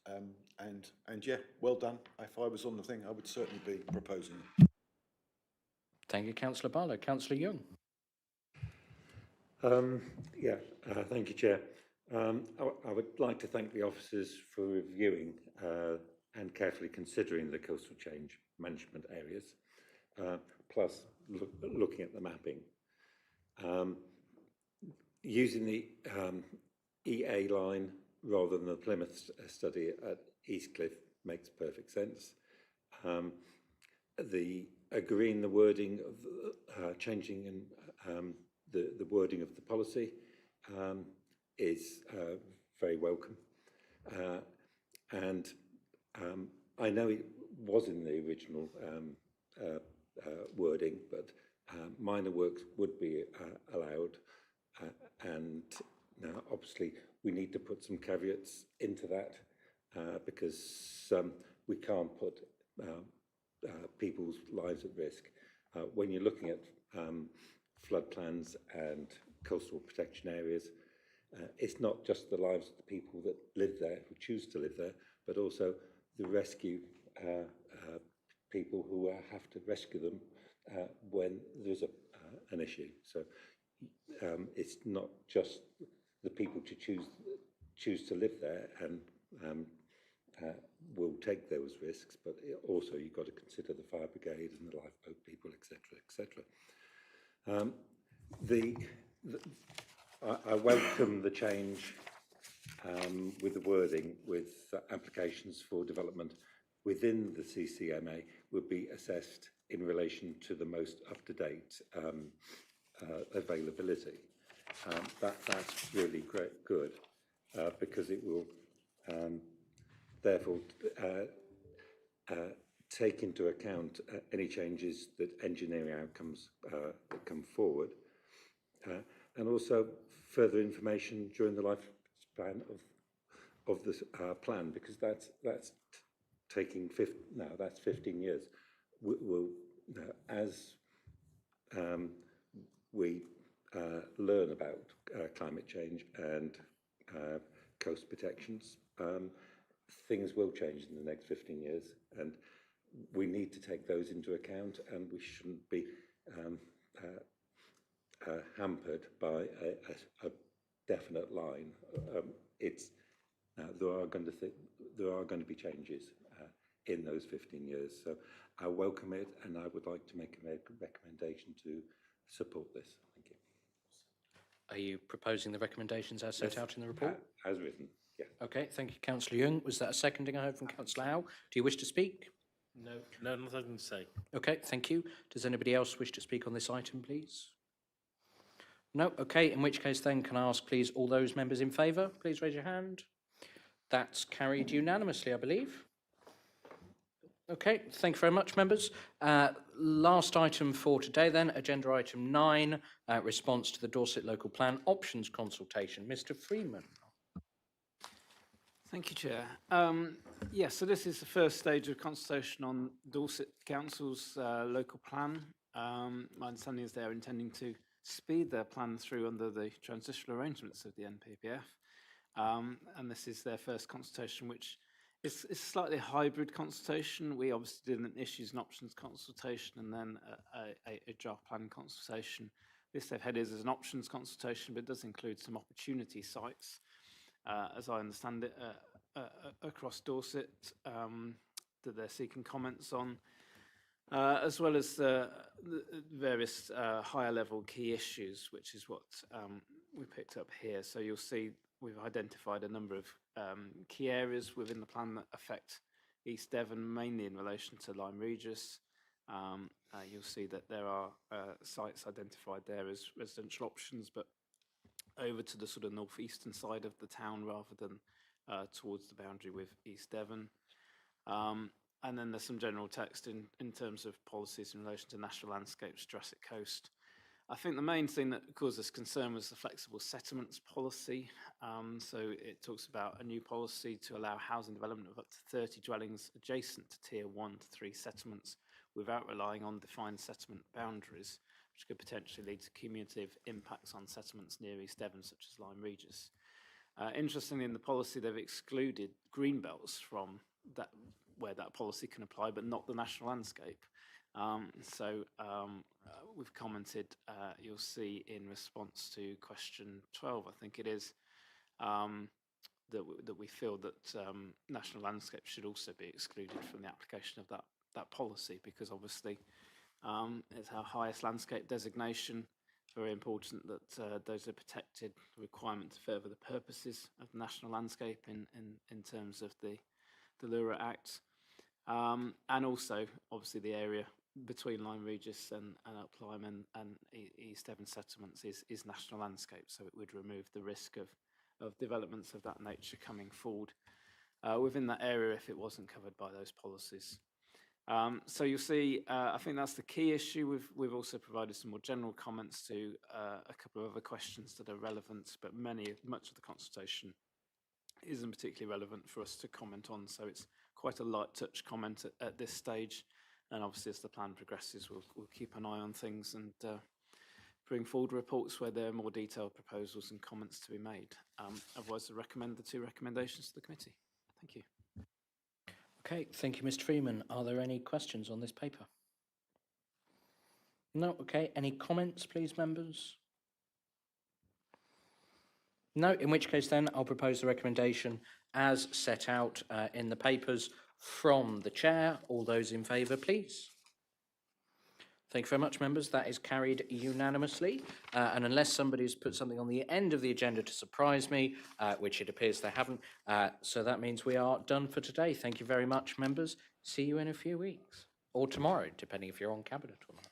S18: And yeah, well done. If I was on the thing, I would certainly be proposing it.
S1: Thank you, Councillor Barlow. Councillor Young.
S7: Thank you, Chair. I would like to thank the officers for reviewing and carefully considering the coastal change management areas, plus looking at the mapping. Using the EA line rather than the Plymouth study at Eastcliff makes perfect sense. Agreeing the wording of changing and the wording of the policy is very welcome. And I know it was in the original wording, but minor works would be allowed. And now, obviously, we need to put some caveats into that because we can't put people's lives at risk. When you're looking at flood plans and coastal protection areas, it's not just the lives of the people that live there, who choose to live there, but also the rescue people who have to rescue them when there's an issue. So it's not just the people to choose to live there and will take those risks, but also you've got to consider the fire brigade and the lifeboat people, etc., etc. I welcome the change with the wording with applications for development within the CCMA would be assessed in relation to the most up-to-date availability. That's really good because it will therefore take into account any changes that engineering outcomes that come forward. And also further information during the lifespan of this plan, because that's taking that's 15 years. We'll, as we learn about climate change and coast protections, things will change in the next 15 years, and we need to take those into account, and we shouldn't be hampered by a definite line. There are going to be changes in those 15 years, so I welcome it, and I would like to make a recommendation to support this. Thank you.
S1: Are you proposing the recommendations as set out in the report?
S7: As written, yeah.
S1: Okay, thank you, Councillor Young. Was that a seconding I heard from Councillor Howe? Do you wish to speak?
S3: No, nothing to say.
S1: Okay, thank you. Does anybody else wish to speak on this item, please? No? Okay, in which case then, can I ask, please, all those members in favour, please raise your hand. That's carried unanimously, I believe. Okay, thank you very much, members. Last item for today then, agenda item 9, response to the Dorset Local Plan Options Consultation. Mr. Freeman.
S12: Thank you, Chair. Yes, so this is the first stage of consultation on Dorset Council's local plan. My understanding is they're intending to speed their plan through under the transitional arrangements of the NPPF. And this is their first consultation, which is a slightly hybrid consultation. We obviously did an issues and options consultation and then a draft plan consultation. This they've headed as an options consultation, but it does include some opportunity sites, as I understand it, across Dorset that they're seeking comments on, as well as the various higher level key issues, which is what we picked up here. So you'll see we've identified a number of key areas within the plan that affect East Devon, mainly in relation to Lyme Regis. You'll see that there are sites identified there as residential options, but over to the sort of northeastern side of the town rather than towards the boundary with East Devon. And then there's some general text in terms of policies in relation to national landscapes, Jurassic Coast. I think the main thing that caused us concern was the flexible settlements policy. So it talks about a new policy to allow housing development of up to 30 dwellings adjacent to Tier 1 to 3 settlements without relying on defined settlement boundaries, which could potentially lead to cumulative impacts on settlements near East Devon, such as Lyme Regis. Interestingly, in the policy, they've excluded green belts from that, where that policy can apply, but not the national landscape. We've commented, you'll see in response to question 12, I think it is, that we feel that national landscape should also be excluded from the application of that policy, because obviously it's our highest landscape designation. Very important that those are protected, the requirement to further the purposes of the national landscape in terms of the Lura Act. And also, obviously, the area between Lyme Regis and Up Lyme and East Devon settlements is national landscape, so it would remove the risk of developments of that nature coming forward within that area if it wasn't covered by those policies. So you'll see, I think that's the key issue. We've also provided some more general comments to a couple of other questions that are relevant, but much of the consultation isn't particularly relevant for us to comment on, so it's quite a light touch comment at this stage. And obviously, as the plan progresses, we'll keep an eye on things and bring forward reports where there are more detailed proposals and comments to be made. Otherwise, I recommend the 2 recommendations to the committee. Thank you.
S1: Okay, thank you, Mr. Freeman. Are there any questions on this paper? No? Okay, any comments, please, members? No, in which case then I'll propose the recommendation as set out in the papers from the chair. All those in favour, please. Thank you very much, members. That is carried unanimously. And unless somebody's put something on the end of the agenda to surprise me, which it appears they haven't, so that means we are done for today. Thank you very much, members. See you in a few weeks, or tomorrow, depending if you're on Cabinet or not.